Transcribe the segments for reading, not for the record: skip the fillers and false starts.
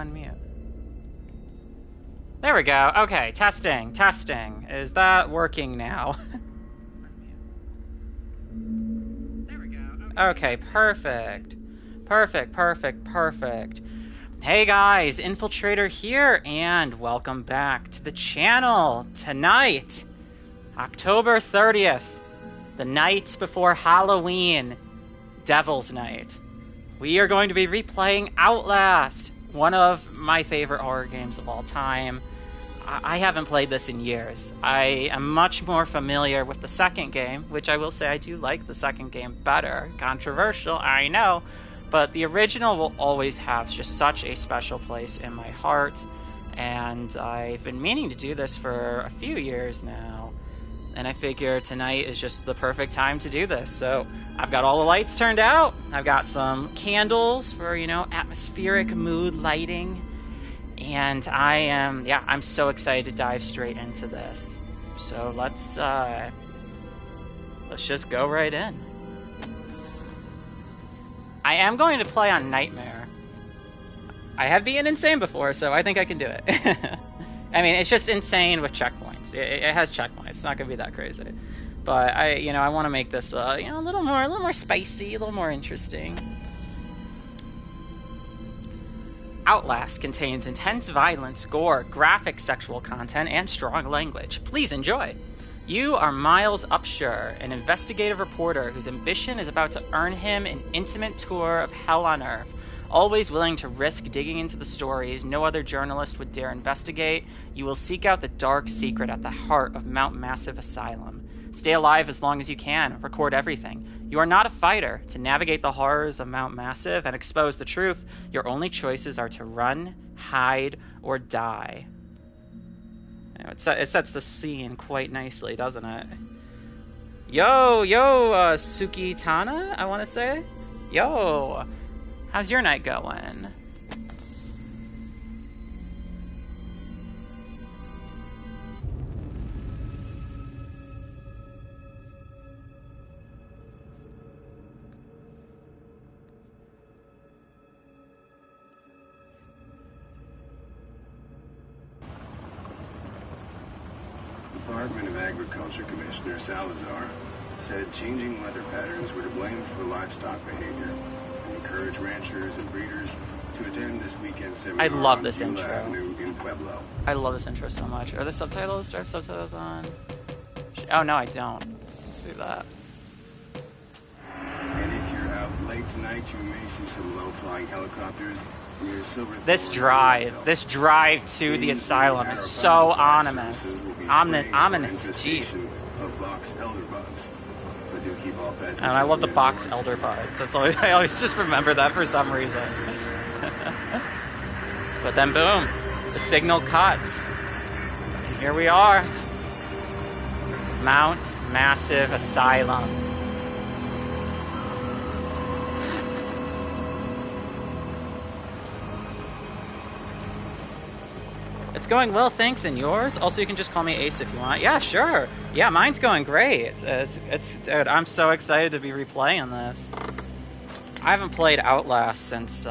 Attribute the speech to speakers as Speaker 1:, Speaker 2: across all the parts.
Speaker 1: unmute? There we go. Okay, testing, testing. Is that working now? There we go. Okay, perfect. Perfect, perfect, perfect. Hey guys, Infiltrator here, and welcome back to the channel. Tonight, October 30th, the night before Halloween, Devil's Night, we are going to be replaying Outlast, one of my favorite horror games of all time. I haven't played this in years. I am much more familiar with the second game, which I will say I do like the second game better. Controversial, I know, but the original will always have just such a special place in my heart, and I've been meaning to do this for a few years now, and I figure tonight is just the perfect time to do this. So I've got all the lights turned out, I've got some candles for, you know, atmospheric mood lighting, and I'm so excited to dive straight into this. So let's just go right in. I am going to play on Nightmare. I have beaten Insane before, so I think I can do it. I mean, it's just Insane with checkpoints. It has checkpoints. It's not gonna be that crazy. But I want to make this, a little more spicy, a little more interesting. Outlast contains intense violence, gore, graphic sexual content, and strong language. Please enjoy. You are Miles Upshur, an investigative reporter whose ambition is about to earn him an intimate tour of hell on Earth. Always willing to risk digging into the stories no other journalist would dare investigate, you will seek out the dark secret at the heart of Mount Massive Asylum. Stay alive as long as you can. Record everything. You are not a fighter. To navigate the horrors of Mount Massive and expose the truth, your only choices are to run, hide, or die. It sets the scene quite nicely, doesn't it? Yo, Suki Tana, I want to say. Yo, how's your night going?
Speaker 2: Department of Agriculture Commissioner Salazar said changing weather patterns were to blame for livestock behavior and encourage ranchers and breeders to attend this weekend's seminar.
Speaker 1: I love this intro.
Speaker 2: In Pueblo.
Speaker 1: I love this intro so much. Are the subtitles? Do I have subtitles on? Oh, no, I don't. Let's do that.
Speaker 2: And if you're out late tonight, you may see some low-flying helicopters near Silverthorne.
Speaker 1: This drive to the asylum is so ominous. Ominous, jeez. And I love the box elder buds. That's always, I always just remember that for some reason. But then boom, the signal cuts. And here we are. Mount Massive Asylum. It's going well, thanks, and yours? Also, you can just call me Ace if you want. Yeah, sure. Yeah, mine's going great. Dude, I'm so excited to be replaying this. I haven't played Outlast since,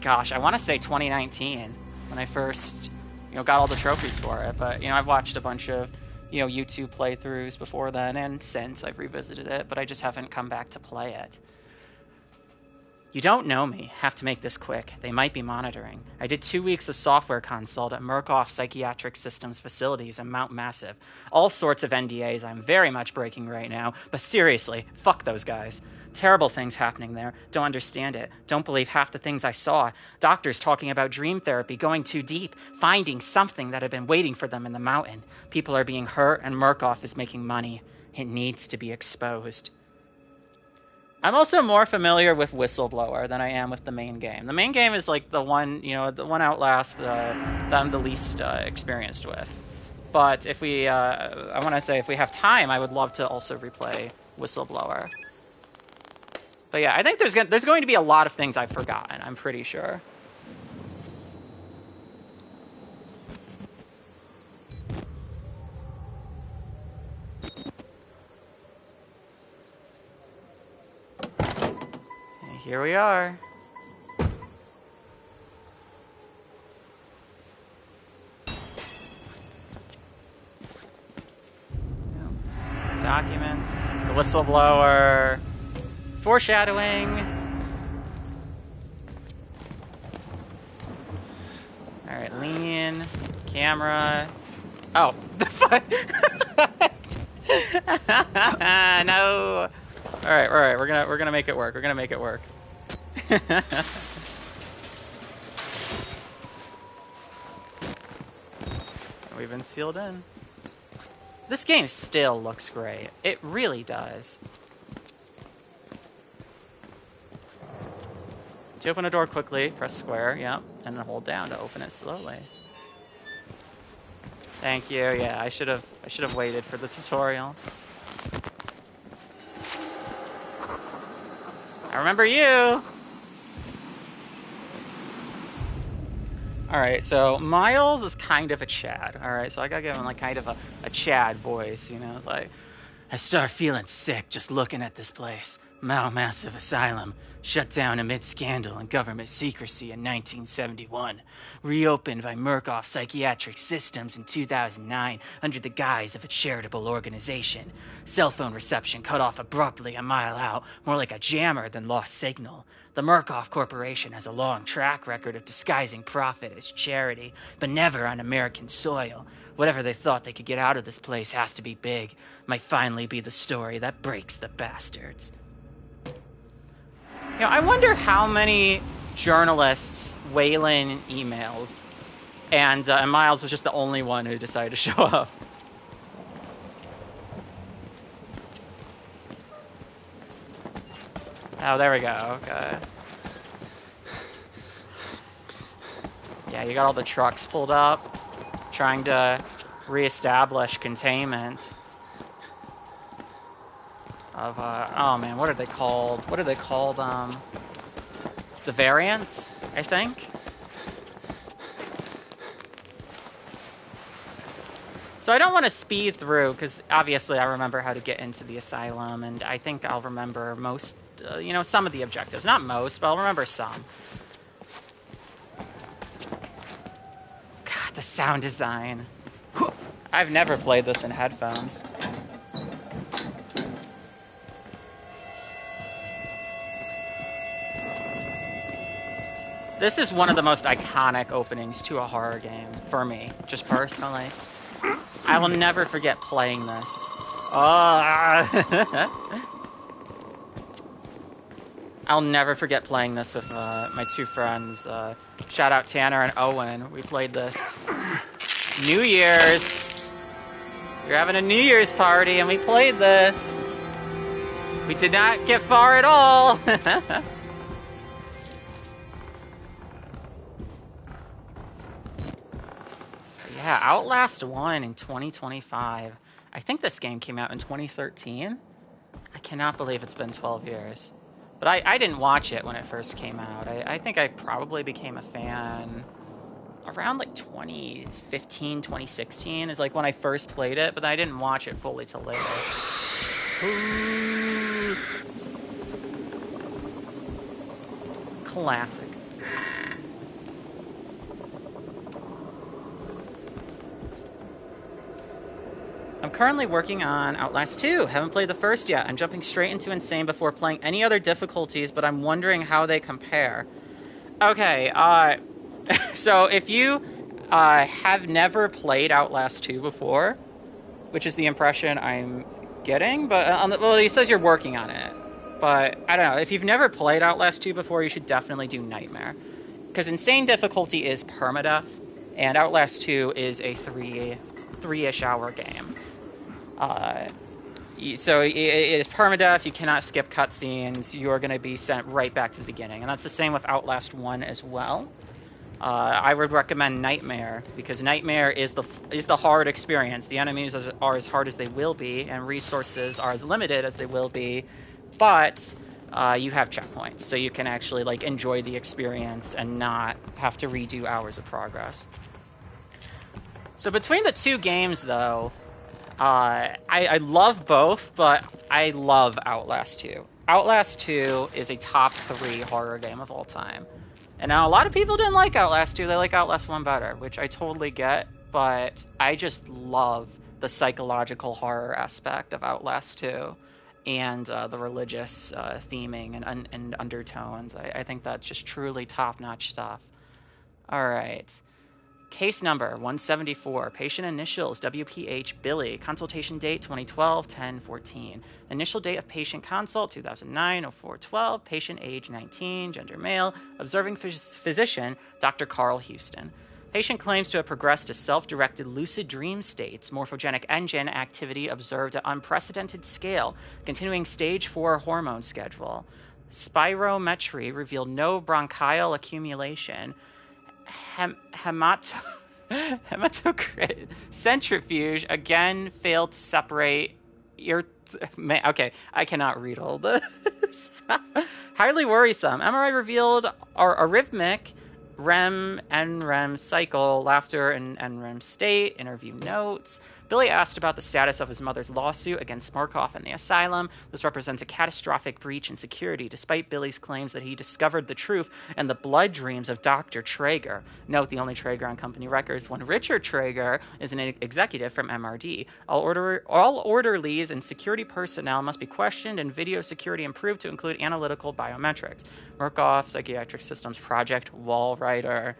Speaker 1: gosh, I want to say 2019, when I first, got all the trophies for it. But, I've watched a bunch of, YouTube playthroughs before then, and since I've revisited it, but I just haven't come back to play it. You don't know me. Have to make this quick. They might be monitoring. I did 2 weeks of software consult at Murkoff Psychiatric Systems facilities in Mount Massive. All sorts of NDAs I'm very much breaking right now, but seriously, fuck those guys. Terrible things happening there. Don't understand it. Don't believe half the things I saw. Doctors talking about dream therapy, going too deep, finding something that had been waiting for them in the mountain. People are being hurt, and Murkoff is making money. It needs to be exposed. I'm also more familiar with Whistleblower than I am with the main game. The main game is like the one, the one Outlast that I'm the least experienced with. But if we, I want to say if we have time, I would love to also replay Whistleblower. But yeah, I think there's going to be a lot of things I've forgotten, I'm pretty sure. Here we are. documents. The whistleblower. Foreshadowing. Alright, lean. Camera. Oh. No. Alright, we're gonna make it work. We're gonna make it work. We've been sealed in. This game still looks great. It really does. To open a door quickly, press square, yep, and then hold down to open it slowly. Thank you. Yeah, I should have waited for the tutorial. I remember you. All right, so Miles is kind of a Chad. All right, so I gotta give him like kind of a Chad voice, you know, like I start feeling sick just looking at this place. Massive asylum, shut down amid scandal and government secrecy in 1971. Reopened by Murkoff Psychiatric Systems in 2009 under the guise of a charitable organization. Cell phone reception cut off abruptly a mile out, more like a jammer than lost signal. The Murkoff Corporation has a long track record of disguising profit as charity, but never on American soil. Whatever they thought they could get out of this place has to be big. Might finally be the story that breaks the bastards. You know, I wonder how many journalists Waylon emailed, and Miles was just the only one who decided to show up. Oh, there we go. Okay. Yeah, you got all the trucks pulled up, trying to reestablish containment of, oh man, what are they called? What are they called? The variants, I think? So I don't want to speed through, because obviously I remember how to get into the asylum, and I think I'll remember most, you know, some of the objectives. Not most, but I'll remember some. God, the sound design. I've never played this in headphones. This is one of the most iconic openings to a horror game, for me, just personally. I will never forget playing this. I'll never forget playing this with my two friends. Shout out Tanner and Owen. We played this New Year's. We were having a New Year's party and we played this. We did not get far at all. Yeah, Outlast 1 in 2025. I think this game came out in 2013. I cannot believe it's been 12 years. But I didn't watch it when it first came out. I think I probably became a fan around like 2015, 2016 is like when I first played it, but I didn't watch it fully till later. Ooh. Classic. I'm currently working on Outlast 2. Haven't played the first yet. I'm jumping straight into Insane before playing any other difficulties, but I'm wondering how they compare. Okay, so if you have never played Outlast 2 before, which is the impression I'm getting, but well, he says you're working on it. But I don't know. If you've never played Outlast 2 before, you should definitely do Nightmare. Because Insane difficulty is permadeath, and Outlast 2 is a three-ish hour game. So it is permadeath, you cannot skip cutscenes, you're going to be sent right back to the beginning. And that's the same with Outlast 1 as well. I would recommend Nightmare, because Nightmare is the hard experience. The enemies are as hard as they will be, and resources are as limited as they will be, but you have checkpoints, so you can actually like enjoy the experience and not have to redo hours of progress. So between the two games, though, I love both, but I love Outlast 2. Outlast 2 is a top 3 horror game of all time. And now a lot of people didn't like Outlast 2, they like Outlast 1 better, which I totally get, but I just love the psychological horror aspect of Outlast 2 and the religious theming and undertones. I think that's just truly top-notch stuff. All right. Case number 174. Patient initials WPH Billy. Consultation date 2012 10/14. Initial date of patient consult 2009 04/12. Patient age 19. Gender male. Observing physician Dr. Carl Houston. Patient claims to have progressed to self-directed lucid dream states, morphogenic engine activity observed at unprecedented scale, continuing stage 4 hormone schedule. Spirometry revealed no bronchial accumulation. Hematocrit centrifuge again failed to separate okay, I cannot read all this. Highly worrisome. MRI revealed arrhythmic REM, NREM cycle, laughter and NREM state, interview notes. Billy asked about the status of his mother's lawsuit against Murkoff and the asylum. This represents a catastrophic breach in security, despite Billy's claims that he discovered the truth and the blood dreams of Dr. Traeger. Note, the only Traeger on company records, one Richard Traeger, is an executive from MRD. All orderlies and security personnel must be questioned and video security improved to include analytical biometrics. Murkoff, Psychiatric Systems Project, Walrider.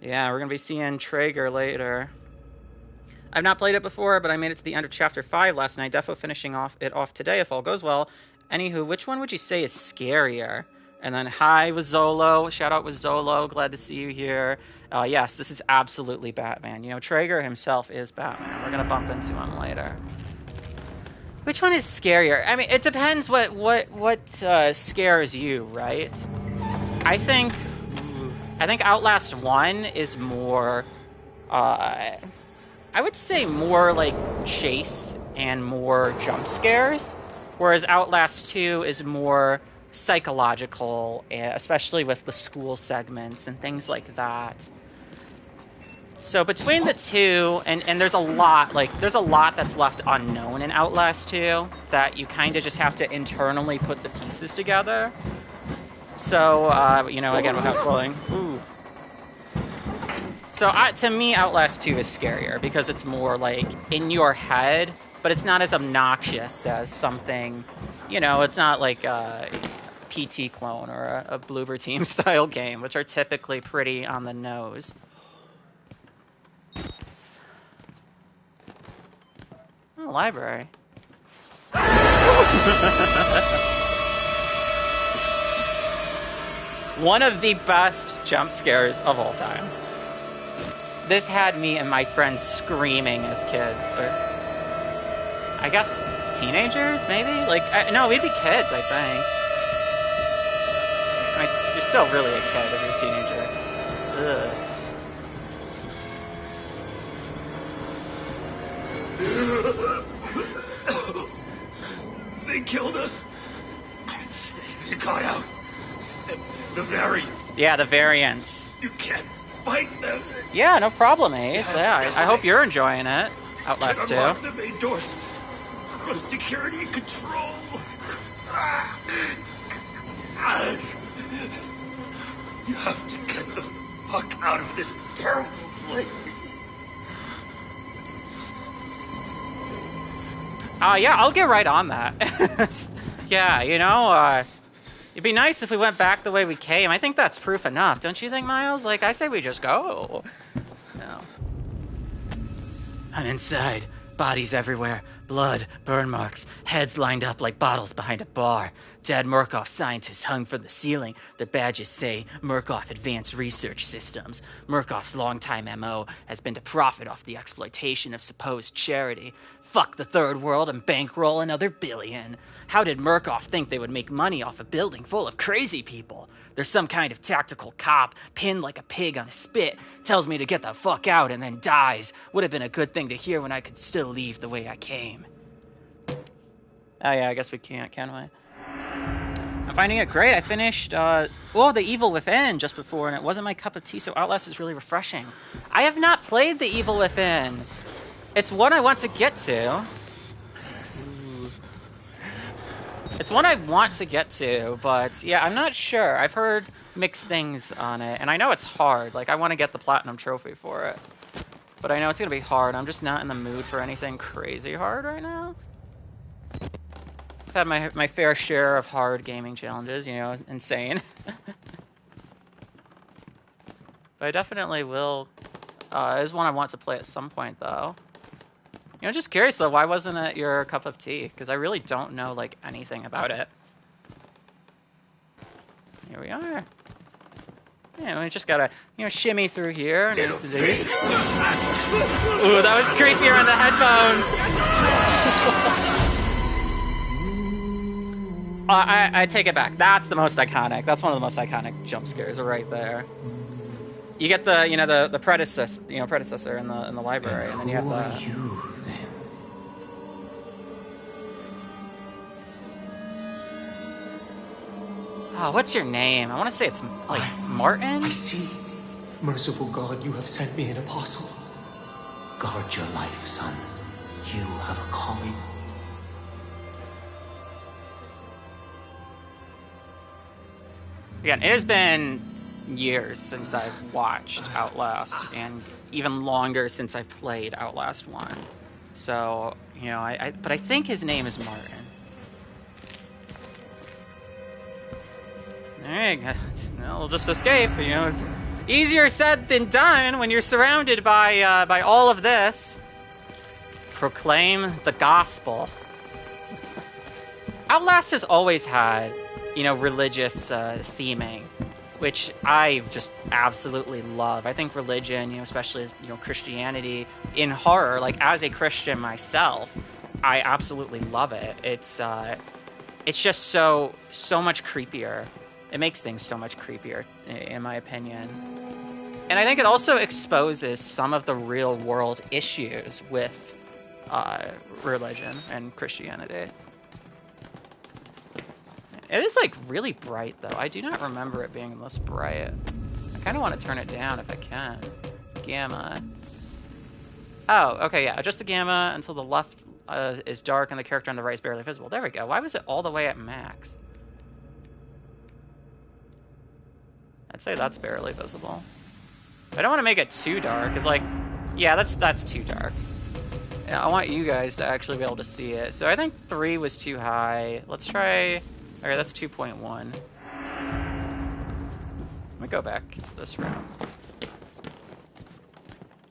Speaker 1: Yeah, we're going to be seeing Traeger later. I've not played it before, but I made it to the end of Chapter 5 last night. Defo finishing it off today if all goes well. Anywho, which one would you say is scarier? And then, hi, Wizzolo. Shout out Wizzolo. Glad to see you here. Yes, this is absolutely Batman. You know, Traeger himself is Batman. We're going to bump into him later. Which one is scarier? I mean, it depends what scares you, right? I think Outlast 1 is more... I would say more like chase and more jump scares, whereas Outlast 2 is more psychological, especially with the school segments and things like that. So between the two, and there's a lot that's left unknown in Outlast 2 that you kind of just have to internally put the pieces together. So, you know, again, without spoiling. Ooh. So to me, Outlast 2 is scarier because it's more like in your head, but it's not as obnoxious as something, you know, it's not like a PT clone or a Bloober Team style game, which are typically pretty on the nose. Oh, library. One of the best jump scares of all time. This had me and my friends screaming as kids, or I guess teenagers, maybe? Like, no, we'd be kids, I think. I mean, you're still really a kid if you're
Speaker 3: a teenager. Ugh. They killed us. They got out. The variants.
Speaker 1: Yeah, the variants.
Speaker 3: You can't fight them.
Speaker 1: Yeah, no problem, Ace. Yeah, I hope you're enjoying it. Outlast 2.
Speaker 3: Unlock the main doors for security and control. You have to get the fuck out of this terrible place.
Speaker 1: Yeah, I'll get right on that. Yeah, you know, it'd be nice if we went back the way we came. I think that's proof enough, don't you think, Miles? Like, I say we just go. No. I'm inside. Bodies everywhere. Blood, burn marks, heads lined up like bottles behind a bar. Dead Murkoff scientists hung from the ceiling. Their badges say Murkoff Advanced Research Systems. Murkoff's longtime MO has been to profit off the exploitation of supposed charity. Fuck the third world and bankroll another billion. How did Murkoff think they would make money off a building full of crazy people? There's some kind of tactical cop, pinned like a pig on a spit, tells me to get the fuck out and then dies. Would have been a good thing to hear when I could still leave the way I came. Oh yeah, I guess we can't, can we? I'm finding it great. I finished, The Evil Within just before, and it wasn't my cup of tea, so Outlast is really refreshing. I have not played The Evil Within. It's one I want to get to. It's one I want to get to, but yeah, I'm not sure. I've heard mixed things on it, and I know it's hard. Like, I want to get the Platinum Trophy for it. but I know it's gonna be hard. I'm just not in the mood for anything crazy hard right now. I've had my fair share of hard gaming challenges, you know, insane. But I definitely will. It is one I want to play at some point, though. You know, just curious though, why wasn't it your cup of tea? Because I really don't know like anything about it. Here we are. Yeah, we just gotta, you know, shimmy through here. And ooh, that was creepier in the headphones. I take it back. That's the most iconic. That's one of the most iconic jump scares right there. You get the, you know, the predecessor in the library, and then you have the.
Speaker 3: Who are you then?
Speaker 1: Oh, what's your name? I want to say it's like Martin.
Speaker 3: I see. Merciful God, you have sent me an apostle. Guard your life, son. You have a calling.
Speaker 1: Again, it has been years since I've watched Outlast, and even longer since I've played Outlast 1. So, you know, but I think his name is Martin. Alright, we'll just escape. You know, it's easier said than done when you're surrounded by all of this. Proclaim the gospel. Outlast has always had, you know, religious theming, which I just absolutely love. I think religion, you know, especially, you know, Christianity in horror, like as a Christian myself, I absolutely love it. It's just so much creepier. It makes things so much creepier, in my opinion. And I think it also exposes some of the real world issues with religion and Christianity. It is like really bright though. I do not remember it being this bright. I kind of want to turn it down if I can. Gamma. Oh, okay, yeah. Adjust the gamma until the left is dark and the character on the right is barely visible. There we go. Why was it all the way at max? I'd say that's barely visible. I don't want to make it too dark. It's like, yeah, that's too dark. Yeah, I want you guys to actually be able to see it. So I think 3 was too high. Let's try. Okay, that's 2.1. Let me go back to this room.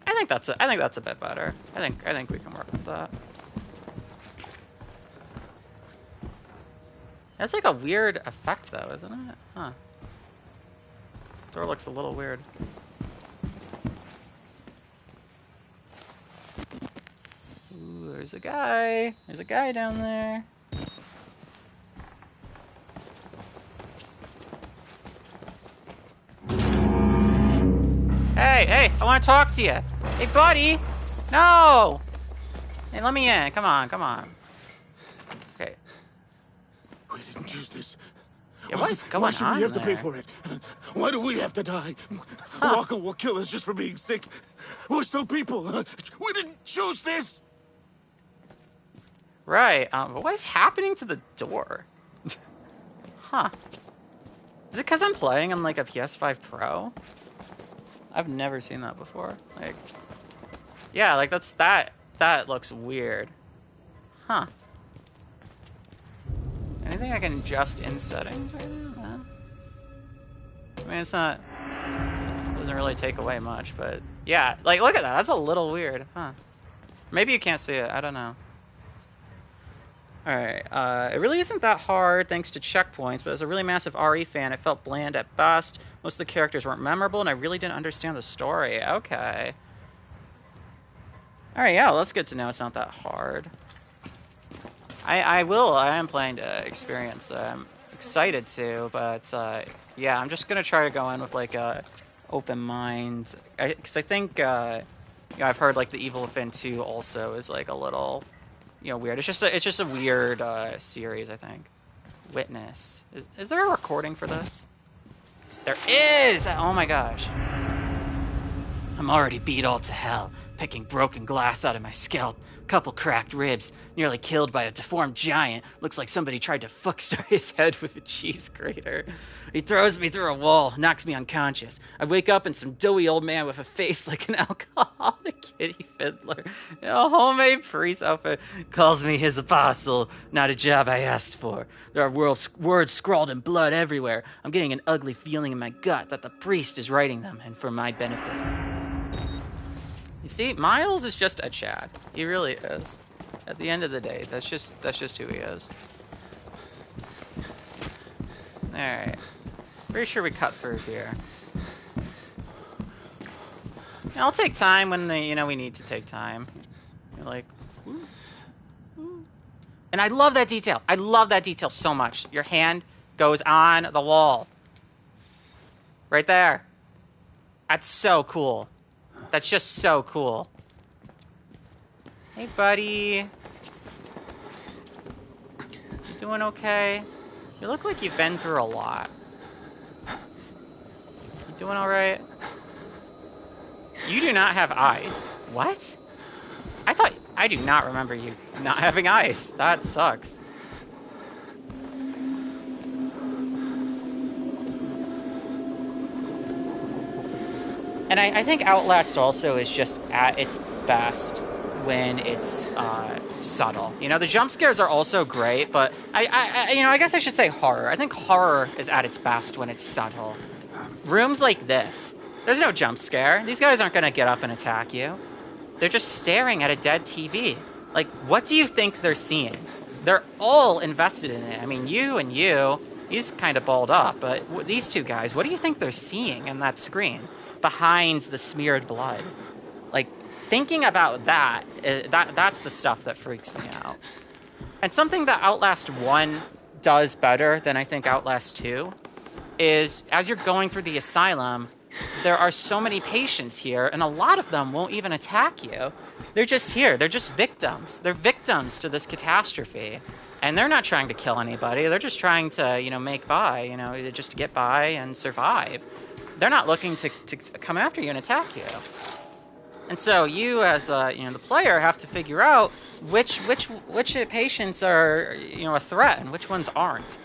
Speaker 1: I think that's a bit better. I think we can work with that. That's like a weird effect though, isn't it? Huh. Door looks a little weird. Ooh, there's a guy. There's a guy down there. Hey, I want to talk to you. Hey, buddy. No. Hey, let me in. Come on. Okay.
Speaker 3: We didn't choose this.
Speaker 1: Yeah, what is going on?
Speaker 3: Why should we have to pay
Speaker 1: there?
Speaker 3: for it? Why do we have to die?
Speaker 1: Huh.
Speaker 3: Rocco will kill us just for being sick. We're still people. We didn't choose this.
Speaker 1: Right. But what is happening to the door? Huh. Is it because I'm playing on like a PS5 Pro? I've never seen that before. Like, yeah, like that looks weird. Huh. Anything I can adjust in settings right now? Huh? I mean, doesn't really take away much, but yeah, like look at that. That's a little weird, huh? Maybe you can't see it. I don't know. Alright, it really isn't that hard thanks to checkpoints, but as a really massive RE fan, it felt bland at best. Most of the characters weren't memorable, and I really didn't understand the story. Okay. Alright, yeah, well, that's good to know it's not that hard. I am planning to experience it. I'm excited to, but yeah, I'm just gonna try to go in with like a open mind. Because I think, you know, I've heard like the Evil Within 2 also is like a little, you know, weird. It's just a weird series, I think. Witness. Is there a recording for this? There is! Oh my gosh. I'm already beat all to hell. picking broken glass out of my scalp, couple cracked ribs, nearly killed by a deformed giant. Looks like somebody tried to fuckstar his head with a cheese grater. He throws me through a wall, knocks me unconscious. I wake up and some doughy old man with a face like an alcoholic kitty fiddler in a homemade priest outfit calls me his apostle. Not a job I asked for. There are words scrawled in blood everywhere. I'm getting an ugly feeling in my gut that the priest is writing them, and for my benefit. You see, Miles is just a Chad. He really is. At the end of the day, that's just who he is. Alright. Pretty sure we cut through here. Yeah, I'll take time when we need to take time. You're like, ooh, ooh. And I love that detail. I love that detail so much. Your hand goes on the wall. Right there. That's so cool. That's just so cool. Hey, buddy. You doing okay? You look like you've been through a lot. You doing alright? You do not have eyes. What? I do not remember you not having eyes. That sucks. And I think Outlast also is just at its best when it's subtle. You know, the jump scares are also great, but I guess I should say horror. I think horror is at its best when it's subtle. Rooms like this, there's no jump scare. These guys aren't going to get up and attack you. They're just staring at a dead TV. Like, what do you think they're seeing? They're all invested in it. I mean, he's kind of balled up, but these two guys, what do you think they're seeing in that screen behind the smeared blood? Like, thinking about that's the stuff that freaks me out. And something that Outlast 1 does better than I think Outlast 2 is, as you're going through the asylum, there are so many patients here, and a lot of them won't even attack you. They're just here. They're just victims. They're victims to this catastrophe. And they're not trying to kill anybody. They're just trying to, make by, just to get by and survive. They're not looking to come after you and attack you. And so you, as the player, have to figure out which patients are a threat and which ones aren't.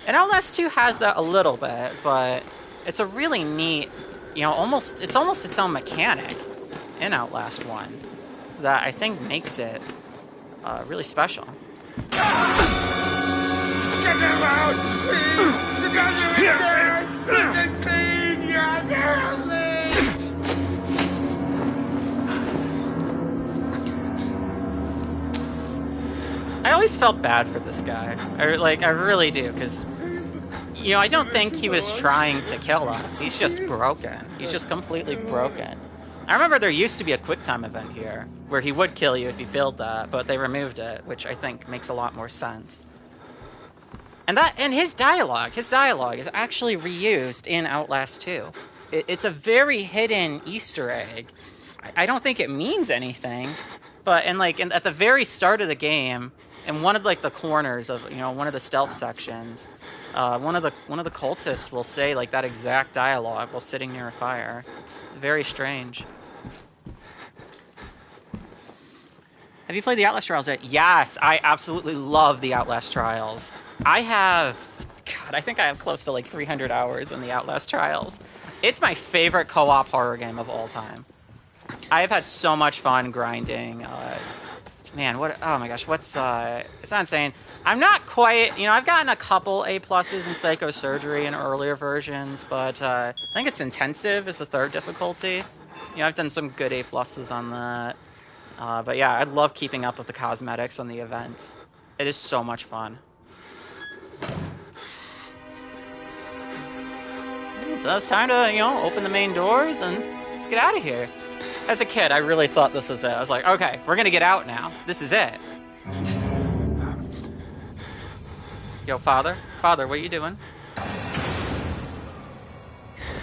Speaker 1: And Outlast 2 has that a little bit, but it's a really neat, almost its own mechanic in Outlast 1 that I think makes it really special.
Speaker 4: Get them out! Please! You got them in there! Please!
Speaker 1: I always felt bad for this guy. I really do, because I don't think he was trying to kill us. He's just broken. He's just completely broken. I remember there used to be a QuickTime event here where he would kill you if you failed that, but they removed it, which I think makes a lot more sense. And his dialogue is actually reused in Outlast 2. It's a very hidden Easter egg. I don't think it means anything, but at the very start of the game, in one of the corners of one of the stealth sections, one of the cultists will say that exact dialogue while sitting near a fire. It's very strange. Have you played the Outlast Trials yet? Yes, I absolutely love the Outlast Trials. I think I have close to 300 hours in the Outlast Trials. It's my favorite co-op horror game of all time. I have had so much fun grinding. Oh my gosh, it's not insane. I'm not quite, I've gotten a couple A+ in Psychosurgery in earlier versions, but I think it's Intensive is the third difficulty. I've done some good A+ on that. But yeah, I love keeping up with the cosmetics on the events. It is so much fun. So it's time to, open the main doors and let's get out of here. As a kid, I really thought this was it. I was like, okay, we're gonna get out now. This is it. Yo, Father, what are you doing?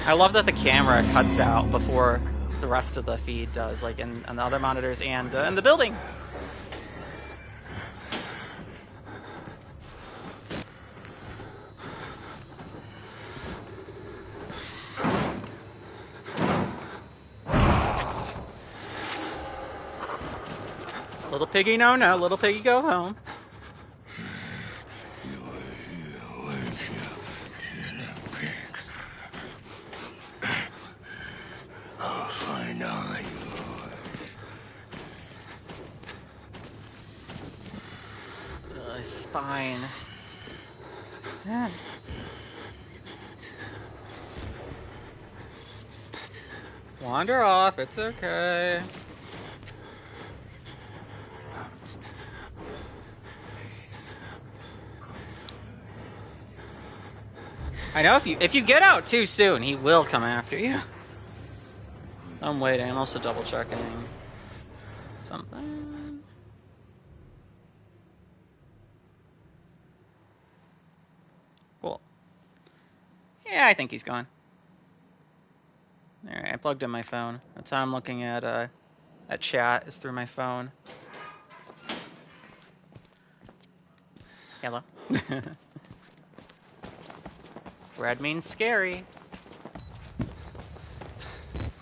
Speaker 1: I love that the camera cuts out before the rest of the feed does, in the other monitors and in the building. Little piggy, no, little piggy, go home.
Speaker 4: I'll find all yours.
Speaker 1: His spine. Wander off, it's okay. I know if you get out too soon, he will come after you. I'm waiting. I'm also double checking something. Cool. Yeah, I think he's gone. All right, I plugged in my phone. That's how I'm looking at chat is through my phone. Hello. Red means scary.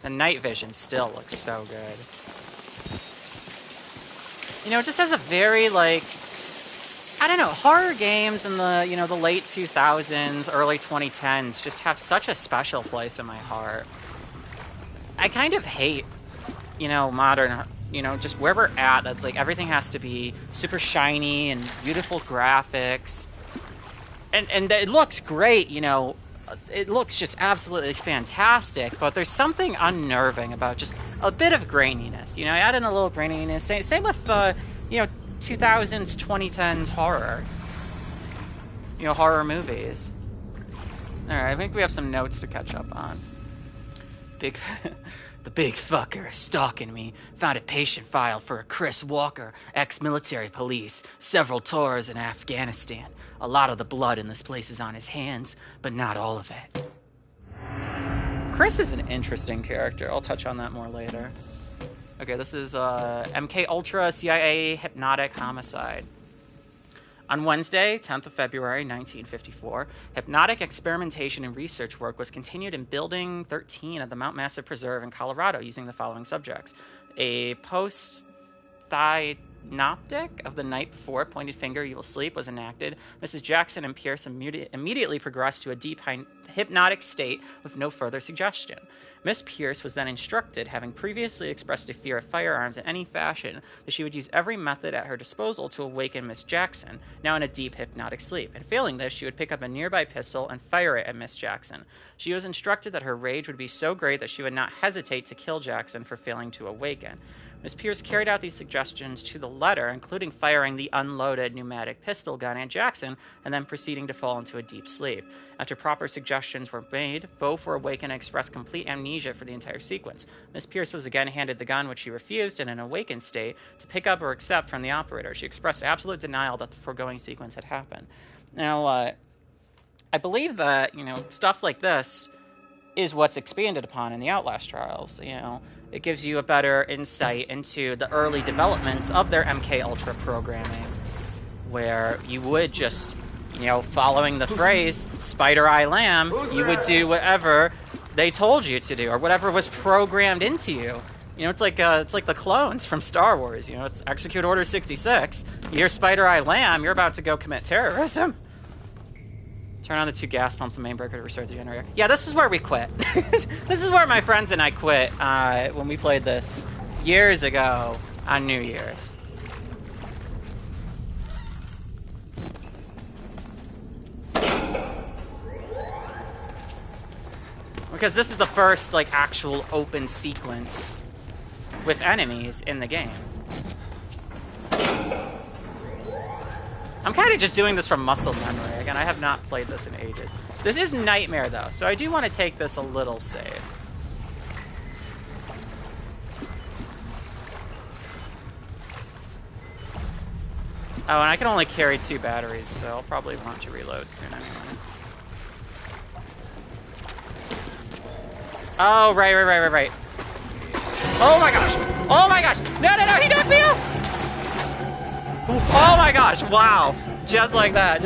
Speaker 1: The night vision still looks so good. You know, it just has a very, like, I don't know, horror games in the, you know, the late 2000s, early 2010s just have such a special place in my heart. I kind of hate, you know, modern, you know, just where we're at. That's like everything has to be super shiny and beautiful graphics. And it looks great, you know, it looks just absolutely fantastic, but there's something unnerving about just a bit of graininess. You know, add in a little graininess. Same with, you know, 2000s, 2010s horror. You know, horror movies. Alright, I think we have some notes to catch up on. The big fucker is stalking me. Found a patient file for a Chris Walker, ex-military police. Several tours in Afghanistan. A lot of the blood in this place is on his hands, but not all of it. Chris is an interesting character. I'll touch on that more later. Okay, this is MK Ultra CIA Hypnotic Homicide. On Wednesday, 10th of February, 1954, hypnotic experimentation and research work was continued in Building 13 of the Mount Massive Preserve in Colorado using the following subjects. A post-synoptic of the night before, pointed finger, you will sleep, was enacted. Mrs. Jackson and Pierce immediately progressed to a deep hypnotic state with no further suggestion. Miss Pierce was then instructed, having previously expressed a fear of firearms in any fashion, that she would use every method at her disposal to awaken Miss Jackson, now in a deep hypnotic sleep, and failing this, she would pick up a nearby pistol and fire it at Miss Jackson. She was instructed that her rage would be so great that she would not hesitate to kill Jackson for failing to awaken. Miss Pierce carried out these suggestions to the letter, including firing the unloaded pneumatic pistol gun at Jackson and then proceeding to fall into a deep sleep. After proper suggestions were made, both were awakened and expressed complete amnesia for the entire sequence. Miss Pierce was again handed the gun, which she refused in an awakened state to pick up or accept from the operator. She expressed absolute denial that the foregoing sequence had happened. Now, I believe that, you know, stuff like this is what's expanded upon in the Outlast trials, you know. It gives you a better insight into the early developments of their MK Ultra programming, where you would just, you know, following the phrase, Spider Eye Lamb, you would do whatever they told you to do, or whatever was programmed into you. You know, it's like the clones from Star Wars, you know, it's Execute Order 66. You're Spider Eye Lamb, you're about to go commit terrorism. Turn on the 2 gas pumps, the main breaker to restart the generator. Yeah, this is where we quit. This is where my friends and I quit when we played this years ago on New Year's. Because this is the first, like, actual open sequence with enemies in the game. I'm kind of just doing this from muscle memory. Again, I have not played this in ages. This is Nightmare, though, so I do want to take this a little safe. Oh, and I can only carry 2 batteries, so I'll probably want to reload soon anyway. Oh, right. Oh my gosh! Oh my gosh! No, he knocked me out! Oh my gosh, wow. Just like that.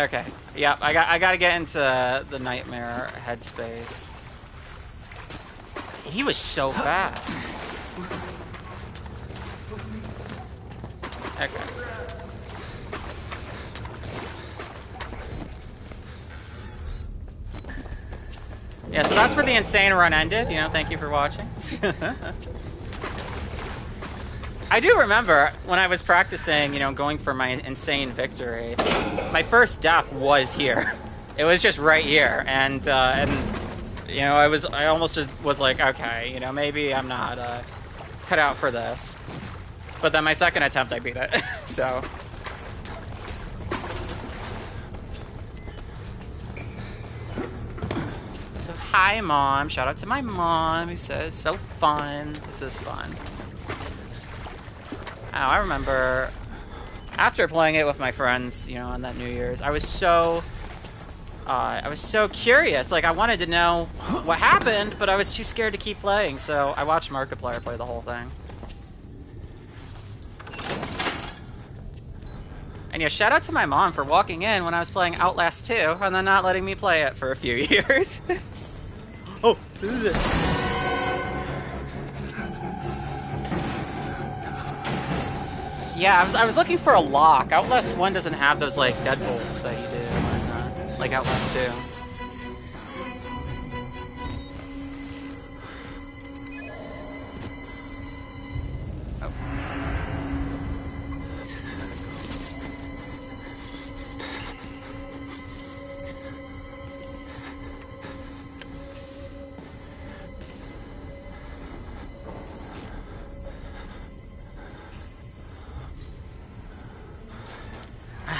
Speaker 1: Okay. Yep, I gotta get into the nightmare headspace. He was so fast. Okay. Yeah, so that's where the insane run ended. You know, thank you for watching. I do remember when I was practicing, you know, going for my insane victory. My first death was here. It was just right here, and you know, I almost just was like, okay, you know, maybe I'm not cut out for this. But then my second attempt, I beat it. So. So hi, Mom. Shout out to my mom who says, so fun. This is fun. Oh, I remember after playing it with my friends, you know, on that New Year's, I was so curious. Like, I wanted to know what happened, but I was too scared to keep playing, so I watched Markiplier play the whole thing. And yeah, shout out to my mom for walking in when I was playing Outlast 2 and then not letting me play it for a few years. Oh, this is it. Yeah, I was looking for a lock. Outlast 1 doesn't have those, like, deadbolts that you do in, like, Outlast 2. Oh.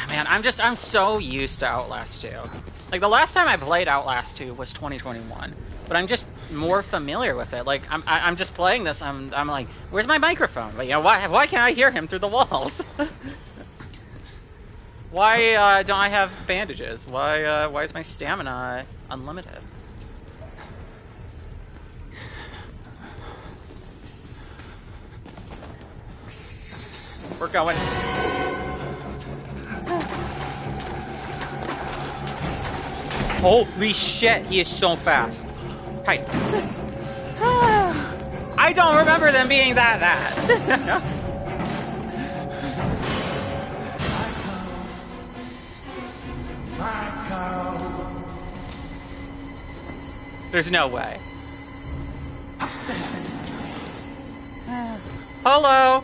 Speaker 1: Man, I'm so used to Outlast 2. Like, the last time I played Outlast 2 was 2021, but I'm just more familiar with it. Like, I'm just playing this, I'm like, where's my microphone? But, you know, why can't I hear him through the walls? Why don't I have bandages? Why is my stamina unlimited? We're going. Holy shit, he is so fast. Hi. I don't remember them being that fast. There's no way. Hello.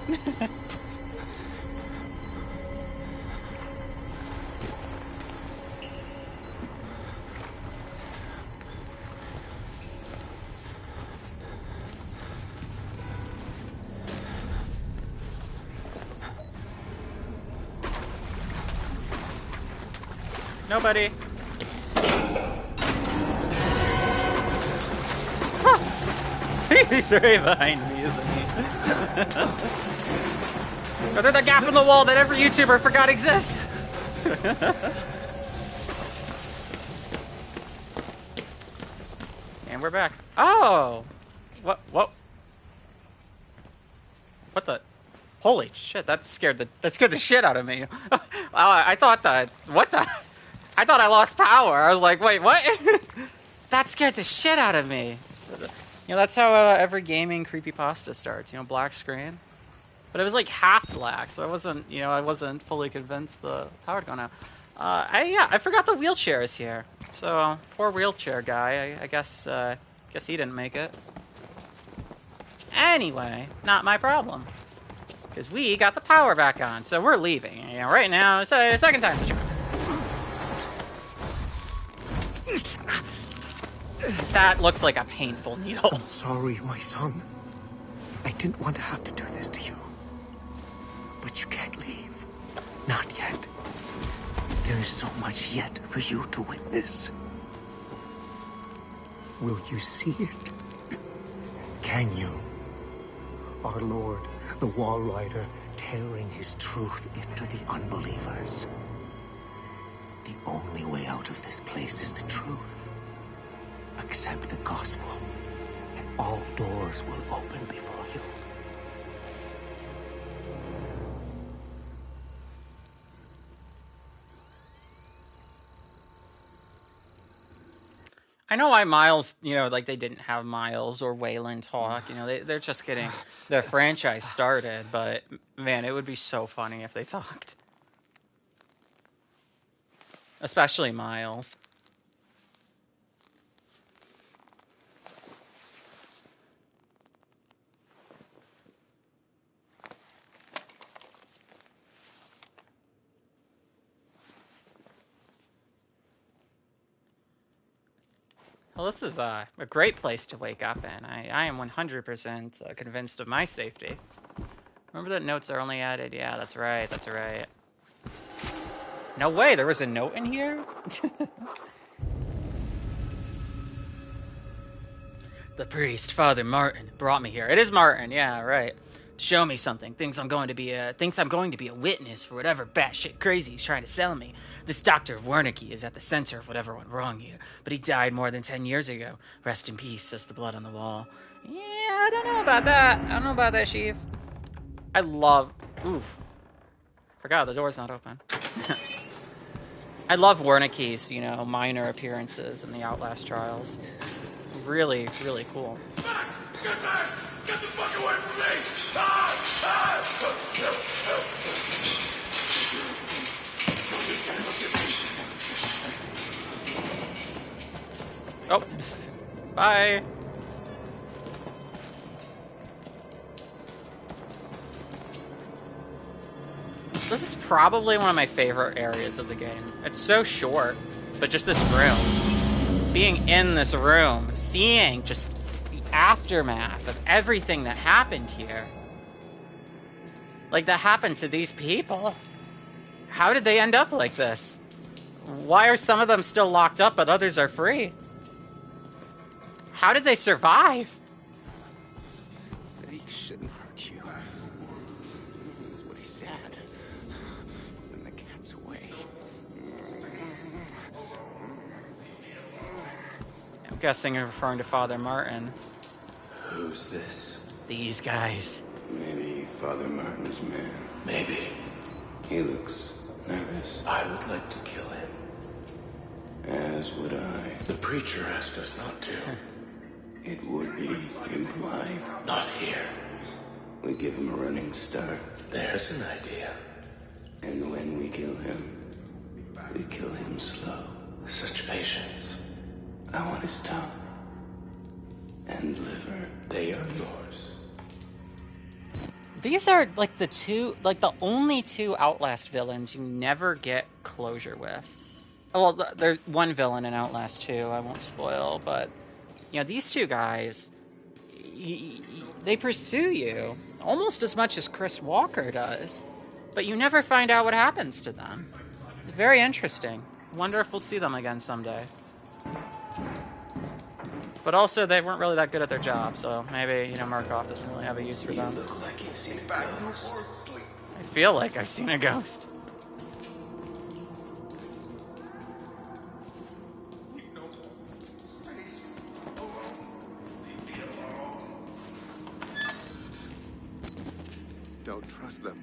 Speaker 1: Nobody. He's right behind me, isn't he? Or there's a gap in the wall that every YouTuber forgot exists. And we're back. Oh! What the? Holy shit, that scared the shit out of me. I thought that, I thought I lost power. I was like, wait, what? That scared the shit out of me. You know, that's how every gaming creepypasta starts, you know, black screen. But it was like half black, so I wasn't fully convinced the power had gone out. I forgot the wheelchair is here. So, poor wheelchair guy, I guess he didn't make it. Anyway, not my problem. Because we got the power back on, so we're leaving. You know, right now, so second time's the charm. That looks like a painful needle.
Speaker 3: I'm sorry, my son. I didn't want to have to do this to you. But you can't leave. Not yet. There is so much yet for you to witness. Will you see it? Can you? Our Lord, the Wall Rider, tearing his truth into the unbelievers. The only way out of this place is the truth. Accept the gospel, and all doors will open before you.
Speaker 1: I know why Miles, you know, like they didn't have Miles or Waylon talk. You know, they're just getting their franchise started. But man, it would be so funny if they talked, especially Miles. Well, this is a great place to wake up in. I am 100% convinced of my safety. Remember that notes are only added? Yeah, that's right, that's right. No way, there was a note in here? The priest, Father Martin, brought me here. It is Martin, yeah, right. Show me something. Thinks I'm going to be a witness for whatever batshit crazy he's trying to sell me. This Doctor of Wernicke is at the center of whatever went wrong here, but he died more than 10 years ago. Rest in peace, says the blood on the wall. Yeah, I don't know about that. I don't know about that, Sheev. I love... Oof. Forgot the door's not open. I love Wernicke's, you know, minor appearances in the Outlast trials. Really, really cool.
Speaker 4: Get back! Get the fuck away from me! Ah! Ah!
Speaker 1: Oh, bye. This is probably one of my favorite areas of the game. It's so short, but just this room. Being in this room, seeing just the aftermath of everything that happened here. Like, that happened to these people. How did they end up like this? Why are some of them still locked up, but others are free? How did they survive?
Speaker 3: They shouldn't hurt you. That's what he said. When the cat's away.
Speaker 1: I'm guessing you're referring to Father Martin.
Speaker 2: Who's this?
Speaker 1: These guys.
Speaker 2: Maybe Father Martin's man.
Speaker 5: Maybe.
Speaker 2: He looks nervous.
Speaker 5: I would like to kill him.
Speaker 2: As would I.
Speaker 5: The preacher asked us not to.
Speaker 2: It would be implied.
Speaker 5: Not here.
Speaker 2: We give him a running start.
Speaker 5: There's an idea.
Speaker 2: And when we kill him, we kill him slow.
Speaker 5: Such patience.
Speaker 2: I want his tongue. And liver.
Speaker 5: They are yours.
Speaker 1: These are like the only two Outlast villains you never get closure with. Well, there's one villain in Outlast 2, I won't spoil, but, you know, these two guys, they pursue you almost as much as Chris Walker does, but you never find out what happens to them. Very interesting. Wonder if we'll see them again someday. But also, they weren't really that good at their job, so maybe, you know, Murkoff doesn't really have a use for them.
Speaker 2: You look like you've seen a ghost.
Speaker 1: I feel like I've seen a ghost.
Speaker 6: Don't trust them.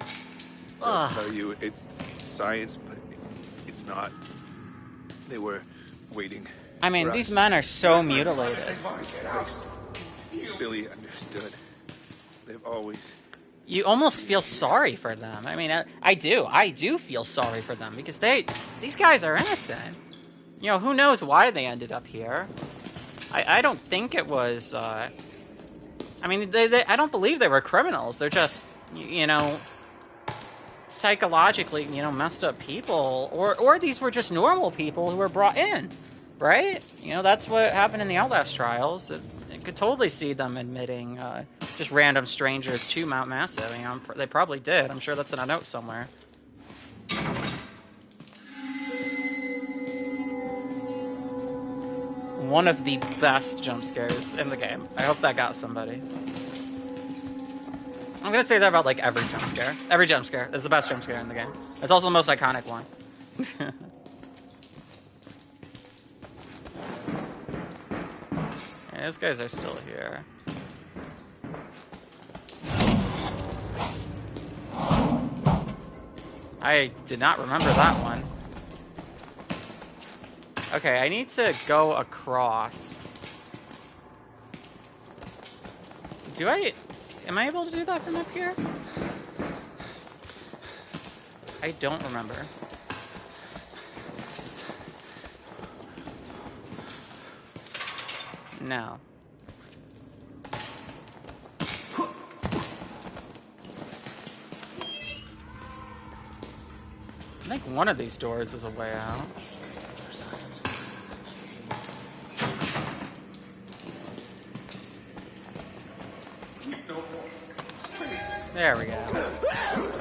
Speaker 6: They'll tell you it's science, but it's not. They were waiting.
Speaker 1: I mean,
Speaker 6: for
Speaker 1: these
Speaker 6: us.
Speaker 1: men are so mutilated.
Speaker 6: Billy understood. They've always.
Speaker 1: You almost feel sorry for them. I mean, I do feel sorry for them because these guys are innocent. You know, who knows why they ended up here? I don't think it was. I mean, I don't believe they were criminals. They're just, you know, psychologically, you know, messed up people, or these were just normal people who were brought in, right? You know, that's what happened in the Outlast trials. It could totally see them admitting just random strangers to Mount Massive. You know, they probably did. I'm sure that's in a note somewhere. One of the best jump scares in the game. I hope that got somebody. I'm gonna say that about like every jump scare. Every jump scare is the best jump scare in the game. It's also the most iconic one. Yeah, those guys are still here. I did not remember that one. Okay, I need to go across. Am I able to do that from up here? I don't remember. No. I think one of these doors is a way out. There we go.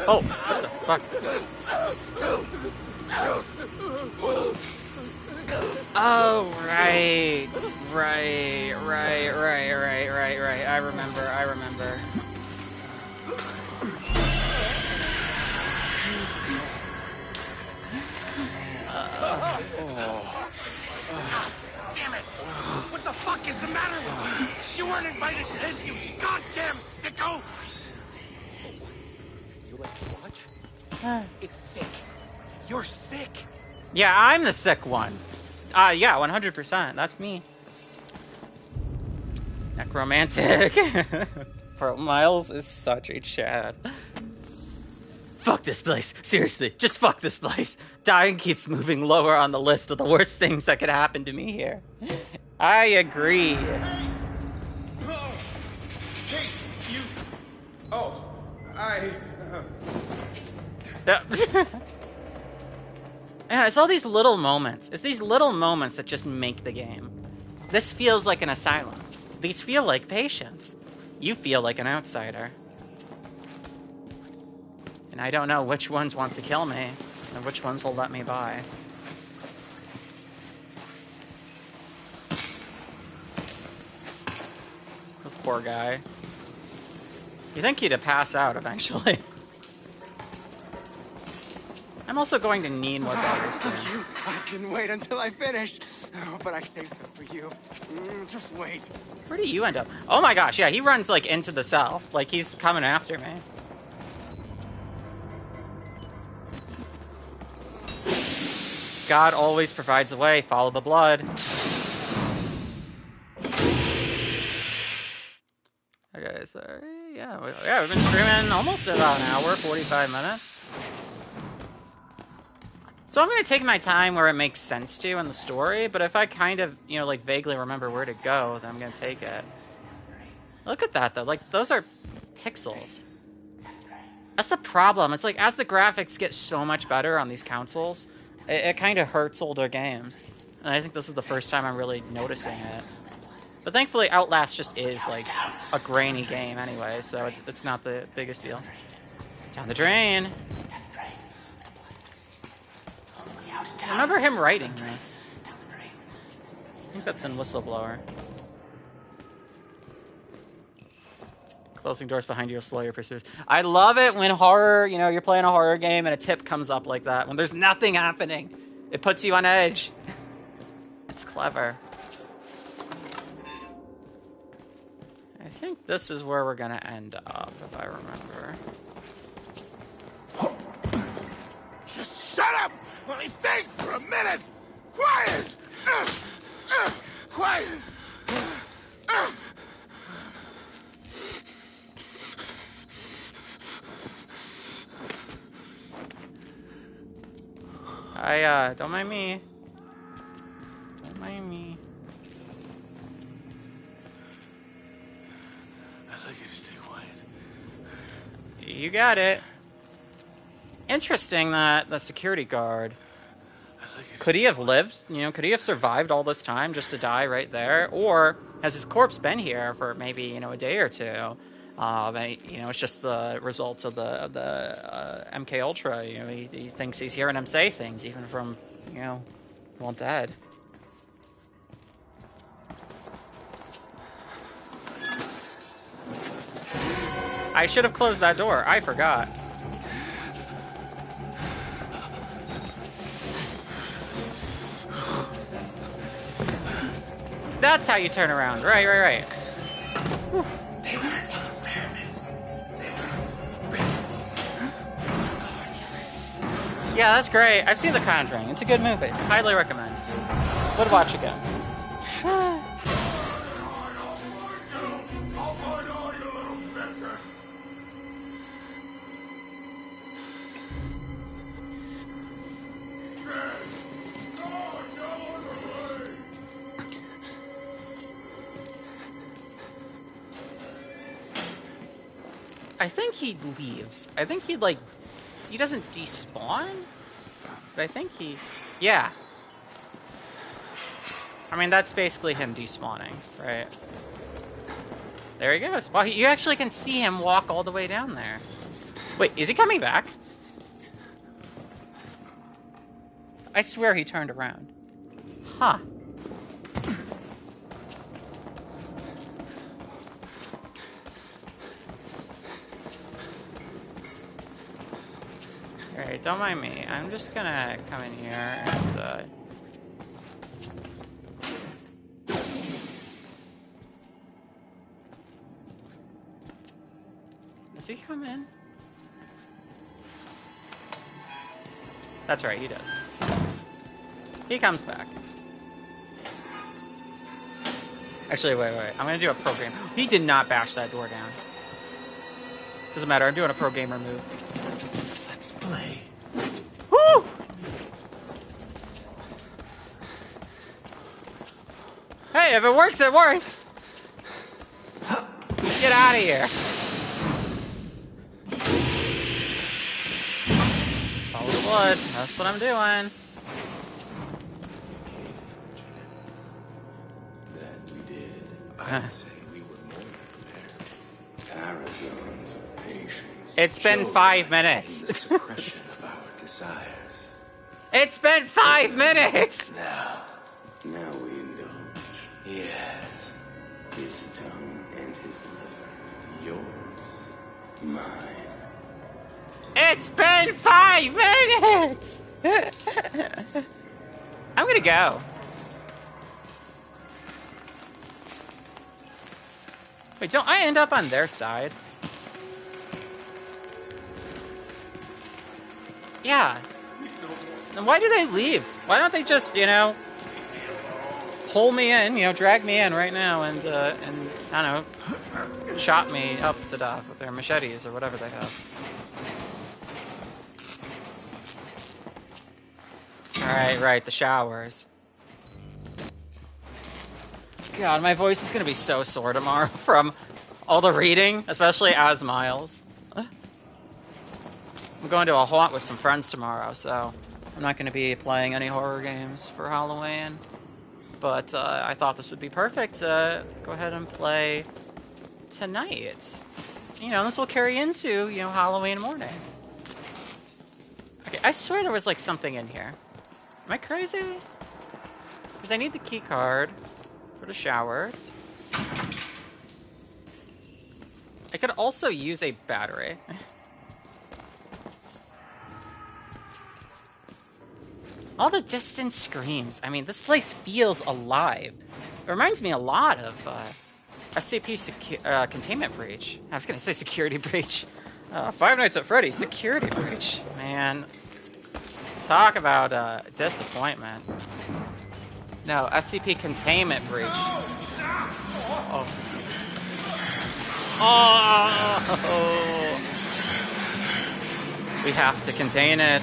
Speaker 1: Oh, what the fuck? Oh, right. Right. I remember.
Speaker 4: Damn it! What the fuck is the matter with you? You weren't invited to this, you goddamn sicko! You like to watch? It's sick. You're sick.
Speaker 1: Yeah, I'm the sick one. Yeah, 100%. That's me. Necromantic. Bro, Miles is such a Chad. Fuck this place. Seriously, just fuck this place. Dying keeps moving lower on the list of the worst things that could happen to me here. I agree.
Speaker 4: Hey, you... Oh,
Speaker 1: Yeah. Yeah, it's all these little moments. It's these little moments that just make the game. This feels like an asylum. These feel like patients. You feel like an outsider. And I don't know which ones want to kill me, and which ones will let me by. This poor guy. You think he'd pass out eventually. I'm also going to need more batteries soon.
Speaker 7: You didn't wait until I finished. Oh, but I saved some for you. Just wait.
Speaker 1: Where do you end up? Oh my gosh, yeah, he runs like into the cell. Like he's coming after me. God always provides a way. Follow the blood. Okay, sorry. Yeah, we've been streaming almost about an hour, 45 minutes. So I'm going to take my time where it makes sense to in the story, but if I kind of, like vaguely remember where to go, then I'm going to take it. Look at that, though. Like, those are pixels. That's the problem. It's like, as the graphics get so much better on these consoles, it kind of hurts older games. And I think this is the first time I'm really noticing it. But thankfully, Outlast just is, like, a grainy game anyway, so it's not the biggest deal. Down the drain. I remember him writing this. I think that's in Whistleblower. Closing doors behind you will slow your pursuers. I love it when horror, you're playing a horror game and a tip comes up like that. When there's nothing happening. It puts you on edge. It's clever. I think this is where we're going to end up, if I remember.
Speaker 4: just shut up! Let me think for a minute! Quiet! Quiet!
Speaker 1: Don't mind me. Don't mind me.
Speaker 4: I'd like you to stay quiet.
Speaker 1: You got it. Interesting that the security guard. Could he have lived? Could he have survived all this time just to die right there? Or has his corpse been here for maybe, a day or two? And, it's just the result of the MK Ultra. He thinks he's hearing him say things, even from, well, dead. I should have closed that door. I forgot. That's how you turn around. Right. Whew.
Speaker 4: They were experiments.
Speaker 1: Yeah, that's great. I've seen The Conjuring. It's a good movie. Highly recommend. Would watch again. I think he leaves. I think he, like, he doesn't despawn, but I think he, yeah. I mean, that's basically him despawning, right? There he goes. Well, you actually can see him walk all the way down there. Wait, is he coming back? I swear he turned around. Huh. Alright, don't mind me. I'm just gonna come in here and, Does he come in? That's right, he does. He comes back. Actually, wait. I'm gonna do a pro game. He did not bash that door down. Doesn't matter, I'm doing a pro gamer move.
Speaker 5: Let's play.
Speaker 1: Woo! Hey, if it works, it works! Get out of here. Follow the blood. That's what I'm doing.
Speaker 5: That we did. I'd say we were more than prepared. Parazones of patience.
Speaker 1: It's been 5 minutes.
Speaker 5: The suppression of our desires.
Speaker 1: It's been 5 minutes!
Speaker 5: Now
Speaker 2: Now we indulge.
Speaker 5: yes,
Speaker 2: His tongue and his liver.
Speaker 5: yours.
Speaker 2: Mine.
Speaker 1: It's been 5 minutes! I'm gonna go. Wait, don't I end up on their side? Yeah. Then why do they leave? Why don't they just, you know, pull me in, you know, drag me in right now and I don't know, chop me up to death with their machetes or whatever they have. Right, the showers. God, my voice is gonna be so sore tomorrow from all the reading, especially as Miles. I'm going to a haunt with some friends tomorrow, so I'm not gonna be playing any horror games for Halloween. But I thought this would be perfect to go ahead and play tonight. You know, this will carry into, you know, Halloween morning. Okay, I swear there was like something in here. Am I crazy? Because I need the key card for the showers. I could also use a battery. All the distant screams. I mean, this place feels alive. It reminds me a lot of SCP Containment Breach. I was going to say Security Breach. Five Nights at Freddy's Security Breach. Man. Talk about disappointment. No, SCP Containment Breach. Oh. Oh! We have to contain it.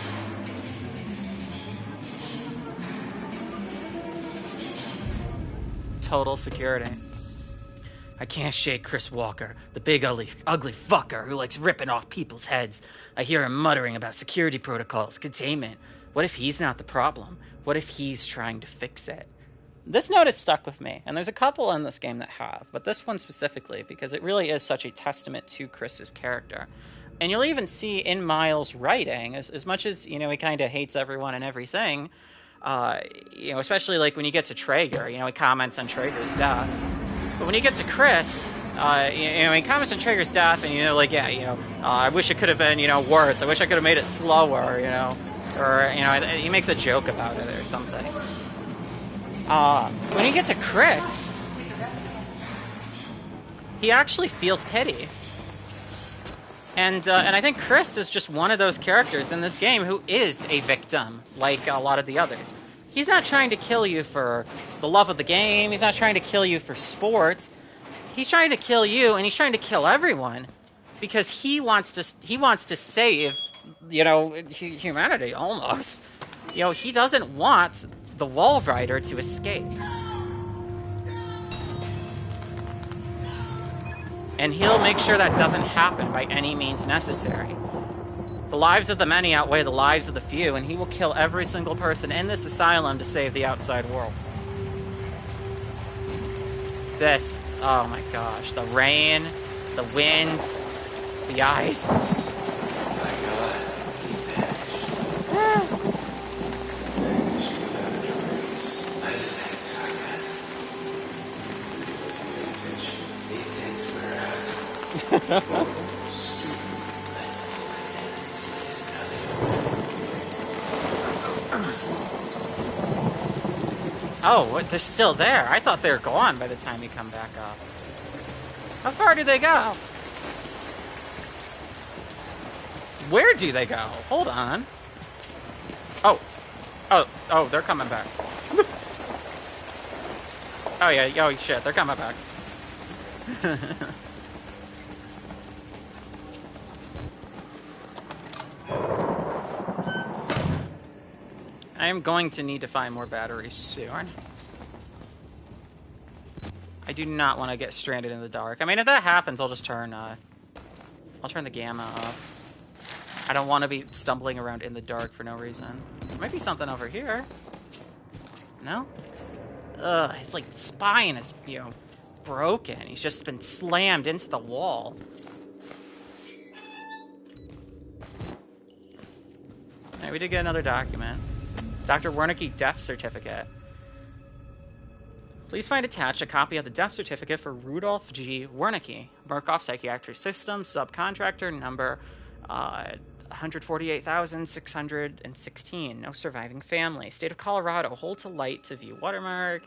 Speaker 1: Total security. I can't shake Chris Walker, the big ugly fucker who likes ripping off people's heads. I hear him muttering about security protocols, containment. What if he's not the problem? What if he's trying to fix it? This note has stuck with me, and there's a couple in this game that have, but this one specifically because it really is such a testament to Chris's character. And you'll even see in Miles' writing, as much as, you know, he kind of hates everyone and everything, you know, especially like when you get to Traeger, you know, he comments on Traeger's death. But when you get to Chris, you know, he comments on Traeger's death, and, you know, like, yeah, you know, I wish it could have been, you know, worse. I wish I could have made it slower, you know, or, you know, he makes a joke about it or something. When you get to Chris, he actually feels pity. And I think Chris is just one of those characters in this game who is a victim, like a lot of the others. He's not trying to kill you for the love of the game. He's not trying to kill you for sports. He's trying to kill you, and he's trying to kill everyone because he wants to save, you know, humanity almost. You know, he doesn't want the Wall Rider to escape. And he'll make sure that doesn't happen by any means necessary. The lives of the many outweigh the lives of the few, and he will kill every single person in this asylum to save the outside world. This, oh my gosh, the rain, the winds, the ice.
Speaker 5: My God, he vanished. Vanished without a trace. I just hate sarcasm. He wasn't paying attention. He thinks we're assholes. Stupid. Let's go ahead and see his
Speaker 1: Oh, what, they're still there. I thought they were gone by the time you come back up. How far do they go? Where do they go? Hold on. Oh, they're coming back. Oh yeah, oh shit, they're coming back. I am going to need to find more batteries soon. I do not want to get stranded in the dark. I mean, if that happens, I'll just turn, I'll turn the gamma off. I don't want to be stumbling around in the dark for no reason. There might be something over here. No? Ugh, his, like, spine is, you know, broken. He's just been slammed into the wall. Alright, we did get another document. Dr. Wernicke death certificate. Please find attached a copy of the death certificate for Rudolph G. Wernicke, Murkoff Psychiatric Systems, subcontractor number 148,616. No surviving family. State of Colorado. Hold to light to view watermark.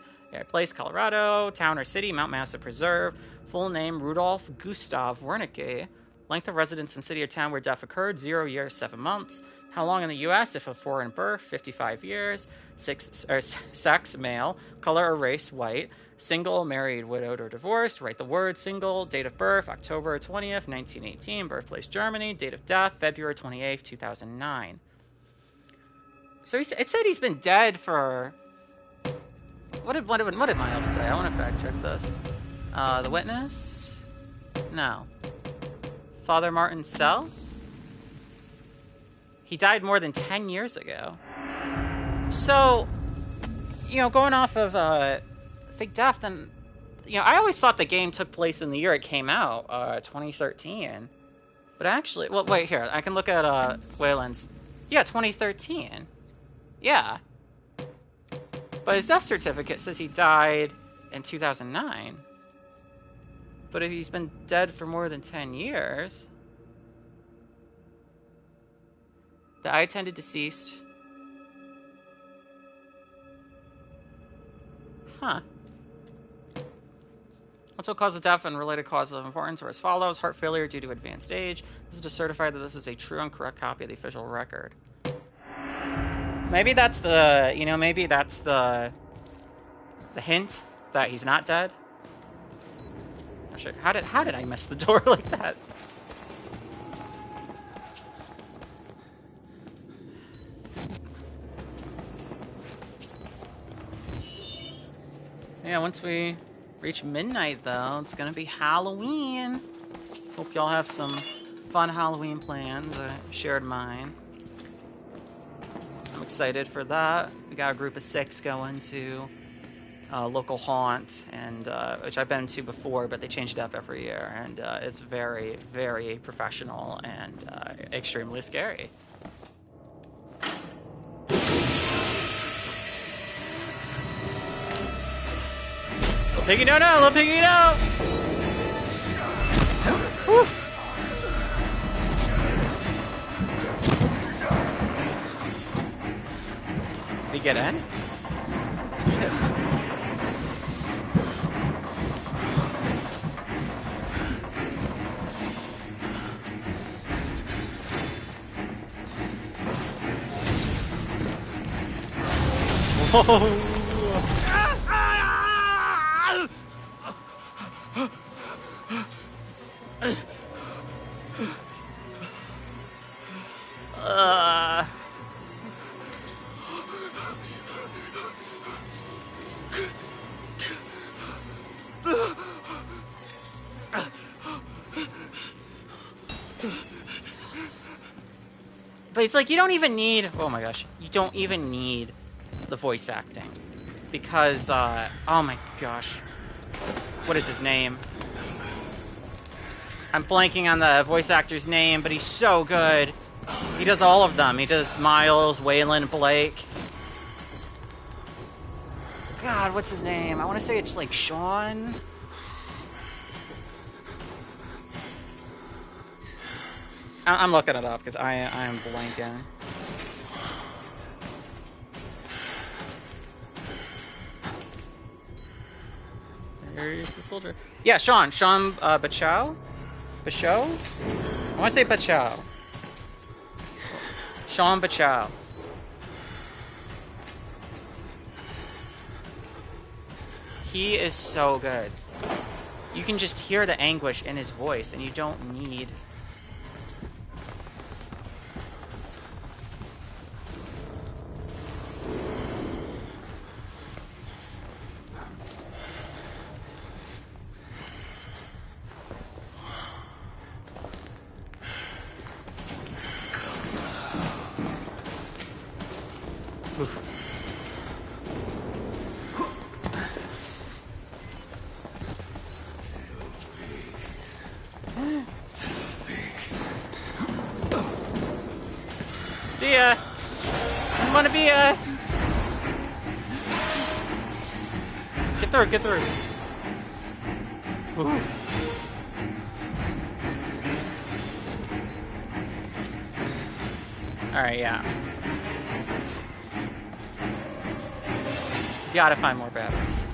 Speaker 1: Place, Colorado. Town or city, Mount Massive Preserve. Full name, Rudolph Gustav Wernicke. Length of residence in city or town where death occurred, 0 years, 7 months. How long in the U.S. if of foreign birth, 55 years. Sex, male. Color or race, white. Single, married, widowed, or divorced. Write the word single. Date of birth, October 20th, 1918. Birthplace, Germany. Date of death, February 28th, 2009. So it said he's been dead for... What did Miles say? I want to fact check this. The witness? No. Father Martin Sell? He died more than 10 years ago. So, you know, going off of fake death, then, you know, I always thought the game took place in the year it came out, 2013. But actually, well, wait, here, I can look at Wayland's. Yeah, 2013. Yeah. But his death certificate says he died in 2009. But if he's been dead for more than 10 years... The eye attended deceased. Huh. What's what cause of death and related causes of importance are as follows. Heart failure due to advanced age. This is to certify that this is a true and correct copy of the official record. Maybe that's the, you know, maybe that's the hint that he's not dead. Not sure. How did I miss the door like that? Yeah, once we reach midnight, though, it's gonna be Halloween. Hope y'all have some fun Halloween plans. I shared mine. I'm excited for that. We got a group of 6 going to a local haunt, and which I've been to before, but they change it up every year, and it's very, very professional and extremely scary. Little piggy, no, little piggy, no! Woo. Did he get in? Shit. But it's like, you don't even need... Oh my gosh. You don't even need the voice acting. Because, oh my gosh. What is his name? I'm blanking on the voice actor's name, but he's so good. He does all of them. He does Miles, Waylon, Blake. God, what's his name? I want to say it's like Sean. I'm looking it up because I am blanking. There's the soldier. Yeah, Sean Bachow? Bachow? I want to say Bachow. Sean Bachow. He is so good. You can just hear the anguish in his voice, and you don't need... See ya! I wanna be a... Get through, get through. Ooh. Alright, yeah. Gotta find more batteries.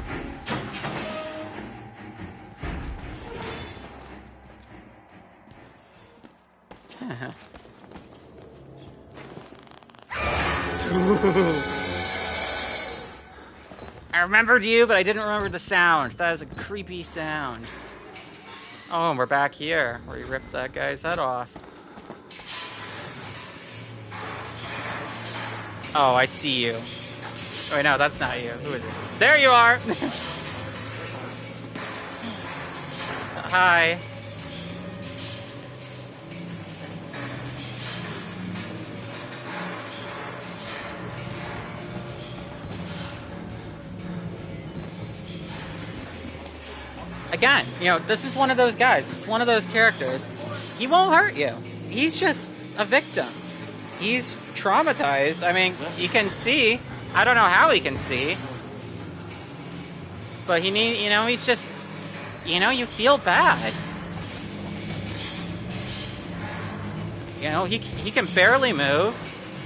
Speaker 1: I remembered you, but I didn't remember the sound. That is a creepy sound. Oh, and we're back here, where you ripped that guy's head off. Oh, I see you. Oh, wait, no, that's not you. Who is it? There you are! Hi. Again, you know, this is one of those guys. This is one of those characters. He won't hurt you. He's just a victim. He's traumatized. I mean, you can see. I don't know how he can see. But he's just, you feel bad. You know, he can barely move.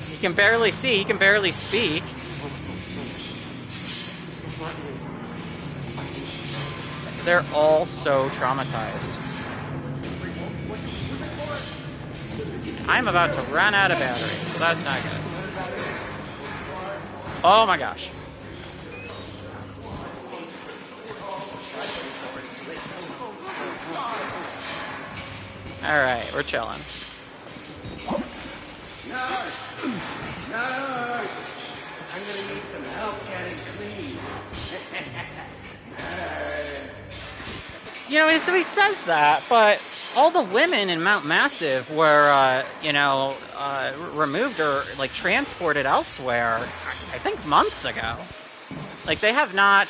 Speaker 1: He can barely see. He can barely speak. They're all so traumatized. I'm about to run out of batteries, so that's not good. Oh my gosh. Alright, we're chilling.
Speaker 5: Nurse! Nurse! I'm gonna need some help getting clean. Nurse!
Speaker 1: You know, so he says that, but all the women in Mount Massive were, removed or, like, transported elsewhere, I think months ago. Like, they have not,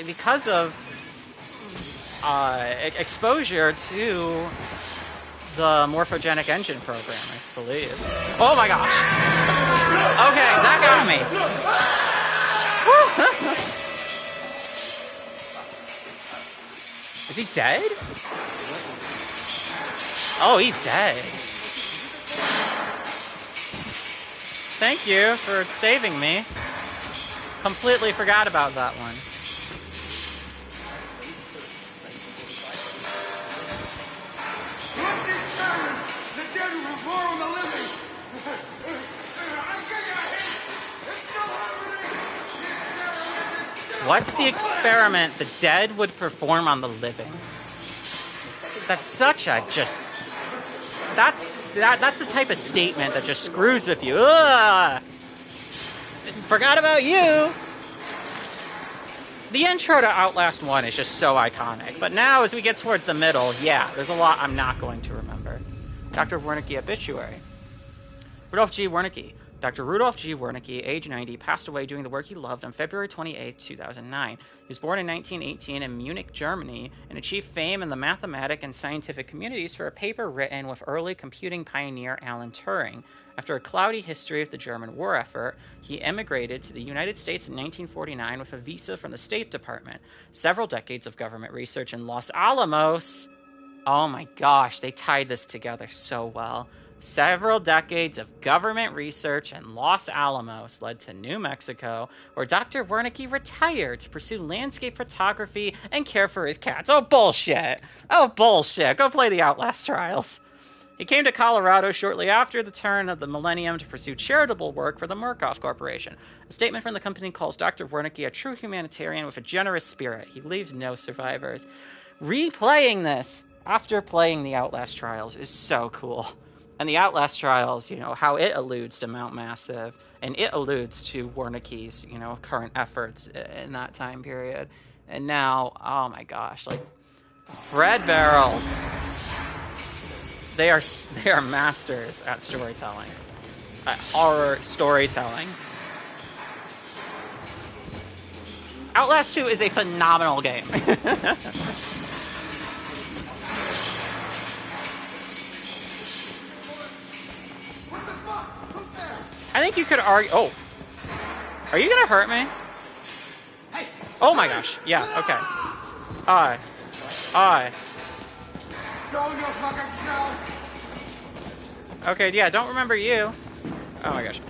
Speaker 1: because of exposure to the morphogenic engine program, I believe. Oh my gosh! Okay, that got me. Is he dead? Oh, he's dead. Thank you for saving me. Completely forgot about that one.
Speaker 4: What's the experiment? The dead will reform the living. I'm getting a hit. It's still happening.
Speaker 1: What's the experiment the dead would perform on the living? That's such a just... That's the type of statement that just screws with you. Ugh! Forgot about you! The intro to Outlast 1 is just so iconic. But now, as we get towards the middle, yeah, there's a lot I'm not going to remember. Dr. Wernicke obituary. Rudolph G. Wernicke. Dr. Rudolph G. Wernicke, age 90, passed away doing the work he loved on February 28, 2009. He was born in 1918 in Munich, Germany, and achieved fame in the mathematic and scientific communities for a paper written with early computing pioneer Alan Turing. After a cloudy history of the German war effort, he emigrated to the United States in 1949 with a visa from the State Department. Several decades of government research in Los Alamos. Oh my gosh, they tied this together so well. Several decades of government research in Los Alamos led to New Mexico, where Dr. Wernicke retired to pursue landscape photography and care for his cats. Oh, bullshit. Oh, bullshit. Go play the Outlast trials. He came to Colorado shortly after the turn of the millennium to pursue charitable work for the Murkoff Corporation. A statement from the company calls Dr. Wernicke a true humanitarian with a generous spirit. He leaves no survivors. Replaying this after playing the Outlast trials is so cool. And the Outlast trials, you know, how it alludes to Mount Massive, and it alludes to Wernicke's, you know, current efforts in that time period. And now, oh my gosh, like, bread barrels. They are masters at storytelling, at horror storytelling. Outlast 2 is a phenomenal game. I think you could argue... Oh. Are you gonna hurt me? Oh my gosh. Yeah, okay. I. Okay, yeah, don't remember you. Oh my gosh.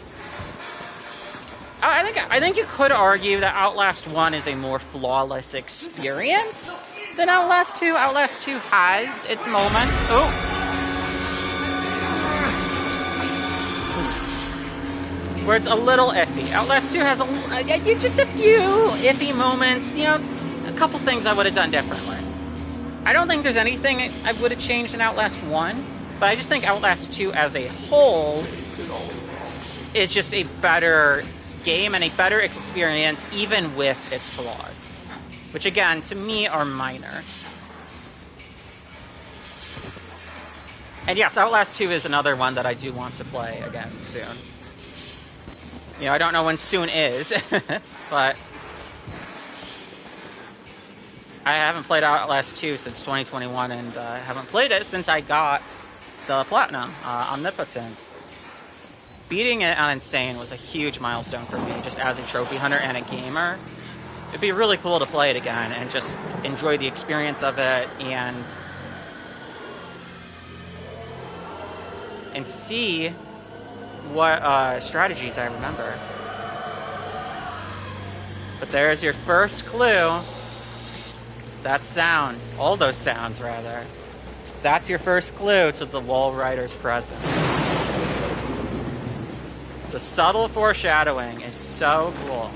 Speaker 1: I think you could argue that Outlast 1 is a more flawless experience than Outlast 2. Outlast 2 has its moments. Oh. Where it's a little iffy. Outlast 2 has just a few iffy moments, you know, a couple things I would have done differently. I don't think there's anything I would have changed in Outlast 1, but I just think Outlast 2 as a whole is just a better game and a better experience even with its flaws, which again, to me, are minor. And yes, Outlast 2 is another one that I do want to play again soon. You know, I don't know when soon is, but I haven't played Outlast 2 since 2021, and I haven't played it since I got the Platinum, Omnipotent. Beating it on Insane was a huge milestone for me, just as a trophy hunter and a gamer. It'd be really cool to play it again and just enjoy the experience of it and see what strategies I remember. But there's your first clue. That sound, all those sounds rather. That's your first clue to the Wall Rider's presence. The subtle foreshadowing is so cool.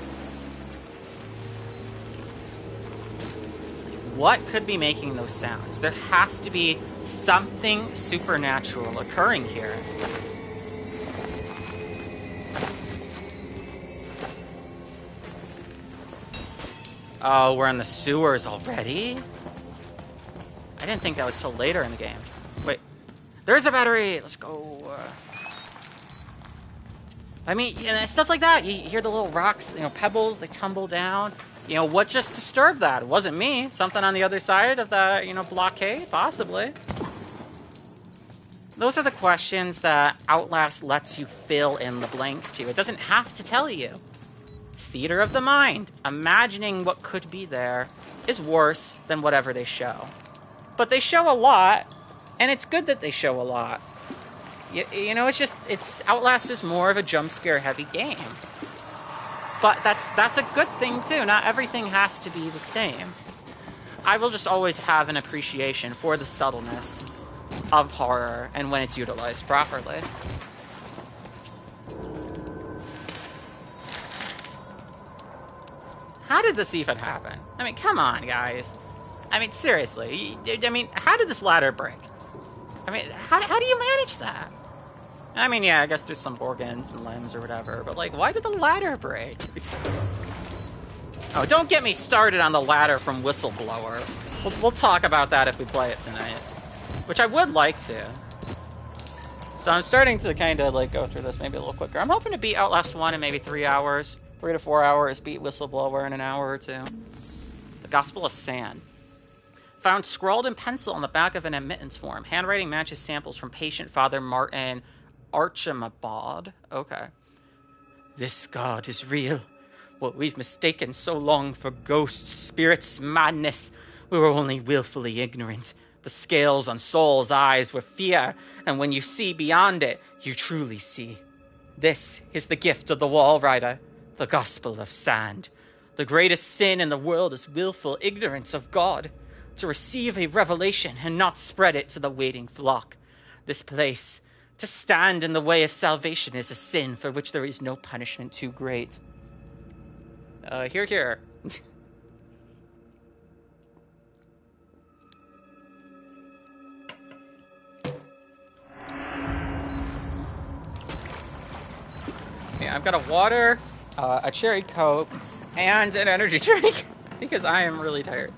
Speaker 1: What could be making those sounds? There has to be something supernatural occurring here. Oh, we're in the sewers already? I didn't think that was till later in the game. Wait, there's a battery! Let's go. I mean, you know, stuff like that. You hear the little rocks, you know, pebbles, they tumble down. You know, what just disturbed that? It wasn't me. Something on the other side of the, you know, blockade? Possibly. Those are the questions that Outlast lets you fill in the blanks to. It doesn't have to tell you. Theater of the mind. Imagining what could be there is worse than whatever they show. But they show a lot, and it's good that they show a lot. You know, Outlast is more of a jump scare heavy game. But that's a good thing too. Not everything has to be the same. I will just always have an appreciation for the subtleness of horror and when it's utilized properly. How did this even happen? I mean, come on, guys. I mean, seriously. I mean, how did this ladder break? I mean, how do you manage that? I mean, yeah, I guess there's some organs and limbs or whatever, but, like, why did the ladder break? Oh, don't get me started on the ladder from Whistleblower. We'll talk about that if we play it tonight. Which I would like to. So I'm starting to kind of, like, go through this maybe a little quicker. I'm hoping to beat Outlast 1 in maybe 3 hours. 3 to 4 hours, beat Whistleblower in an hour or two. The Gospel of Sand. Found scrawled in pencil on the back of an admittance form. Handwriting matches samples from patient Father Martin Archimabad. Okay. This God is real. What we've mistaken so long for ghosts, spirits, madness. We were only willfully ignorant. The scales on Saul's eyes were fear, and when you see beyond it, you truly see. This is the gift of the Wall Rider, the Gospel of Sand. The greatest sin in the world is willful ignorance of God. To receive a revelation and not spread it to the waiting flock. This place, to stand in the way of salvation, is a sin for which there is no punishment too great. Here. Yeah, I've got a water, a cherry Coke, and an energy drink because I am really tired.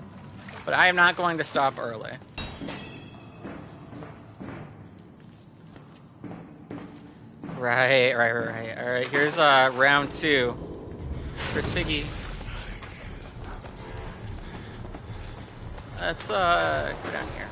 Speaker 1: But I am not going to stop early. Right. Alright, here's round 2. Chris Figgy. Let's go down here.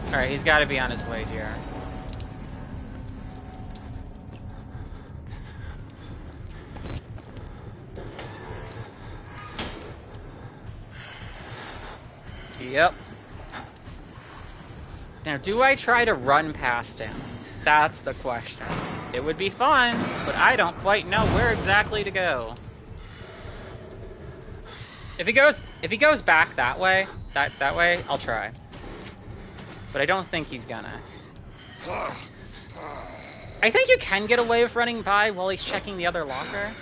Speaker 1: Alright, he's got to be on his way here. Yep. Now, do I try to run past him? That's the question. It would be fun, but I don't quite know where exactly to go. If he goes back that way, that way, I'll try. But I don't think he's gonna. I think you can get away with running by while he's checking the other locker.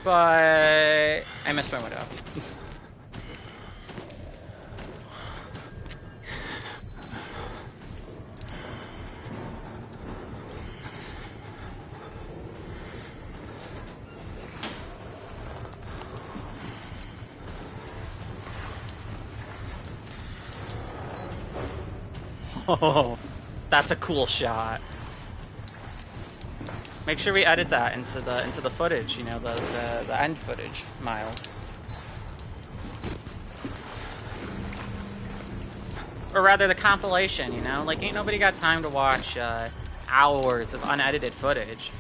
Speaker 1: But I missed my window. Oh, that's a cool shot. Make sure we edit that into the footage, you know, the end footage, Miles. Or rather, the compilation, you know? Like, ain't nobody got time to watch hours of unedited footage.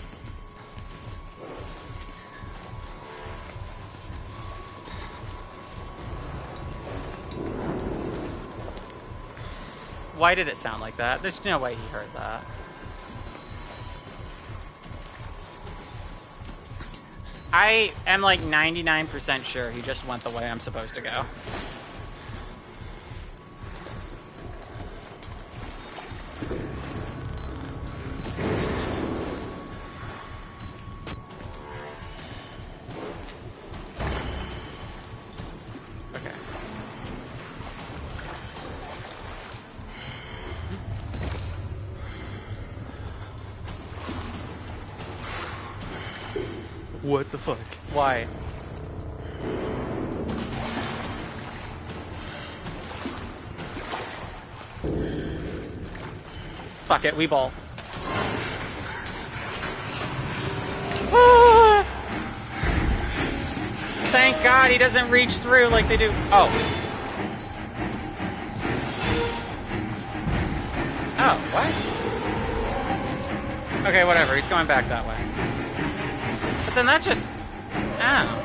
Speaker 1: Why did it sound like that? There's no way he heard that. I am like 99% sure he just went the way I'm supposed to go.
Speaker 6: What the fuck?
Speaker 1: Why? Fuck it, we ball. Ah! Thank God he doesn't reach through like they do. Oh. Oh, what? Okay, whatever. He's going back that way. But then that just... Ow.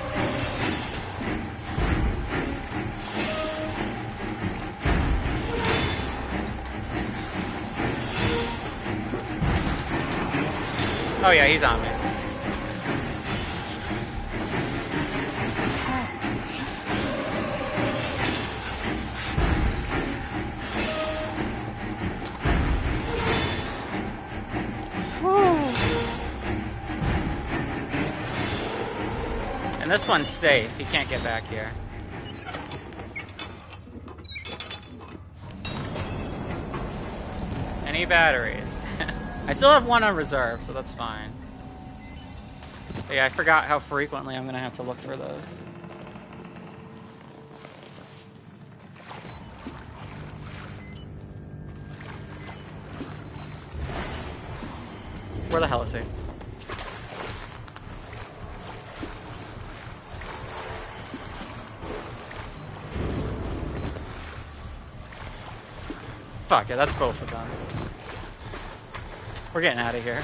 Speaker 1: Oh yeah, he's on me. And this one's safe. He can't get back here. Any batteries? I still have one on reserve, so that's fine. But yeah, I forgot how frequently I'm gonna have to look for those. Where the hell is he? Fuck yeah, that's both of them. We're getting out of here.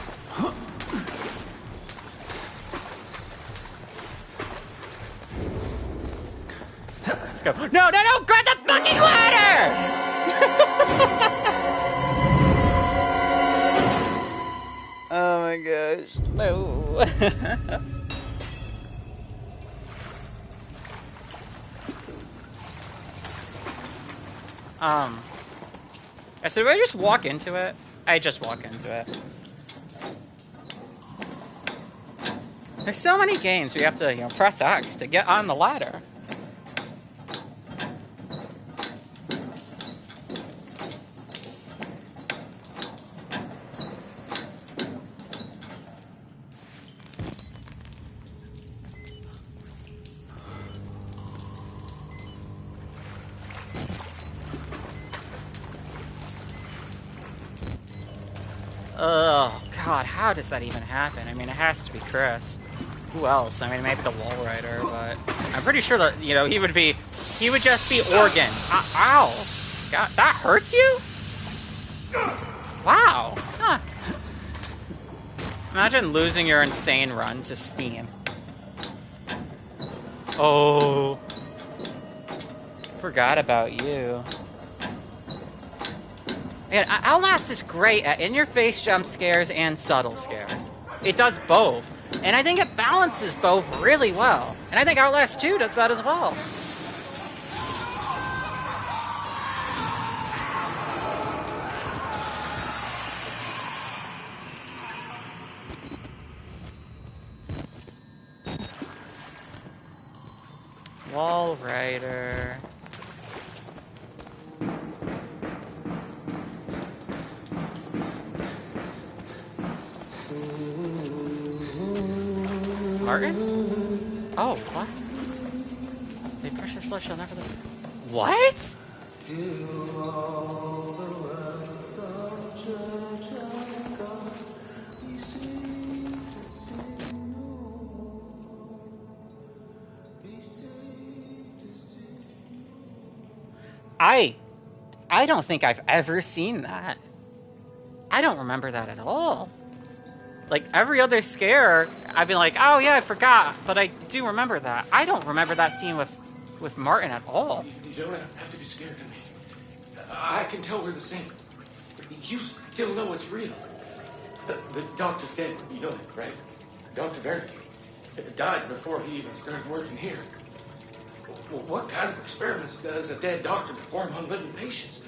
Speaker 1: Let's go. No, no, no! Grab the fucking ladder! Oh my gosh, no. So do I just walk into it? I just walk into it. There's so many games where you have to, you know, press X to get on the ladder. Oh, God, how does that even happen? I mean, it has to be Chris. Who else? I mean, maybe the wall rider, but I'm pretty sure that, you know, he would just be organs. Ow! God, that hurts you? Wow. Huh. Imagine losing your insane run to Steam. Oh. Forgot about you. Man, Outlast is great at in-your-face jump scares and subtle scares. It does both. And I think it balances both really well. And I think Outlast 2 does that as well. Wall rider. Martin? Oh, what? The precious blood shall never live. What? I don't think I've ever seen that. I don't remember that at all. Like, every other scare, I've been like, oh yeah, I forgot, but I do remember that. I don't remember that scene with Martin at all.
Speaker 4: You don't have to be scared of me. I can tell we're the same. You still know it's real. The doctor's dead, you know that, right? Dr. Vernicky died before he even started working here. Well, what kind of experiments does a dead doctor perform on living patients?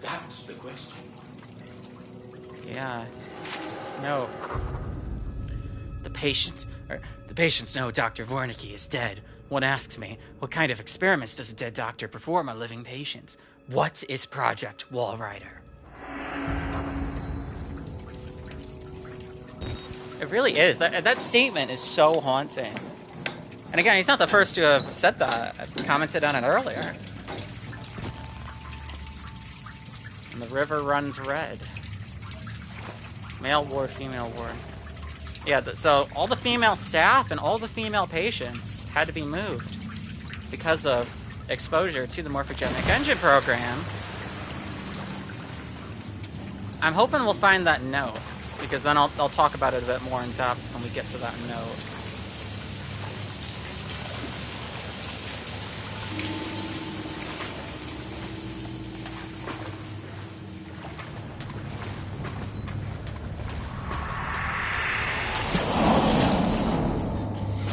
Speaker 4: That's the question.
Speaker 1: Yeah. No. The patients know Dr. Wernicke is dead. One asks me, what kind of experiments does a dead doctor perform on living patients? What is Project Wall Rider? It really is. That statement is so haunting. And again, he's not the first to have said that. I commented on it earlier. And the river runs red. Male ward, female ward. Yeah, so all the female staff and all the female patients had to be moved because of exposure to the morphogenic engine program. I'm hoping we'll find that note, because then I'll talk about it a bit more in depth when we get to that note.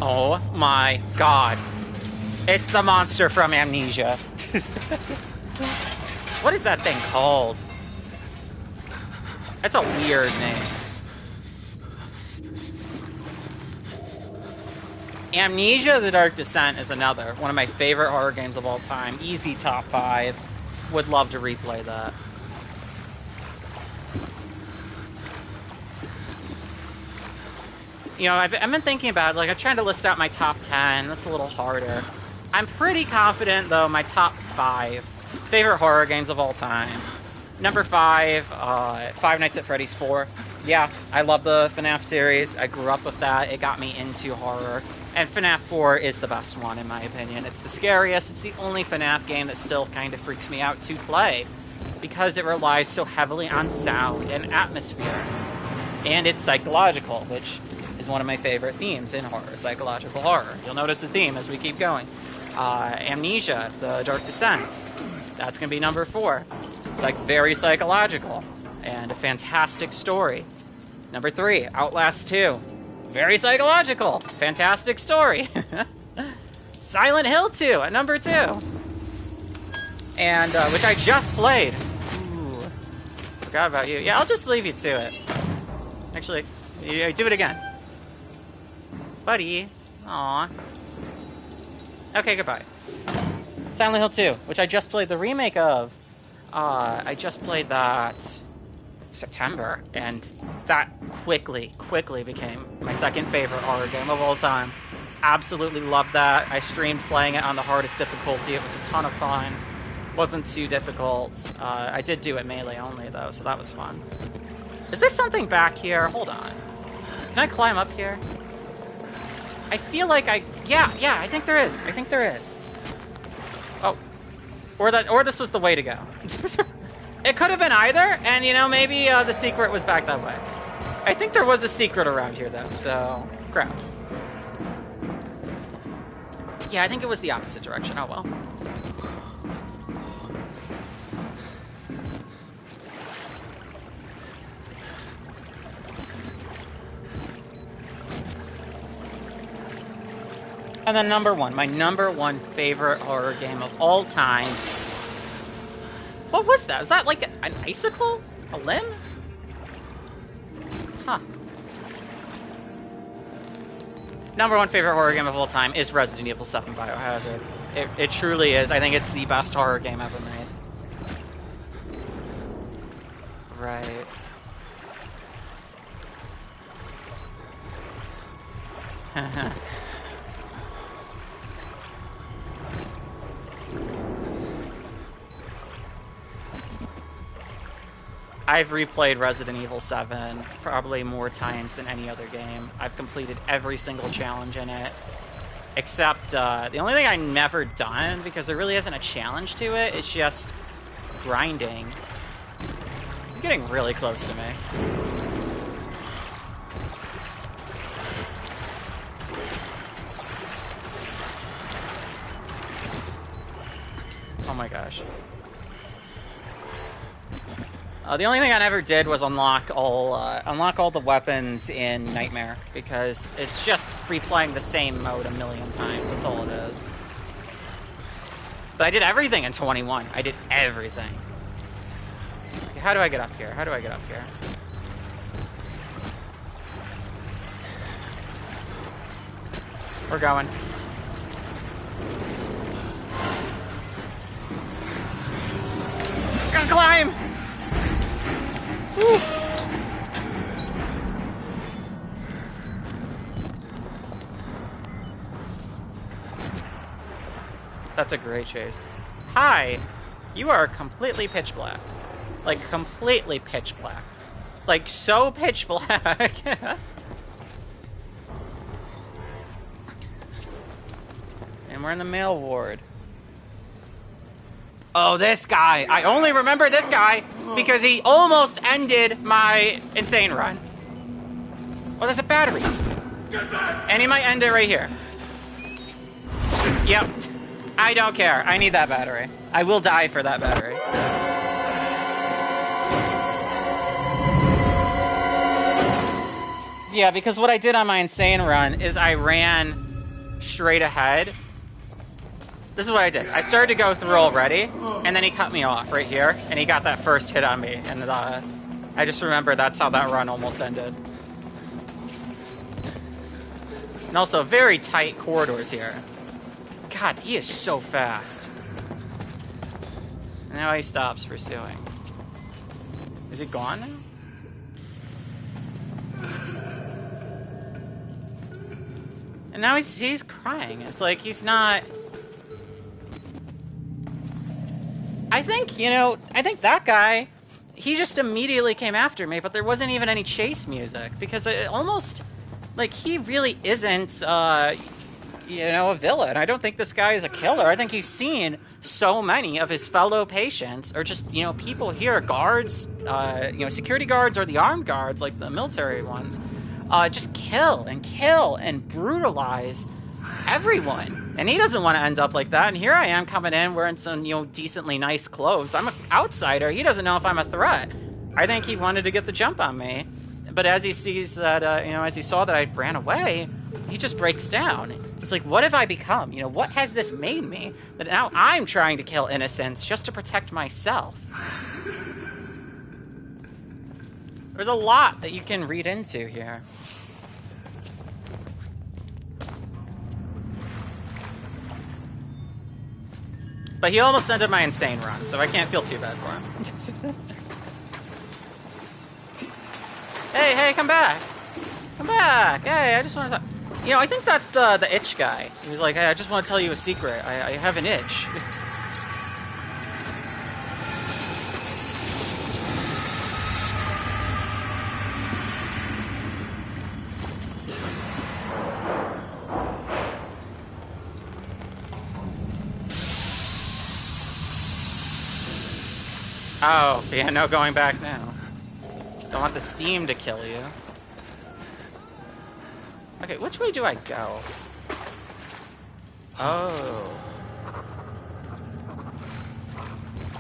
Speaker 1: Oh my god. It's the monster from Amnesia. What is that thing called? That's a weird name. Amnesia: The Dark Descent is another one of my favorite horror games of all time. Easy top 5. Would love to replay that. You know, I've been thinking about it. Like, I'm trying to list out my top 10. That's a little harder. I'm pretty confident, though, my top 5 favorite horror games of all time. Number 5, Five Nights at Freddy's 4. Yeah, I love the FNAF series. I grew up with that. It got me into horror. And FNAF 4 is the best one, in my opinion. It's the scariest. It's the only FNAF game that still kind of freaks me out to play, because it relies so heavily on sound and atmosphere. And it's psychological, which is one of my favorite themes in horror, psychological horror. You'll notice the theme as we keep going. Amnesia: The Dark Descent. That's going to be number 4. It's like very psychological and a fantastic story. Number 3, Outlast 2. Very psychological, fantastic story. Silent Hill 2 at number 2. And, which I just played. Ooh, forgot about you. Yeah, I'll just leave you to it. Actually, do it again. Buddy. Aw. Okay, goodbye. Silent Hill 2, which I just played the remake of. I just played that September, and that quickly became my second favorite horror game of all time. Absolutely loved that. I streamed playing it on the hardest difficulty. It was a ton of fun. Wasn't too difficult. I did do it melee only, though, so that was fun. Is there something back here? Hold on. Can I climb up here? I feel like yeah, I think there is. I think there is. Oh. Or this was the way to go. It could have been either, and, you know, maybe the secret was back that way. I think there was a secret around here, though, so... crap. Yeah, I think it was the opposite direction. Oh, well. And then number 1, my number 1 favorite horror game of all time. What was that? Was that like an icicle? A limb? Huh. Number 1 favorite horror game of all time is Resident Evil 7 Biohazard. It truly is. I think it's the best horror game ever made. Right. I've replayed Resident Evil 7 probably more times than any other game. I've completed every single challenge in it, except the only thing I've never done, because there really isn't a challenge to it, is just grinding. He's getting really close to me. Oh my gosh. The only thing I never did was unlock all the weapons in Nightmare, because it's just replaying the same mode a million times. That's all it is. But I did everything in 21. I did everything. Okay, how do I get up here? How do I get up here? We're going. Gonna climb! Woo. That's a great chase. Hi! You are completely pitch black. Like, completely pitch black. Like, so pitch black. And we're in the mail ward. Oh, this guy. I only remember this guy because he almost ended my insane run. Oh, there's a battery. And he might end it right here. Yep. I don't care. I need that battery. I will die for that battery. Yeah, because what I did on my insane run is I ran straight ahead. This is what I did. I started to go through already, and then he cut me off right here, and he got that first hit on me, and I just remember that's how that run almost ended. And also very tight corridors here. God, he is so fast. And now he stops pursuing. Is he gone now? And now he's crying. It's like he's not... I think that guy, he just immediately came after me, but there wasn't even any chase music, because it almost, like, he really isn't, a villain. I don't think this guy is a killer. I think he's seen so many of his fellow patients, or just, people here, guards, security guards or the armed guards, like the military ones, just kill and brutalize everyone. And he doesn't want to end up like that. And here I am coming in wearing some, decently nice clothes. I'm an outsider. He doesn't know if I'm a threat. I think he wanted to get the jump on me. But as he sees that, as he saw that I ran away, he just breaks down. It's like, what have I become? What has this made me? That now I'm trying to kill innocents just to protect myself. There's a lot that you can read into here. But he almost ended my insane run, so I can't feel too bad for him. Hey, come back. Come back. Hey, I just want to talk. I think that's the itch guy. He was like, hey, I just want to tell you a secret. I have an itch. Oh, yeah, no going back now. Don't want the steam to kill you. Okay, which way do I go? Oh.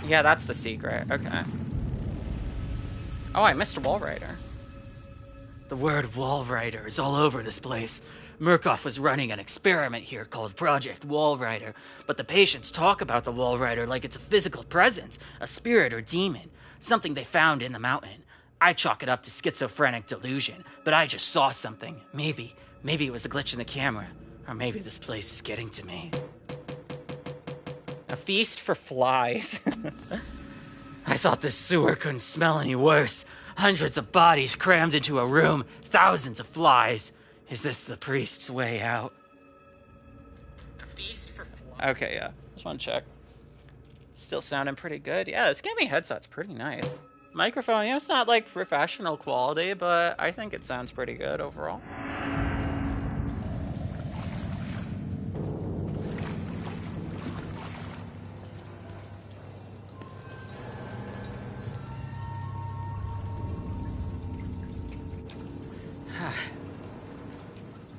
Speaker 1: Yeah, that's the secret. Okay. Oh, I missed Wallrider. The word Wallrider is all over this place. Murkoff was running an experiment here called Project Wallrider, but the patients talk about the Wallrider like it's a physical presence, a spirit or demon, something they found in the mountain. I chalk it up to schizophrenic delusion, but I just saw something. Maybe it was a glitch in the camera, or maybe this place is getting to me. A feast for flies. I thought this sewer couldn't smell any worse. Hundreds of bodies crammed into a room, thousands of flies. Is this the priest's way out? A feast for flies. Okay, yeah. Just want to check. Still sounding pretty good. Yeah, this gaming headset's pretty nice. Microphone, it's not like professional quality, but I think it sounds pretty good overall.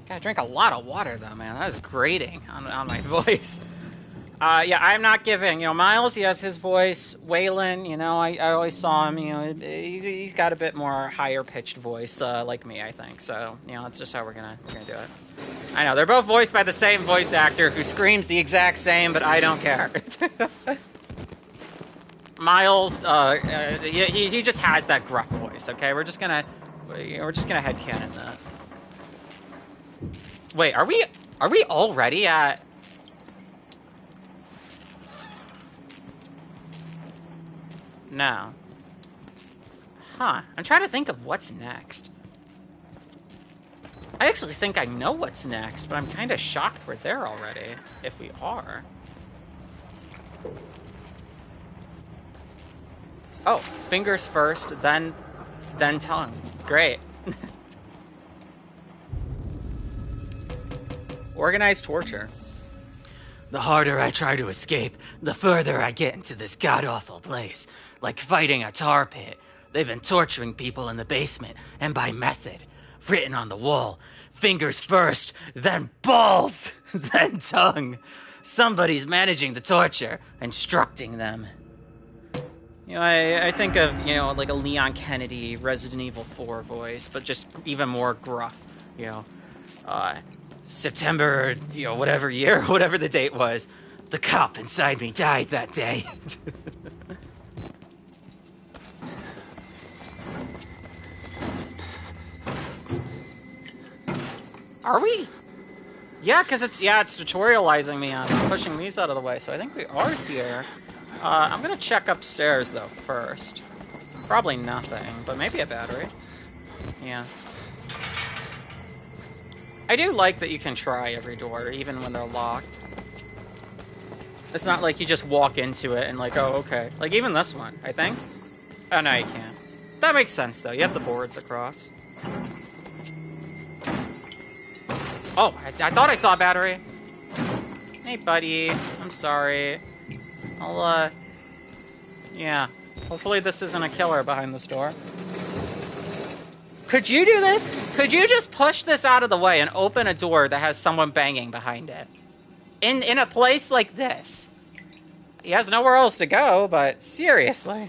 Speaker 1: Gotta drink a lot of water though, man. That is grating on my voice. Yeah, I'm not giving. Miles, he has his voice. Waylon, I always saw him. He's got a bit more higher pitched voice, like me, I think. So, that's just how we're gonna do it. I know they're both voiced by the same voice actor who screams the exact same, but I don't care. Miles, he just has that gruff voice. Okay, we're just gonna headcanon that. Wait, are we already at? No. Huh. I'm trying to think of what's next. I actually think I know what's next, but I'm kind of shocked we're there already, if we are. Oh, fingers first, then tongue. Great. Organized torture. The harder I try to escape, the further I get into this god-awful place. Like fighting a tar pit. They've been torturing people in the basement, and by method. Written on the wall. Fingers first, then balls, then tongue. Somebody's managing the torture, instructing them. I think of, like a Leon Kennedy, Resident Evil 4 voice, but just even more gruff, September, whatever year, whatever the date was, the cop inside me died that day. Are we Yeah, because it's tutorializing me on pushing these out of the way, so I think we are here. I'm gonna check upstairs, though, first. Probably nothing, but maybe a battery. Yeah. I do like that you can try every door, even when they're locked. It's not like you just walk into it and like, oh, okay. Like, even this one, I think. Oh, no, you can't. That makes sense, though. You have the boards across. Oh, I thought I saw a battery. Hey, buddy. I'm sorry. I'll, yeah. Hopefully this isn't a killer behind this door. Could you do this? Could you just push this out of the way and open a door that has someone banging behind it? In a place like this? He has nowhere else to go, but seriously.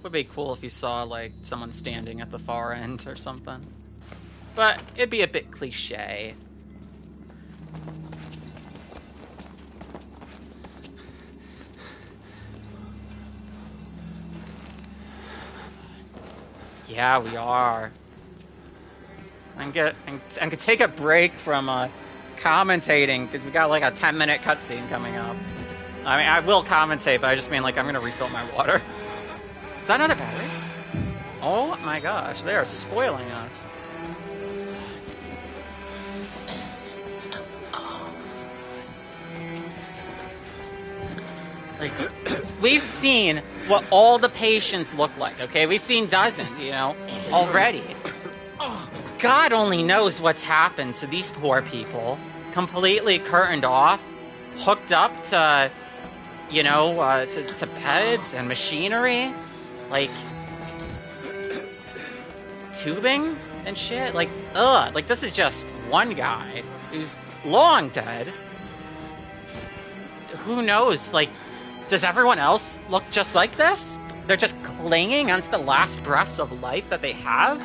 Speaker 1: Would be cool if you saw, like, someone standing at the far end or something. But it'd be a bit cliche. Yeah, we are. I'm gonna take a break from commentating because we got like a 10-minute cutscene coming up. I mean, I will commentate, but I just mean like I'm gonna refill my water. Is that another battery? Oh my gosh, they are spoiling us. Like, we've seen what all the patients look like, okay? We've seen dozens, you know, already. God only knows what's happened to these poor people. Completely curtained off, hooked up to, you know, to beds and machinery. Like, tubing and shit. Like, ugh. Like, this is just one guy who's long dead. Who knows, like, does everyone else look just like this? They're just clinging onto the last breaths of life that they have?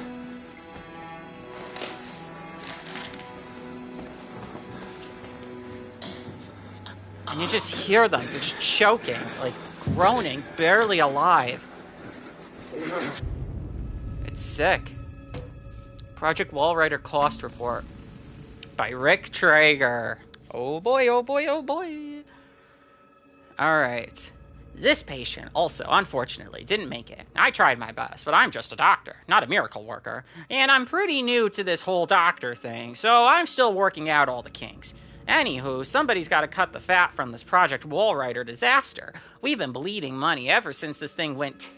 Speaker 1: And you just hear them just choking, like groaning, barely alive. It's sick. Project Wallrider Cost Report by Rick Traeger. Oh boy, oh boy, oh boy. Alright. This patient also, unfortunately, didn't make it. I tried my best, but I'm just a doctor, not a miracle worker. And I'm pretty new to this whole doctor thing, so I'm still working out all the kinks. Anywho, somebody's got to cut the fat from this Project Wallrider disaster. We've been bleeding money ever since this thing went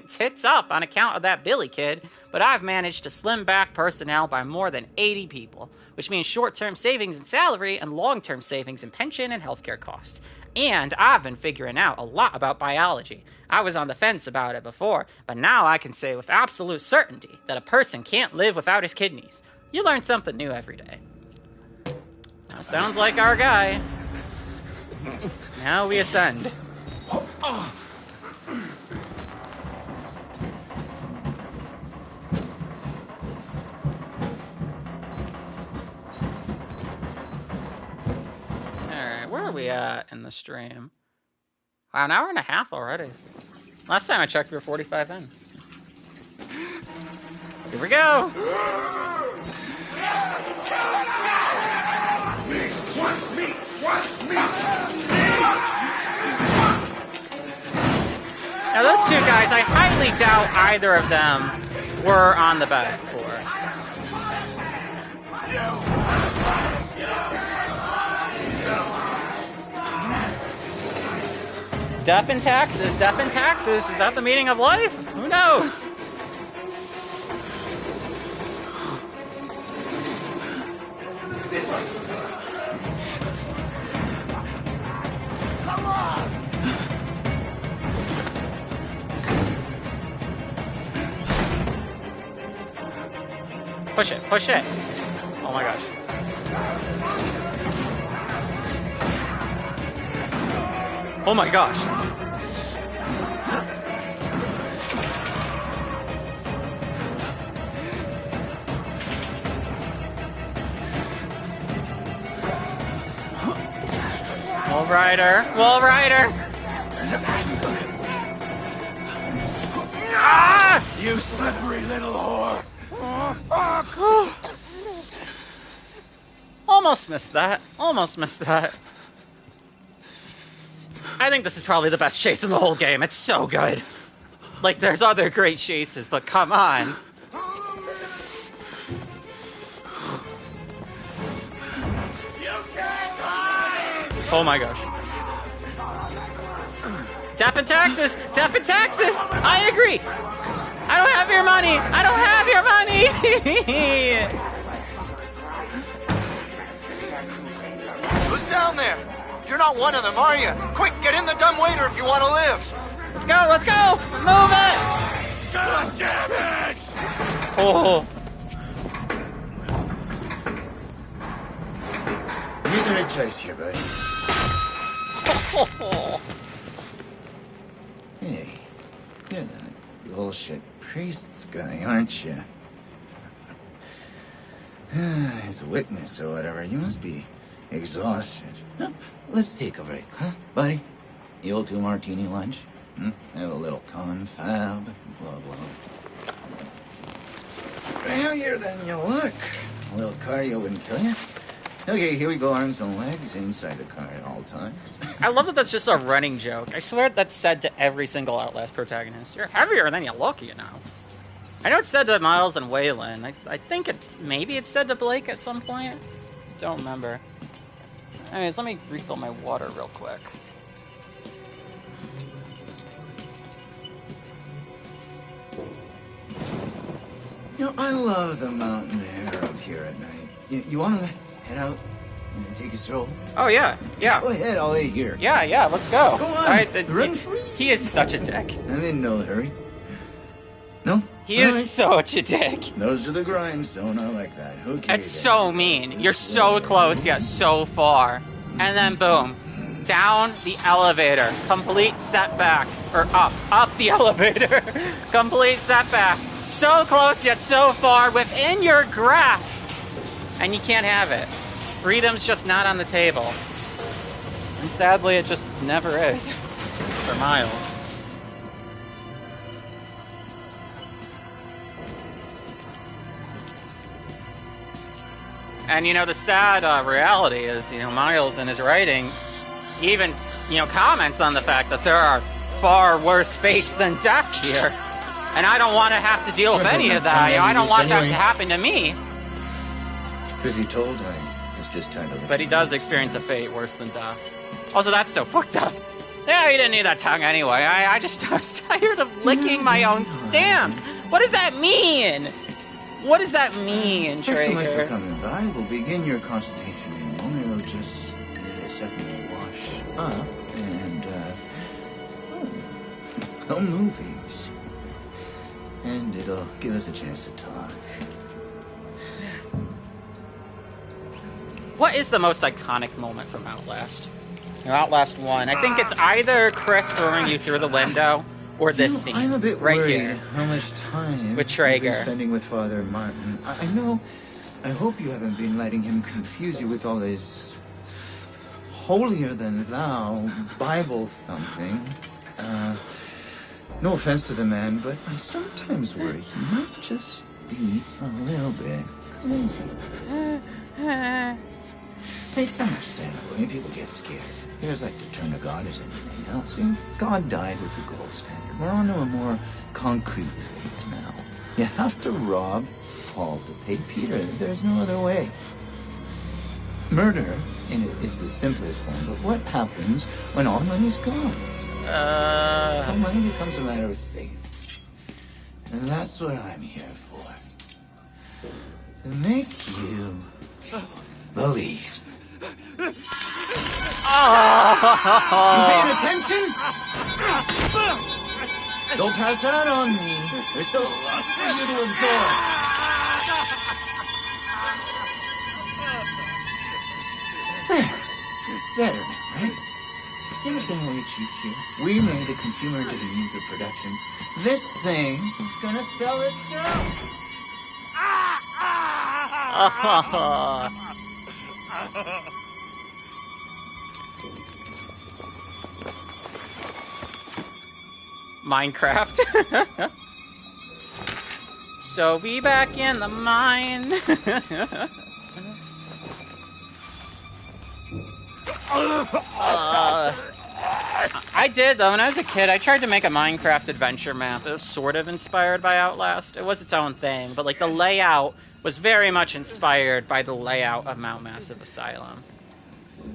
Speaker 1: tits up on account of that Billy kid, but I've managed to slim back personnel by more than 80 people, which means short-term savings in salary and long-term savings in pension and healthcare costs. And I've been figuring out a lot about biology. I was on the fence about it before, but now I can say with absolute certainty that a person can't live without his kidneys. You learn something new every day. Now, sounds like our guy. Now we ascend. Alright, where are we at in the stream? Wow, an hour and a half already. Last time I checked, we were 45 in. Here we go! Now those two guys, I highly doubt either of them were on the bed before. Death and taxes, death and taxes. Is that the meaning of life? Who knows? Push it, push it. Oh my gosh. Oh my gosh. Wall Rider, Wall Rider.
Speaker 4: You slippery little whore!
Speaker 1: Almost missed that. Almost missed that. I think this is probably the best chase in the whole game. It's so good. Like, there's other great chases, but come on.
Speaker 4: You can't hide!
Speaker 1: Oh my gosh. Death and taxes! Death and taxes! I agree! I don't have your money! I don't have your money!
Speaker 7: Who's down there? You're not one of them, are you? Quick, get in the dumbwaiter if you want to live.
Speaker 1: Let's go! Let's go! Move it!
Speaker 4: God damn it!
Speaker 1: Oh.
Speaker 5: You're the right choice here, buddy. Hey, you're that bullshit priest's guy, aren't you? As a witness or whatever, you must be exhausted. Huh? Let's take a break, huh, buddy? The old 2-martini lunch? Have a little confab, blah, blah. Heavier than you look. A little cardio wouldn't kill you. Okay, here we go, arms and legs inside the car at all times.
Speaker 1: I love that that's just a running joke. I swear that's said to every single Outlast protagonist. You're heavier than you look, you know. I know it's said to Miles and Waylon. I think maybe it's said to Blake at some point. Don't remember. Anyways, let me refill my water real quick.
Speaker 5: You know, I love the mountain air up here at night. You want to head out and take a stroll?
Speaker 1: Oh, yeah. Yeah.
Speaker 5: Go ahead, I'll wait here.
Speaker 1: Yeah, let's go.
Speaker 5: Go on,
Speaker 1: All right,
Speaker 5: run free.
Speaker 1: He is such a dick.
Speaker 5: I'm in no hurry. No?
Speaker 1: He
Speaker 5: All
Speaker 1: is
Speaker 5: right.
Speaker 1: such a dick.
Speaker 5: Those to the grindstone, I like that. Okay.
Speaker 1: It's
Speaker 5: then.
Speaker 1: so mean. You're so close, yet so far. And then boom. Down the elevator. Complete setback. Or up the elevator. Complete setback. So close, yet so far. Within your grasp. And you can't have it. Freedom's just not on the table. And sadly, it just never is. For Miles. And, you know, the sad reality is, you know, Miles in his writing even, you know, comments on the fact that there are far worse fates than death here. And I don't want to have to deal with any of that. You know, I don't want that to happen to me.
Speaker 5: Truth be told, I was just trying to...
Speaker 1: But he does experience a fate worse than death. Also, that's so fucked up. Yeah, he didn't need that tongue anyway. I was tired of licking my own stamps. What does that mean? What does that mean,
Speaker 5: Thanks so much for
Speaker 1: Traeger?
Speaker 5: coming by. We'll begin your consultation in a moment. It'll just need a second to wash up and, movies. And it'll give us a chance to talk.
Speaker 1: What is the most iconic moment from Outlast? You know, Outlast 1. I think it's either Chris throwing you through the window or this scene.
Speaker 5: I'm a bit
Speaker 1: right
Speaker 5: worried
Speaker 1: here.
Speaker 5: how much time
Speaker 1: With
Speaker 5: you've
Speaker 1: Traeger.
Speaker 5: been spending with Father Martin. I know. I hope you haven't been letting him confuse you with all his holier-than-thou Bible thumping. No offense to the man, but I sometimes worry he might just be a little bit crazy. It's understandable. When people get scared, they just like to turn to God as anything else. God died with the gold standard. We're on to a more concrete faith now. You have to rob Paul to pay Peter. There's no other way. Murder is the simplest form, but what happens when all money's gone? Well, money becomes a matter of faith. And that's what I'm here for. To make you believe. You paying attention? Don't pass that on me. There's so much for you to absorb. Better, right? You understand how we cheat here? We made the consumer to the means of production. This thing is gonna sell itself.
Speaker 1: Minecraft. So be back in the mine. I did, though. When I was a kid, I tried to make a Minecraft adventure map. It was sort of inspired by Outlast. It was its own thing, but like the layout was very much inspired by the layout of Mount Massive Asylum.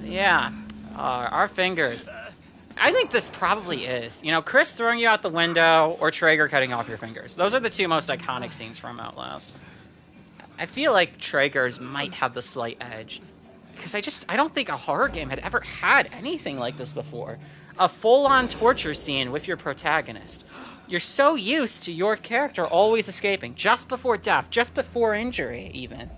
Speaker 1: Yeah, our fingers. I think this probably is. You know, Chris throwing you out the window or Traeger cutting off your fingers. Those are the two most iconic scenes from Outlast. I feel like Traeger's might have the slight edge. Because I don't think a horror game had ever had anything like this before. A full-on torture scene with your protagonist. You're so used to your character always escaping, just before death, just before injury, even.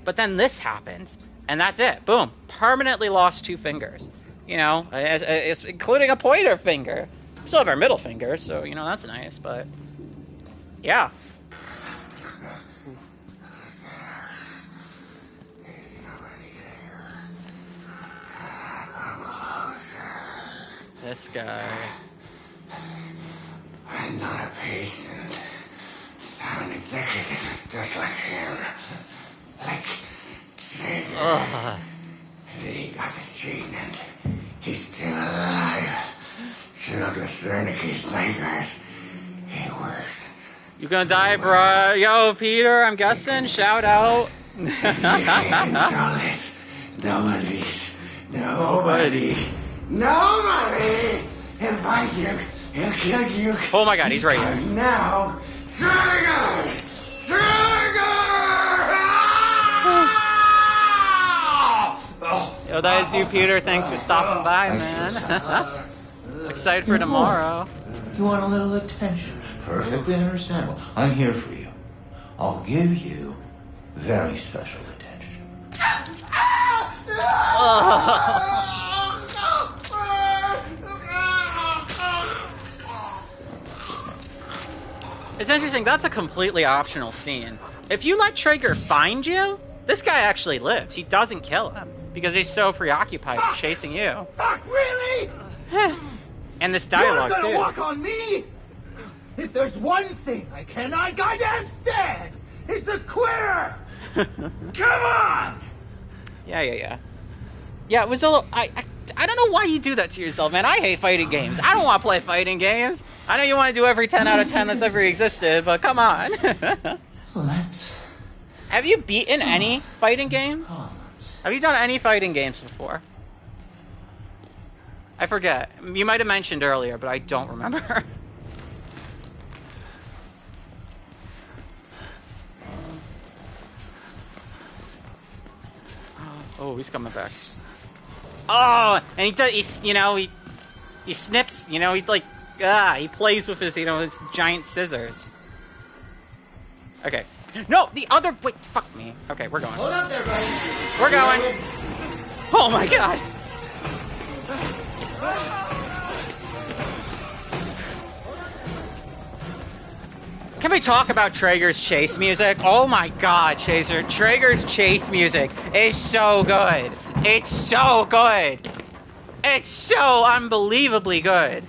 Speaker 1: But then this happens, and that's it. Boom. Permanently lost 2 fingers. You know, it's including a pointer finger. We still have our middle finger, so, you know, that's nice, but... yeah. This guy.
Speaker 5: I'm not a patient. I'm an executive, just like him. Like Traeger. He got the gene and he's still alive. Should have just Wernicke's nightmares. He worked.
Speaker 1: You gonna die, bruh? Yo, Peter, I'm guessing. Shout out.
Speaker 5: You can't control it. Nobody. He'll find you. He'll kill you.
Speaker 1: Oh my god, he's right here.
Speaker 5: Now, Traeger!
Speaker 1: Yo, that is you, Peter. Thanks for stopping by, man. Excited for tomorrow.
Speaker 8: You want a little attention. Perfectly understandable. I'm here for you. I'll give you very special attention.
Speaker 1: It's interesting, that's a completely optional scene. If you let Traeger find you, this guy actually lives. He doesn't kill him, because he's so preoccupied with chasing you.
Speaker 9: Fuck, really?
Speaker 1: And this dialogue,
Speaker 9: You're gonna
Speaker 1: too.
Speaker 9: walk on me? If there's one thing I cannot goddamn stand, it's a quitter! Come on!
Speaker 1: Yeah. Yeah, it was a little... I don't know why you do that to yourself, man. I hate fighting games. I don't want to play fighting games. I know you want to do every 10 out of 10 that's ever existed, but come on.
Speaker 8: Let's...
Speaker 1: Have you beaten any fighting games? Have you done any fighting games before? I forget. You might have mentioned earlier, but I don't remember. Oh, he's coming back. Oh, and he does. He snips. You know, he like he plays with his his giant scissors. Okay. No, the other. Wait, fuck me. Okay, we're going.
Speaker 8: Hold up there, buddy.
Speaker 1: We're going. Oh my god. Can we talk about Traeger's chase music? Oh my god, Chaser. Traeger's chase music is so good. It's so good. It's so unbelievably good.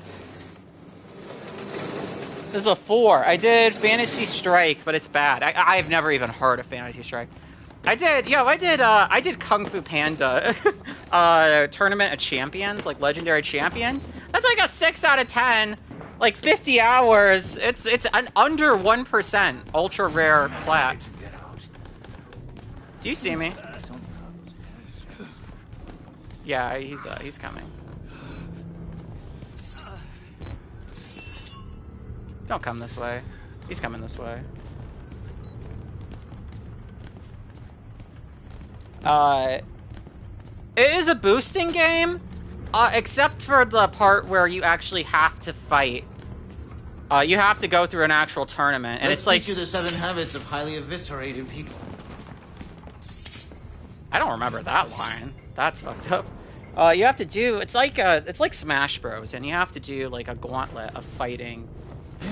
Speaker 1: This is a 4. I did Fantasy Strike, but it's bad. I've never even heard of Fantasy Strike. I did Kung Fu Panda Tournament of Champions, like Legendary Champions. That's like a 6 out of 10. Like 50 hours. It's an under 1% ultra rare plat. Do you see me? Yeah, he's coming. Don't come this way. He's coming this way. It is a boosting game, except for the part where you actually have to fight. You have to go through an actual tournament, and
Speaker 8: Let's
Speaker 1: it's like
Speaker 8: teach you the 7 habits of highly eviscerated people.
Speaker 1: I don't remember that line. That's fucked up. You have to do it's like Smash Bros, and you have to do like a gauntlet of fighting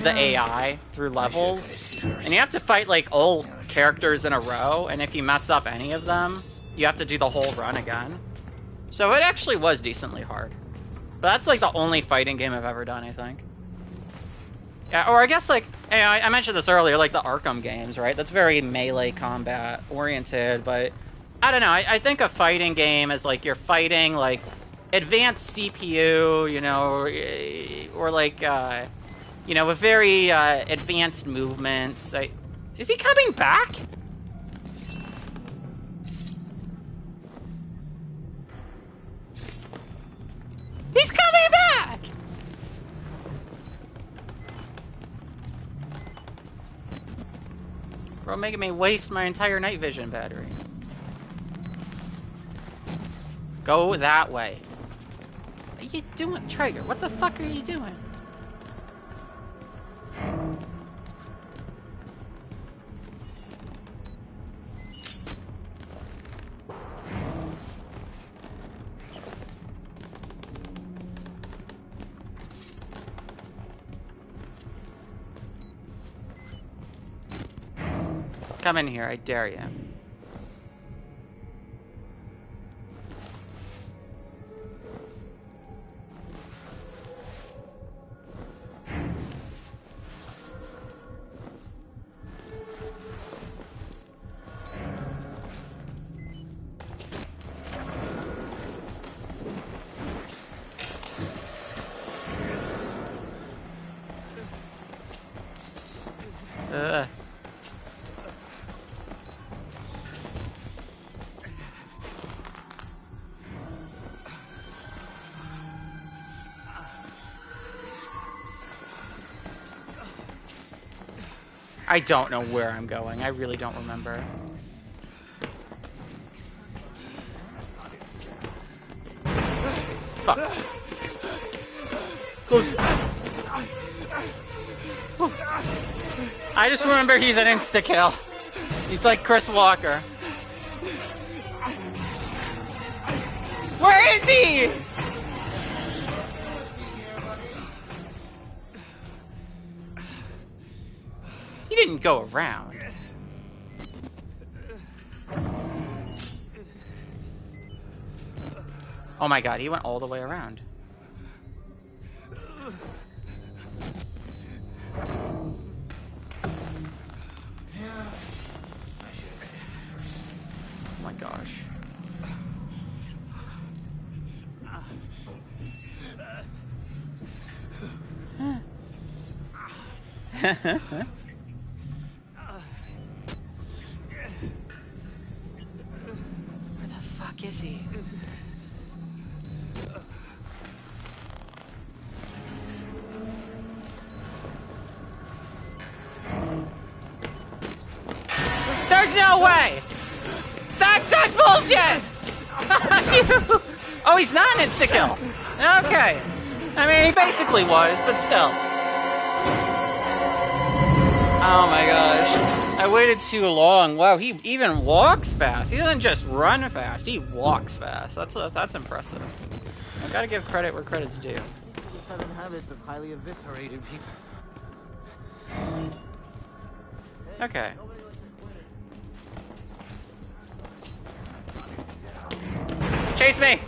Speaker 1: the AI through levels, and you have to fight like all characters in a row, and if you mess up any of them, you have to do the whole run again. So it actually was decently hard. But that's like the only fighting game I've ever done, I think. Yeah, or I guess like Hey, I mentioned this earlier, like the Arkham games, right? That's very melee combat oriented, but I don't know. I think a fighting game is like you're fighting like advanced CPU, you know, or like you know, with very advanced movements. Is he coming back? He's coming back! Bro, making me waste my entire night vision battery. Go that way. What are you doing, Traeger? What the fuck are you doing? Come in here, I dare you. I don't know where I'm going. I really don't remember. Fuck. Close. I just remember he's an insta-kill. He's like Chris Walker. Where is he? He didn't go around. Oh my god, he went all the way around. Oh my gosh. Where the fuck is he? There's no way! That's such bullshit! Oh, he's not an insta-kill. Okay. I mean, he basically was, but still. Oh my gosh. I waited too long. Wow, he even walks fast. He doesn't just run fast, he walks fast. That's impressive. I gotta give credit where credit's due.
Speaker 7: People just have a habit of highly eviscerating people.
Speaker 1: Okay. Chase me!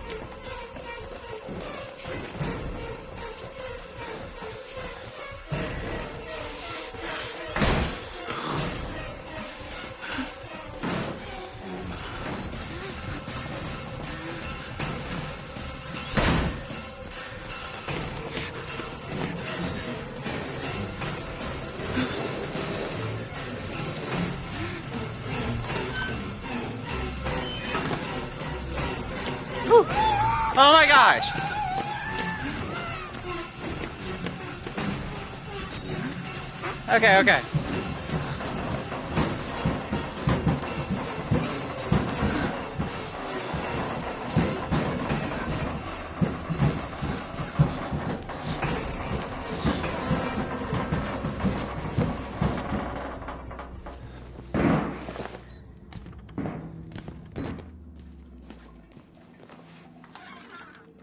Speaker 1: Oh my gosh! Okay, okay.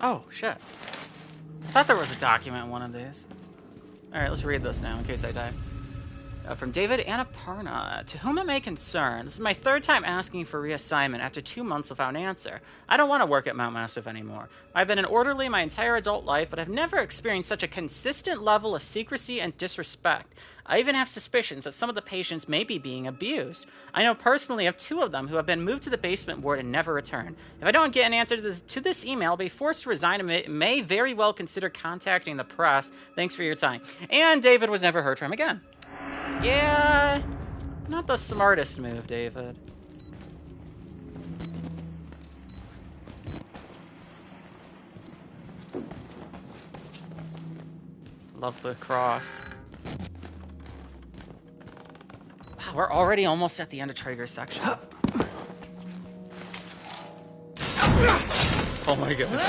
Speaker 1: Oh, shit. I thought there was a document in one of these. Alright, let's read this now in case I die. From David Annapurna. To whom it may concern, this is my third time asking for reassignment after 2 months without an answer. I don't want to work at Mount Massive anymore. I've been an orderly my entire adult life, but I've never experienced such a consistent level of secrecy and disrespect. I even have suspicions that some of the patients may be being abused. I know personally of 2 of them who have been moved to the basement ward and never returned. If I don't get an answer to this email, I'll be forced to resign and may very well consider contacting the press. Thanks for your time. And David was never heard from again. Yeah, not the smartest move, David. Love the cross. Wow, we're already almost at the end of Traeger's section. Oh my god.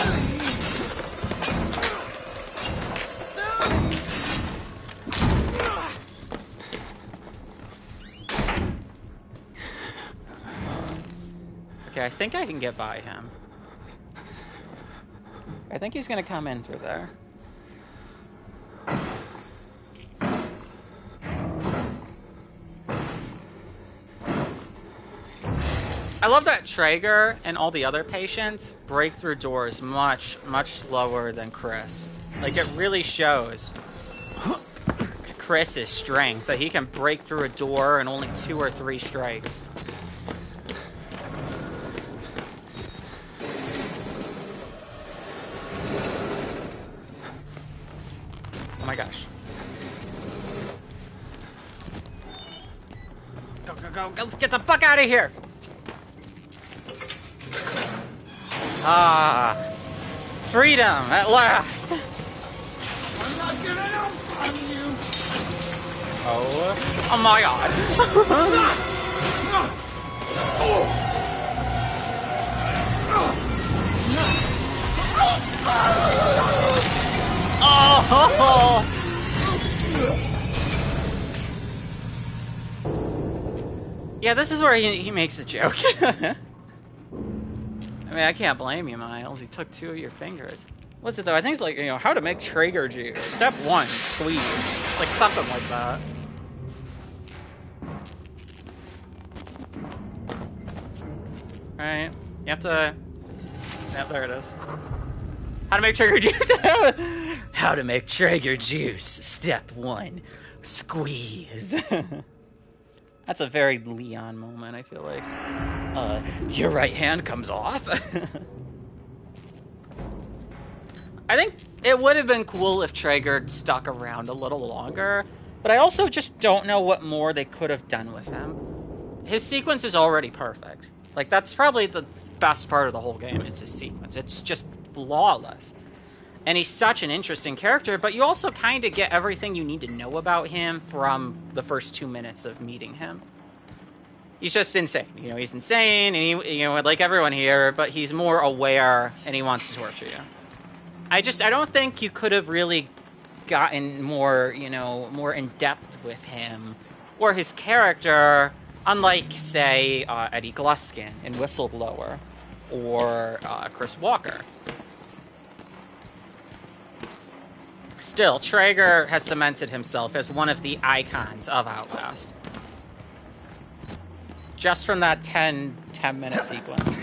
Speaker 1: Okay, I think I can get by him. I think he's gonna come in through there. I love that Traeger and all the other patients break through doors much, much slower than Chris. Like, it really shows Chris's strength, that he can break through a door in only 2 or 3 strikes. Oh my gosh. Go, go, go, go, let's get the fuck out of here! Ah, freedom at last!
Speaker 9: I'm not giving up on you!
Speaker 1: Oh my god! Oh! Yeah, this is where he makes a joke. I mean, I can't blame you, Miles. He took 2 of your fingers. What's it though? I think it's like, you know, how to make Traeger juice. Step 1, squeeze. Like something like that. Right? You have to... Yeah, there it is. How to make Traeger juice. How to make Traeger juice. Step 1, squeeze. That's a very Leon moment, I feel like. Your right hand comes off. I think it would have been cool if Traeger stuck around a little longer, but I also just don't know what more they could have done with him. His sequence is already perfect. Like, that's probably the best part of the whole game, is his sequence. It's just flawless. And he's such an interesting character, but you also kind of get everything you need to know about him from the first 2 minutes of meeting him. He's just insane. You know, he's insane, and he, you know, like everyone here, but he's more aware, and he wants to torture you. I don't think you could have really gotten more, you know, more in-depth with him, or his character, unlike, say, Eddie Gluskin in Whistleblower, or Chris Walker. Still, Traeger has cemented himself as one of the icons of Outlast. Just from that 10-minute sequence.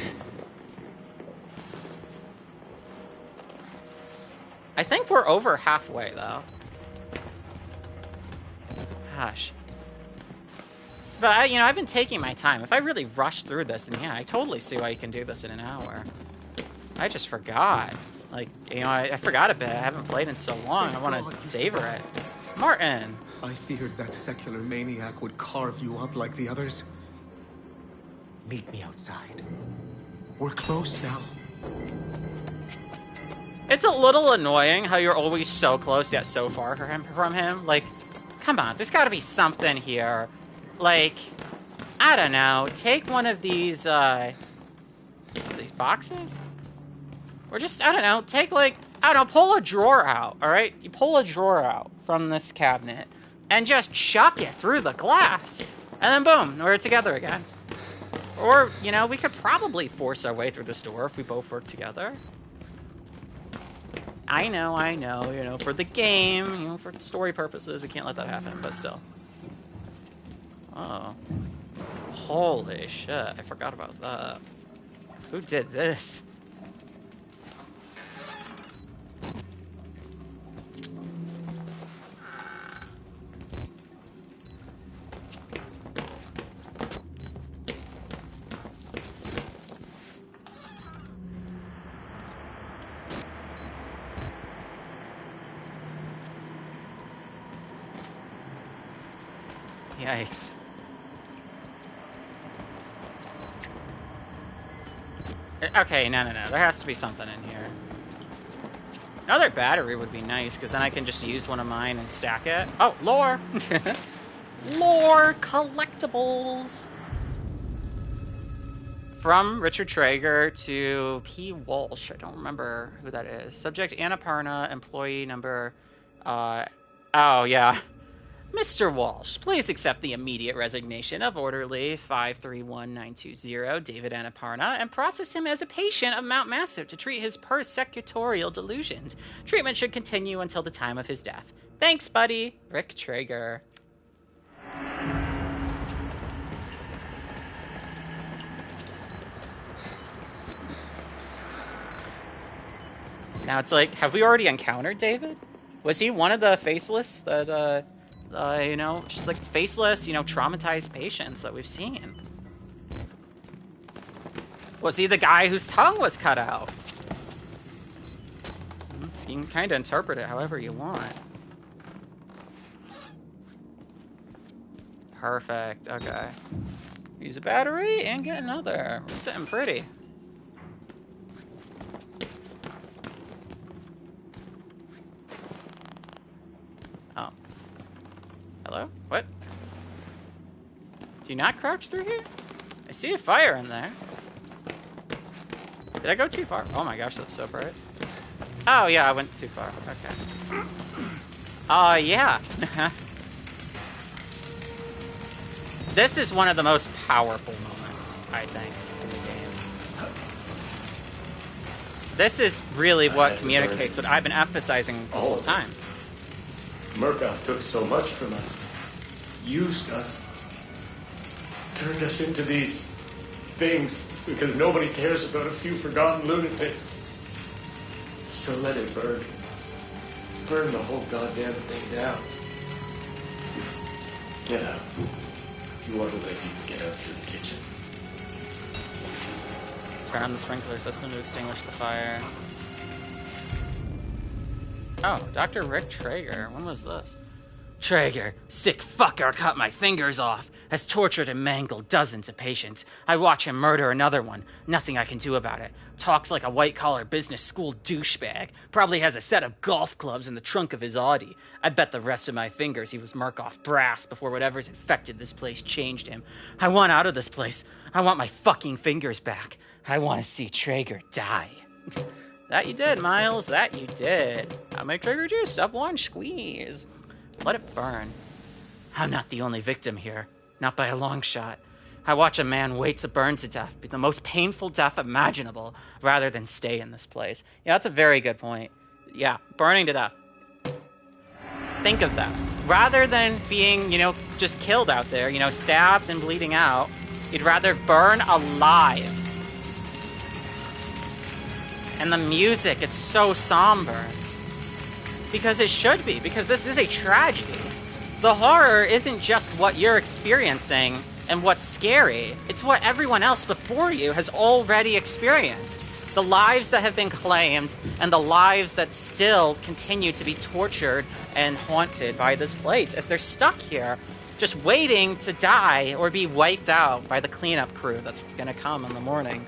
Speaker 1: I think we're over halfway, though. Gosh. But, you know, I've been taking my time. If I really rush through this, then yeah, I totally see why you can do this in an hour. I just forgot. Like, you know, I forgot a bit. I haven't played in so long. I want to savor it. Martin!
Speaker 3: I feared that secular maniac would carve you up like the others. Meet me outside. We're close now.
Speaker 1: It's a little annoying how you're always so close yet so far from him. Like, come on, there's gotta be something here. Like, I don't know, take one of these boxes? Or just, I don't know, take like, I don't know, pull a drawer out, alright? You pull a drawer out from this cabinet and just chuck it through the glass. And then boom, we're together again. Or, you know, we could probably force our way through this door if we both work together. I know, you know, for the game, you know, for story purposes, we can't let that happen, but still. Oh. Holy shit, I forgot about that. Who did this? Yikes. Okay, no. There has to be something in here. Another battery would be nice, because then I can just use one of mine and stack it. Oh, lore! Lore collectibles! From Richard Traeger to P. Walsh. I don't remember who that is. Subject Annapurna, employee number... oh, yeah. Mr. Walsh, please accept the immediate resignation of Orderly 531920, David Annapurna, and process him as a patient of Mount Massive to treat his persecutorial delusions. Treatment should continue until the time of his death. Thanks, buddy. Rick Traeger. Now it's like, have we already encountered David? Was he one of the faceless that, you know, just like faceless, you know, traumatized patients that we've seen? Was he the guy whose tongue was cut out? You can kind of interpret it however you want. Perfect, okay. Use a battery and get another. We're sitting pretty. Oh. Hello? What? Do you not crouch through here? I see a fire in there. Did I go too far? Oh my gosh, that's so bright. Oh yeah, I went too far. Okay. Yeah. This is one of the most powerful moments, I think, in the game. This is really what communicates what I've been emphasizing this whole time.
Speaker 4: Murkoff took so much from us, used us, turned us into these things because nobody cares about a few forgotten lunatics. So let it burn. Burn the whole goddamn thing down. Get out. If you want to live, you can get out through the kitchen.
Speaker 1: Turn on the sprinkler system to extinguish the fire. Oh, Dr. Rick Traeger. When was this? Traeger, sick fucker, cut my fingers off. Has tortured and mangled dozens of patients. I watch him murder another one. Nothing I can do about it. Talks like a white-collar business school douchebag. Probably has a set of golf clubs in the trunk of his Audi. I bet the rest of my fingers he was Murkoff brass before whatever's infected this place changed him. I want out of this place. I want my fucking fingers back. I want to see Traeger die. That you did, Miles. That you did. I'll make Traeger juice. Step 1, squeeze. Let it burn. I'm not the only victim here. Not by a long shot. I watch a man wait to burn to death, be the most painful death imaginable, rather than stay in this place. Yeah, that's a very good point. Yeah, burning to death. Think of that. Rather than being, you know, just killed out there, you know, stabbed and bleeding out, you'd rather burn alive. And the music, it's so somber. Because it should be, because this is a tragedy. The horror isn't just what you're experiencing and what's scary. It's what everyone else before you has already experienced. The lives that have been claimed and the lives that still continue to be tortured and haunted by this place as they're stuck here, just waiting to die or be wiped out by the cleanup crew that's going to come in the morning.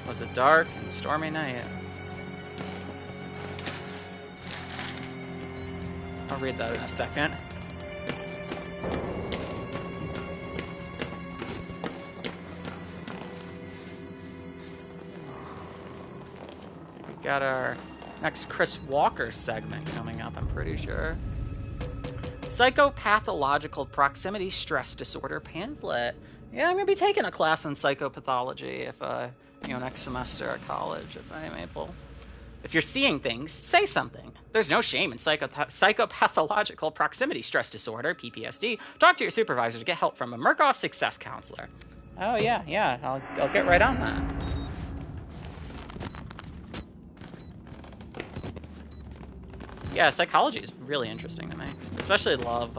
Speaker 1: It was a dark and stormy night. I'll read that in a second. We got our next Chris Walker segment coming up, I'm pretty sure. Psychopathological proximity stress disorder pamphlet. Yeah, I'm gonna be taking a class in psychopathology if next semester at college if I'm able. If you're seeing things, say something. There's no shame in psychopathological proximity stress disorder, PPSD. Talk to your supervisor to get help from a Murkoff success counselor. Oh yeah, I'll get right on that. Yeah, psychology is really interesting to me. Especially love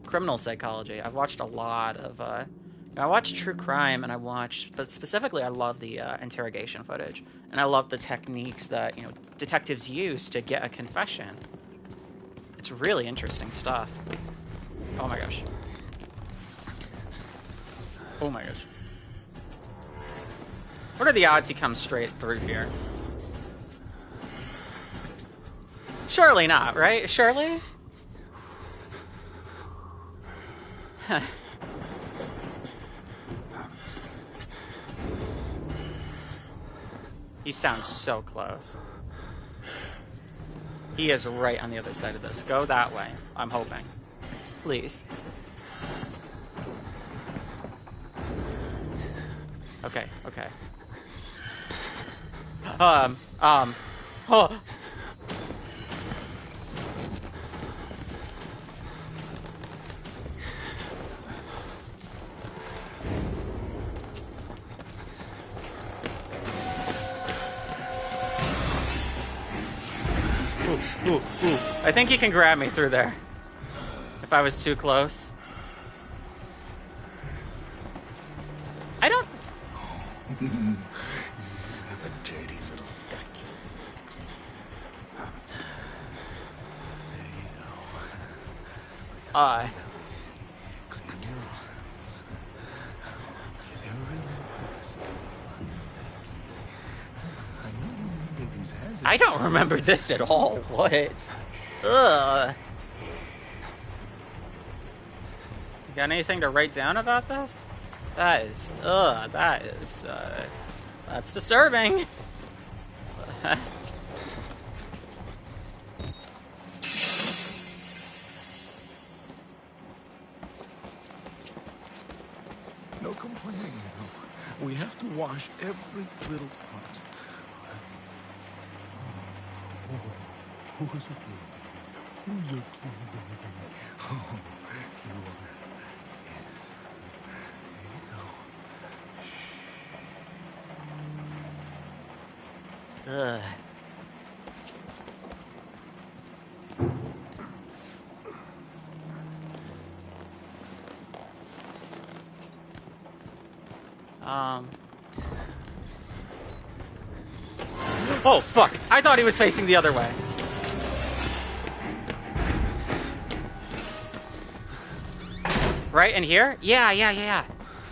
Speaker 1: criminal psychology. I've watched a lot of I watch true crime, and but specifically I love the interrogation footage, and I love the techniques that detectives use to get a confession. It's really interesting stuff. Oh my gosh. Oh my gosh. What are the odds he comes straight through here? Surely not, right? Surely? Huh. He sounds so close. He is right on the other side of this. Go that way. I'm hoping. Please. Okay. Oh. Ooh. I think he can grab me through there. If I was too close. I don't...
Speaker 3: You have a dirty little ducky. There you go. Clean your arms. They're really impressed to find that key. I know one of your babies has it.
Speaker 1: I don't remember this at all. What? Ugh. You got anything to write down about this? That's disturbing.
Speaker 3: No complaining now. We have to wash every little part. Oh, who's a baby? Who's a cute baby? Oh, you are. Yes. There you go.
Speaker 1: Ugh. Oh, fuck. I thought he was facing the other way. Right in here? Yeah.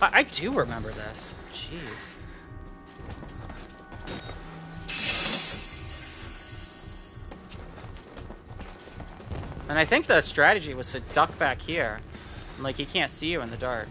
Speaker 1: I do remember this. Jeez. And I think the strategy was to duck back here. Like, he can't see you in the dark.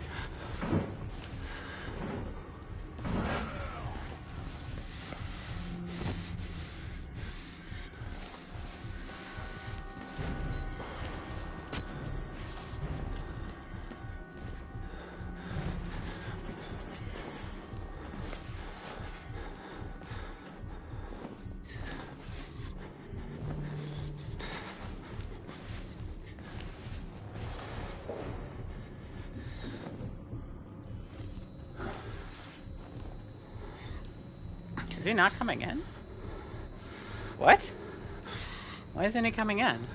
Speaker 1: Is he not coming in? What? Why isn't he coming in?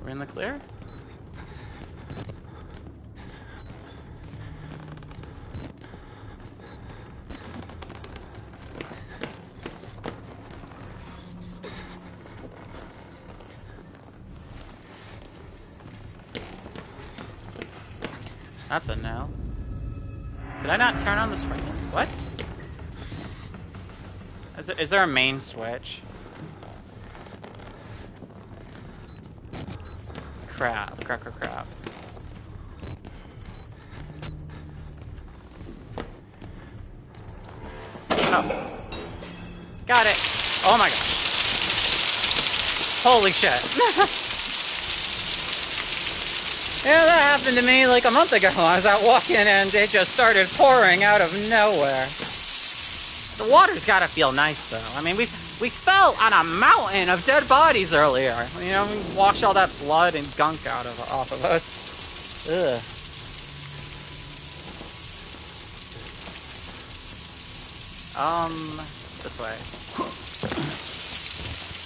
Speaker 1: We're in the clear? That's a no. Did I not turn on this? What? Is there a main switch? Crap. Oh. Got it. Oh my gosh. Holy shit. Yeah, that happened to me like a month ago. I was out walking and it just started pouring out of nowhere. The water's gotta feel nice though. I mean, we fell on a mountain of dead bodies earlier. You know, we washed all that blood and gunk off of us. Ugh. This way.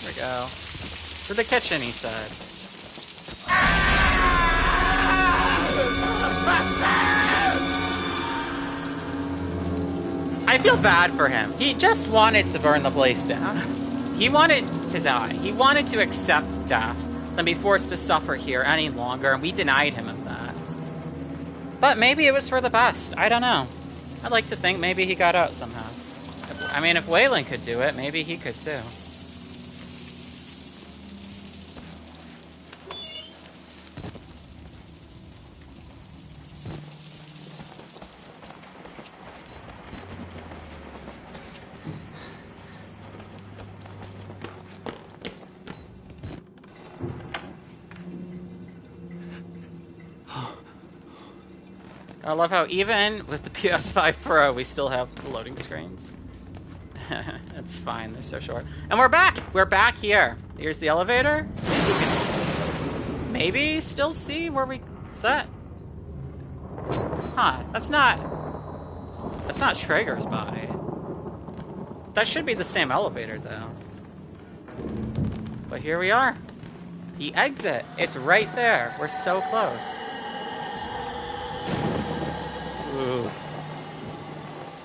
Speaker 1: There we go. To the kitchen, he said. I feel bad for him. He just wanted to burn the place down. He wanted to die. He wanted to accept death than be forced to suffer here any longer, and we denied him of that. But maybe it was for the best. I don't know. I'd like to think maybe he got out somehow. I mean, if Waylon could do it, maybe he could too. I love how even with the PS5 Pro, we still have the loading screens. It's fine, they're so short. And we're back! We're back here. Here's the elevator. Maybe we can maybe still see where we... What's that? Huh, that's not Traeger's body. That should be the same elevator, though. But here we are. The exit. It's right there. We're so close. Ooh.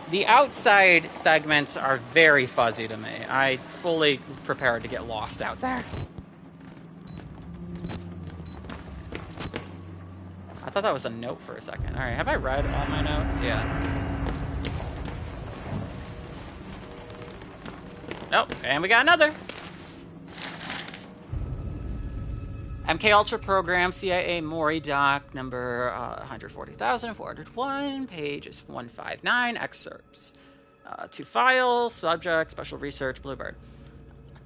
Speaker 1: The outside segments are very fuzzy to me. I fully prepared to get lost out there. I thought that was a note for a second. Alright, have I read all my notes? Yeah. Nope, and we got another. MK Ultra program, CIA Mori doc, number 140,401, pages 159, excerpts. To file, subject, special research, Bluebird.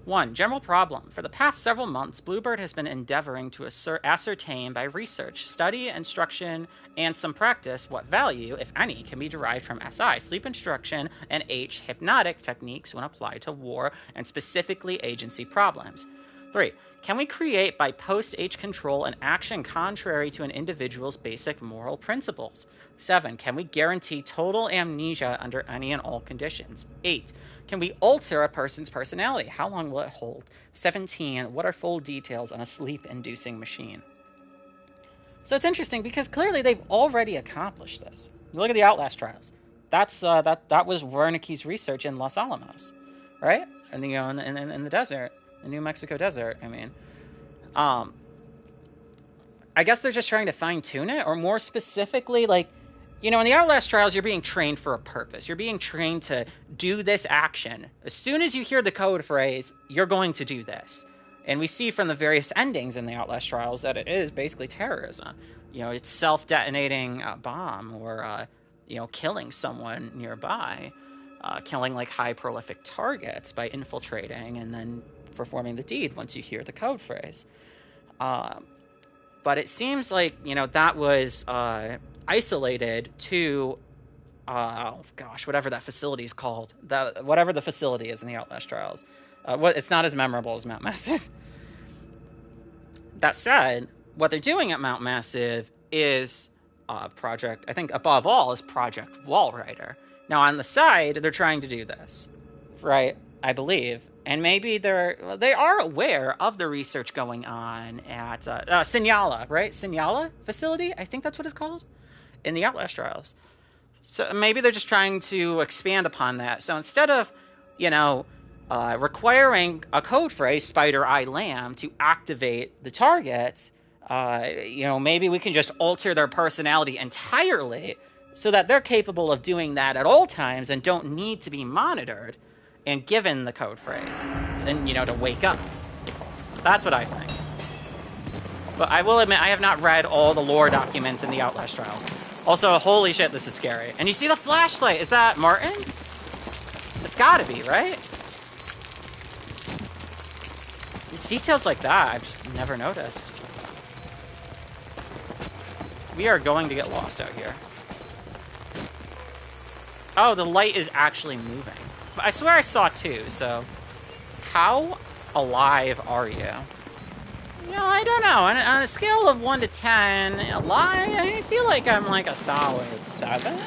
Speaker 1: 1. General problem. For the past several months, Bluebird has been endeavoring to ascertain by research, study, instruction, and some practice what value, if any, can be derived from SI, sleep instruction, and H, hypnotic techniques when applied to war and specifically agency problems. 3. Can we create by post-H control an action contrary to an individual's basic moral principles? 7. Can we guarantee total amnesia under any and all conditions? 8. Can we alter a person's personality? How long will it hold? 17. What are full details on a sleep-inducing machine? So it's interesting because clearly they've already accomplished this. You look at the Outlast trials. That was Wernicke's research in Los Alamos, right? And in the desert. The New Mexico desert, I mean. I guess they're just trying to fine-tune it, or more specifically, like, you know, in the Outlast trials, you're being trained for a purpose. You're being trained to do this action. As soon as you hear the code phrase, you're going to do this. And we see from the various endings in the Outlast trials that it is basically terrorism. You know, it's self-detonating a bomb, or, you know, killing someone nearby. Killing, like, high prolific targets by infiltrating and then performing the deed once you hear the code phrase. But it seems like, you know, that was isolated to, whatever that facility is called. Whatever the facility is in the Outlast trials. It's not as memorable as Mount Massive. That said, what they're doing at Mount Massive is Project, I think above all, is Project Walrider. Now, on the side, they're trying to do this, right? I believe. And maybe they are aware of the research going on at Signala, right? Signala facility? I think that's what it's called in the Outlast trials. So maybe they're just trying to expand upon that. So instead of, you know, requiring a code phrase, Spider Eye Lamb, to activate the target, Maybe we can just alter their personality entirely so that they're capable of doing that at all times and don't need to be monitored and given the code phrase and, to wake up. That's what I think. But I will admit, I have not read all the lore documents in the Outlast trials. Also, holy shit, this is scary. And you see the flashlight. Is that Martin? It's gotta be, right? It's details like that I've just never noticed. We are going to get lost out here. Oh, the light is actually moving. I swear I saw two, so... How alive are you? I don't know. On a scale of 1 to 10, I feel like I'm like a solid 7.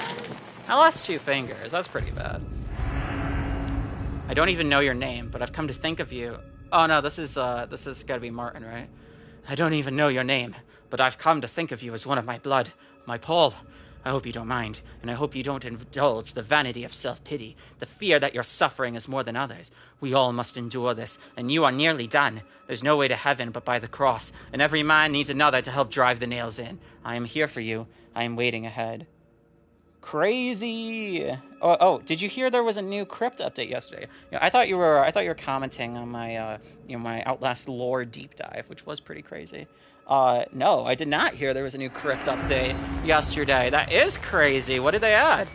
Speaker 1: I lost 2 fingers. That's pretty bad. I don't even know your name, but I've come to think of you. Oh no, this is gotta be Martin, right? I don't even know your name, but I've come to think of you as one of my blood, my Paul. I hope you don't mind, and I hope you don't indulge the vanity of self-pity, the fear that your suffering is more than others. We all must endure this, and you are nearly done. There's no way to heaven but by the cross, and every man needs another to help drive the nails in. I am here for you. I am waiting ahead. Crazy. Oh, did you hear there was a new crypt update yesterday? I thought you were commenting on my my Outlast lore deep dive, which was pretty crazy. No, I did not hear there was a new crypt update yesterday. That is crazy. What did they add?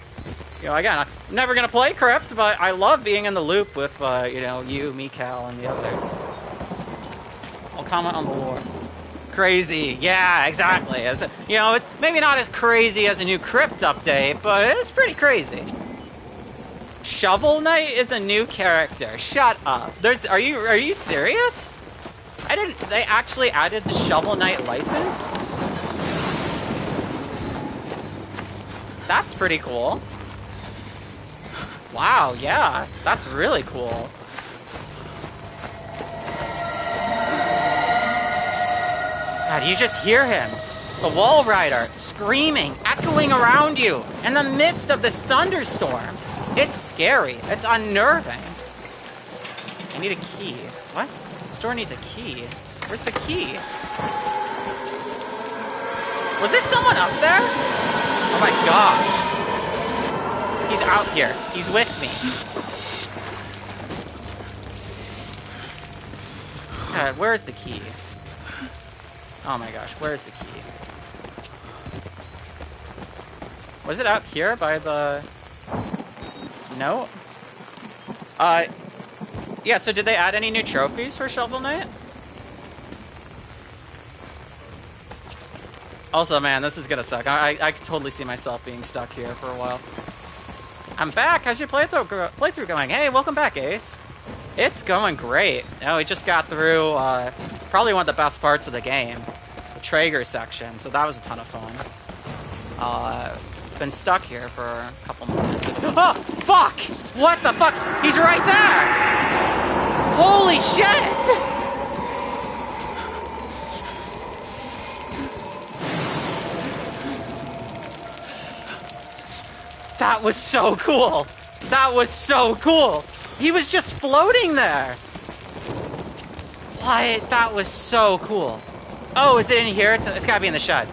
Speaker 1: Again, I'm never gonna play crypt, but I love being in the loop with you, Mikal, and the others. I'll comment on the lore. Crazy. Yeah, exactly. It's maybe not as crazy as a new crypt update, but it's pretty crazy. Shovel Knight is a new character. Shut up. Are you serious? They actually added the Shovel Knight license? That's pretty cool. Wow, yeah. That's really cool. God, you just hear him. The Wall Rider screaming, echoing around you in the midst of this thunderstorm. It's scary. It's unnerving. I need a key. What? The store needs a key. Where's the key? Was there someone up there? Oh my gosh. He's out here. He's with me. God, where's the key? Oh my gosh, where's the key? Was it out here by the... No? Yeah, so did they add any new trophies for Shovel Knight? Also, man, this is gonna suck. I could totally see myself being stuck here for a while. I'm back! How's your playthrough going? Hey, welcome back, Ace. It's going great. We just got through probably one of the best parts of the game. The Traeger section, so that was a ton of fun. Been stuck here for a couple minutes. Oh, fuck! What the fuck? He's right there! Holy shit! That was so cool! That was so cool! He was just floating there! What? That was so cool. Oh, is it in here? It's gotta be in the shed.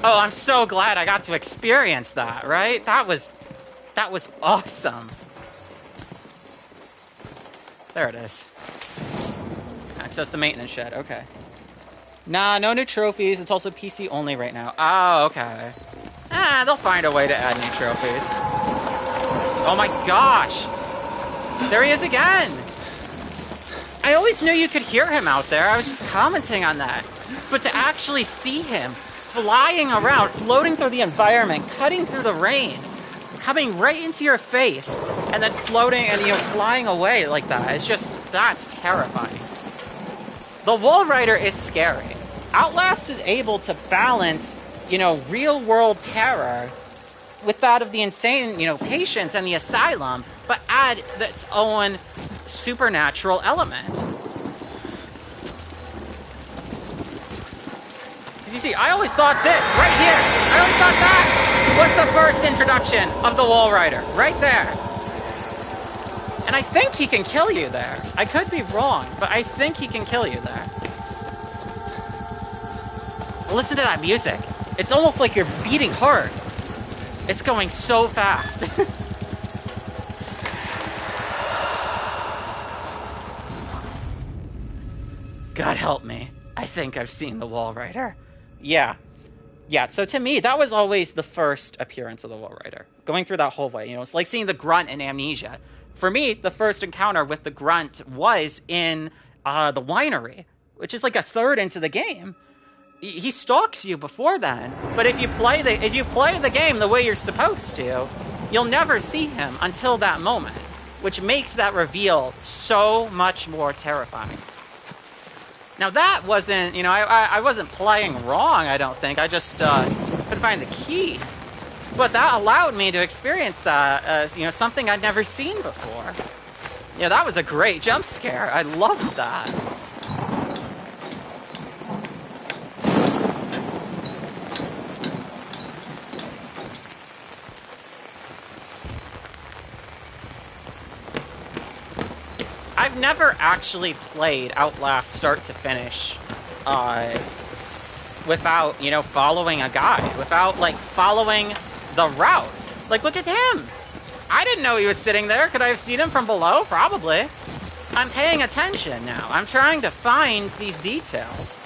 Speaker 1: Oh, I'm so glad I got to experience that, right? That was awesome. There it is. Access the maintenance shed, okay. Nah, no new trophies. It's also PC only right now. Oh, okay. They'll find a way to add new trophies. Oh my gosh! There he is again! I always knew you could hear him out there. I was just commenting on that. But to actually see him flying around, floating through the environment, cutting through the rain, coming right into your face, and then floating and, flying away like that, that's terrifying. The Wall Rider is scary. Outlast is able to balance, real-world terror with that of the insane, patients and the asylum, but add its own supernatural element. Because you see, I always thought this, right here, I always thought that was the first introduction of the Wall Rider, right there. And I think he can kill you there. I could be wrong, but I think he can kill you there. Listen to that music. It's almost like you're beating hard. It's going so fast. God help me. I think I've seen the Wall Rider. Yeah. Yeah, so to me, that was always the first appearance of the Wall Rider. Going through that whole way, you know, it's like seeing the Grunt in Amnesia. For me, the first encounter with the Grunt was in the winery, which is like a third into the game. He stalks you before then, but if you play the game the way you're supposed to, you'll never see him until that moment, which makes that reveal so much more terrifying. Now that wasn't, you know, I wasn't playing wrong, I don't think. I just couldn't find the key. But that allowed me to experience that as, you know, something I'd never seen before. Yeah, that was a great jump scare. I loved that. I've never actually played Outlast start to finish without, you know, following a guide, without, like, following the route. Like, look at him! I didn't know he was sitting there. Could I have seen him from below? Probably. I'm paying attention now. I'm trying to find these details.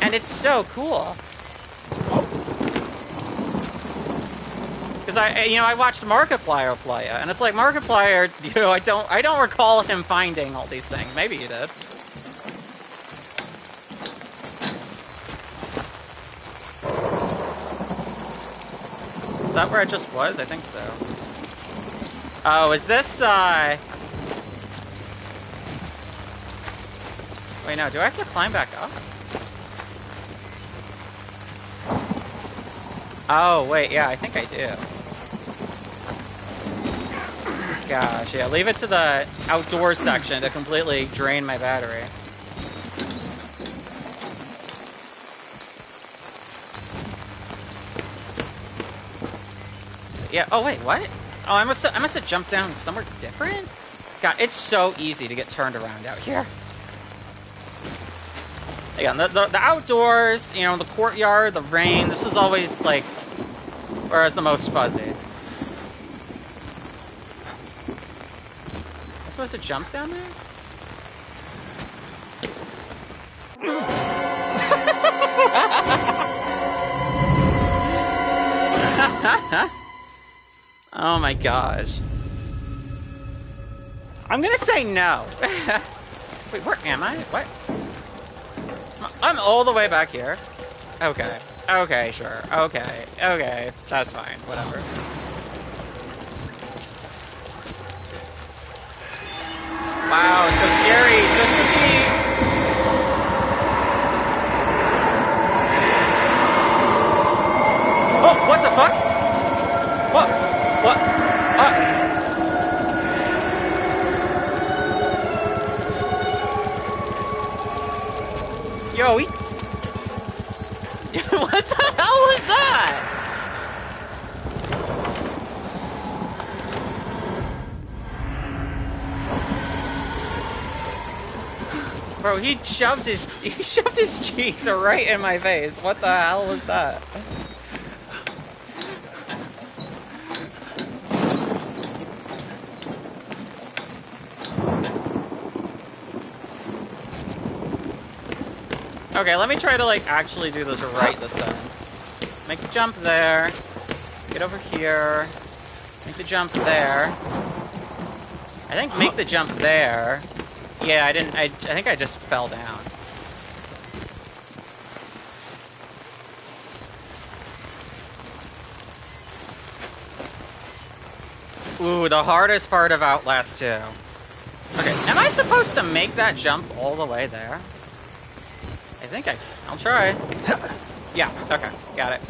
Speaker 1: And it's so cool. Because I watched Markiplier play it, and it's like Markiplier, you know, I don't recall him finding all these things. Maybe he did. Is that where it just was? I think so. Oh, is this, Wait, no, do I have to climb back up? Oh, wait, yeah, I think I do. Gosh, yeah, leave it to the outdoors section to completely drain my battery. Yeah, oh wait, what? Oh, I must have jumped down somewhere different? God, it's so easy to get turned around out here. Again, the outdoors, you know, the courtyard, the rain, this is always, like, where it's the most fuzzy. Am I supposed to jump down there? Oh my gosh. I'm gonna say no. Wait, where am I? What? I'm all the way back here. Okay. Okay, sure. Okay. Okay. That's fine. Whatever. Wow, so scary. So spooky. Oh, what the fuck? What? What? Yo, what the hell was that? Bro, he shoved his cheeks right in my face. What the hell was that? Okay, let me try to, like, actually do this right this time. Make the jump there. Get over here. Make the jump there. I think make the jump there. Yeah, I didn't. I think I just fell down. Ooh, the hardest part of Outlast 2. Okay, am I supposed to make that jump all the way there? I think I'll try. Yeah, okay, got it.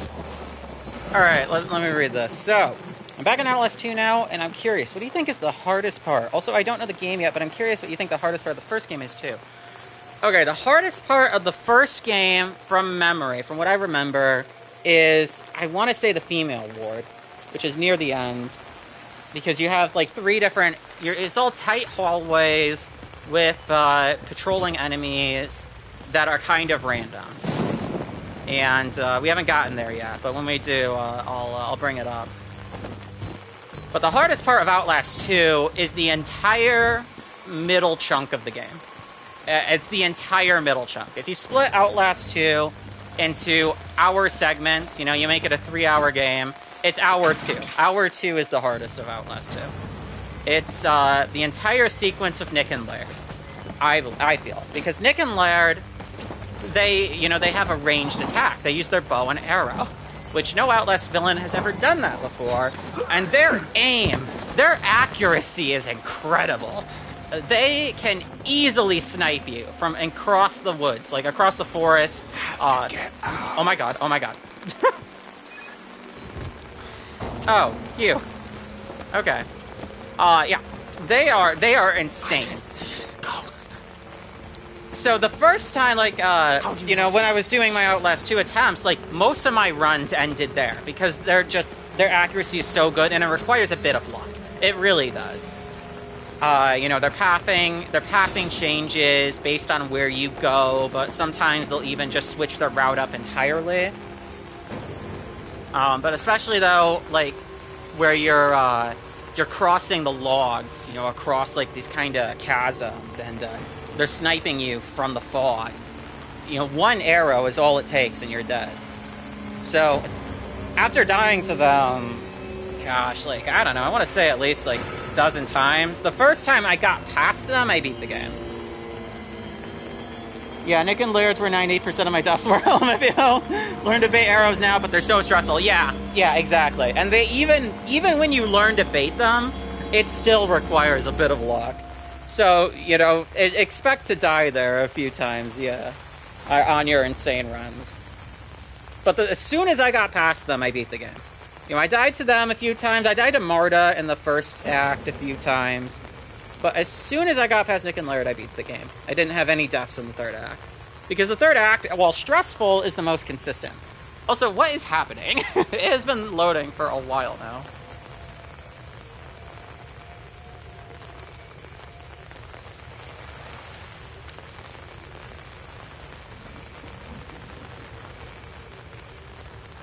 Speaker 1: Alright, let me read this. So, I'm back in Outlast 2 now, and I'm curious, what do you think is the hardest part? Also, I don't know the game yet, but I'm curious what you think the hardest part of the first game is, too. Okay, the hardest part of the first game, from memory, from what I remember, is, I want to say the female ward, which is near the end, because you have, like, 3 different... it's all tight hallways with patrolling enemies that are kind of random. and we haven't gotten there yet. But when we do, I'll bring it up. But the hardest part of Outlast 2 is the entire middle chunk of the game. It's the entire middle chunk. If you split Outlast 2 into hour segments, you make it a 3-hour game, it's hour 2. Hour 2 is the hardest of Outlast 2. It's the entire sequence of Nick and Laird, I feel. Because Nick and Laird, they have a ranged attack. They use their bow and arrow, which no Outlast villain has ever done that before. And their aim, their accuracy is incredible. They can easily snipe you from across the woods, like across the forest. Oh my god, oh my god. Oh, you. Okay. Yeah. They are insane. So the first time, like, when I was doing my Outlast 2 attempts, like, most of my runs ended there, because their accuracy is so good, and it requires a bit of luck. It really does. Their pathing changes based on where you go, but sometimes they'll even just switch their route up entirely. But especially though, like, where you're crossing the logs, across like these kind of chasms, and they're sniping you from the fog. One arrow is all it takes, and you're dead. So, after dying to them, gosh, like, I don't know, I want to say at least like a dozen times. The first time I got past them, I beat the game. Yeah, Nick and Laird's were 98% of my deaths were LMFAO. Learn to bait arrows now, but they're so stressful. Yeah, exactly. And they even when you learn to bait them, it still requires a bit of luck. So, expect to die there a few times, yeah, on your insane runs. But as soon as I got past them, I beat the game. I died to them a few times. I died to Marta in the first act a few times. But as soon as I got past Nick and Laird, I beat the game. I didn't have any deaths in the third act. Because the third act, while stressful, is the most consistent. Also, what is happening? It has been loading for a while now.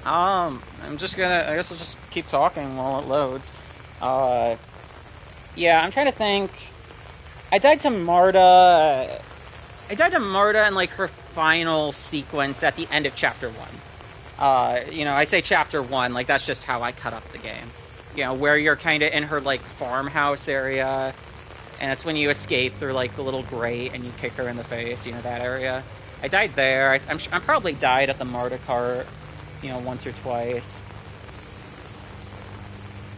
Speaker 1: I guess I'll just keep talking while it loads. Yeah, I'm trying to think. I died to Marta in, like, her final sequence at the end of Chapter 1. I say Chapter 1, like, that's just how I cut up the game. Where you're kind of in her, like, farmhouse area, and it's when you escape through, like, the little grate and you kick her in the face, that area. I died there. I'm probably died at the Marta cart, once or twice.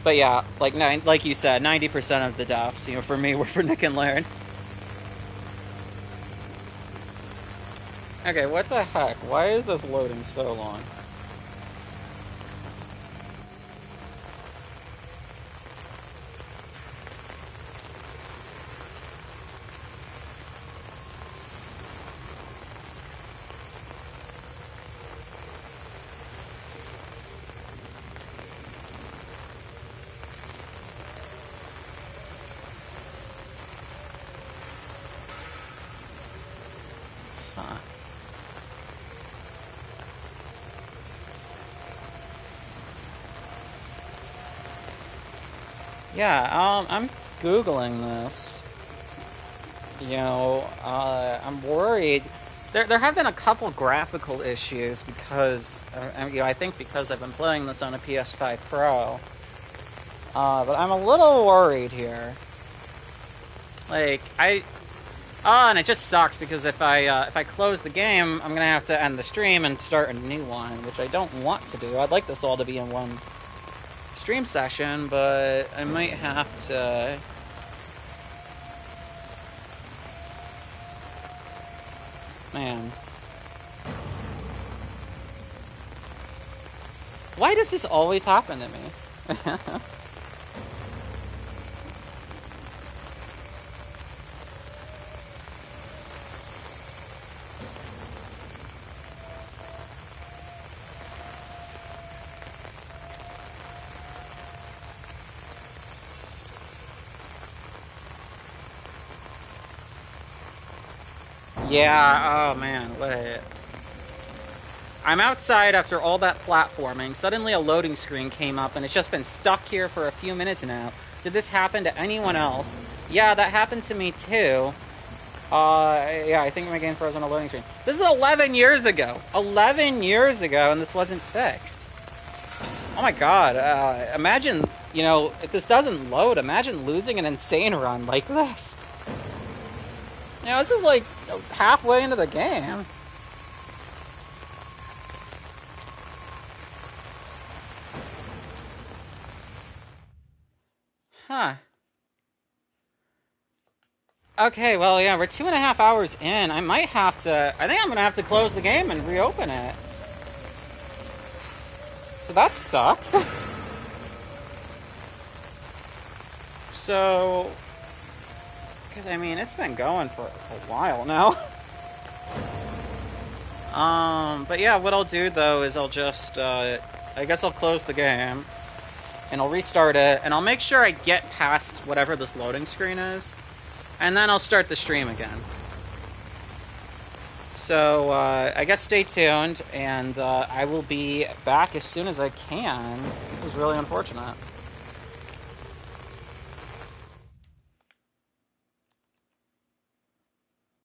Speaker 1: But yeah, like you said, 90% of the deaths, for me, were for Nick and Laird. Okay, what the heck? Why is this loading so long? Yeah, I'm Googling this. I'm worried. There have been a couple graphical issues because, I think because I've been playing this on a PS5 Pro. But I'm a little worried here. And it just sucks because if I close the game, I'm gonna have to end the stream and start a new one, which I don't want to do. I'd like this all to be in one stream session, but I might have to. Man. Why does this always happen to me? Yeah, oh man, wait. I'm outside after all that platforming. Suddenly a loading screen came up, and it's just been stuck here for a few minutes now. Did this happen to anyone else? Yeah, that happened to me too. Yeah, I think my game froze on a loading screen. This is 11 years ago. 11 years ago, and this wasn't fixed. Oh my god. Imagine, you know, if this doesn't load, imagine losing an insane run like this. You know, this is like halfway into the game. Huh. Okay, well, yeah, we're 2.5 hours in. I might have to... I think I'm gonna have to close the game and reopen it. So that sucks. So... Because, I mean, it's been going for a while now. But yeah, what I'll do, though, is I'll just, I guess I'll close the game. And I'll restart it, and I'll make sure I get past whatever this loading screen is. And then I'll start the stream again. So, I guess stay tuned, and I will be back as soon as I can. This is really unfortunate.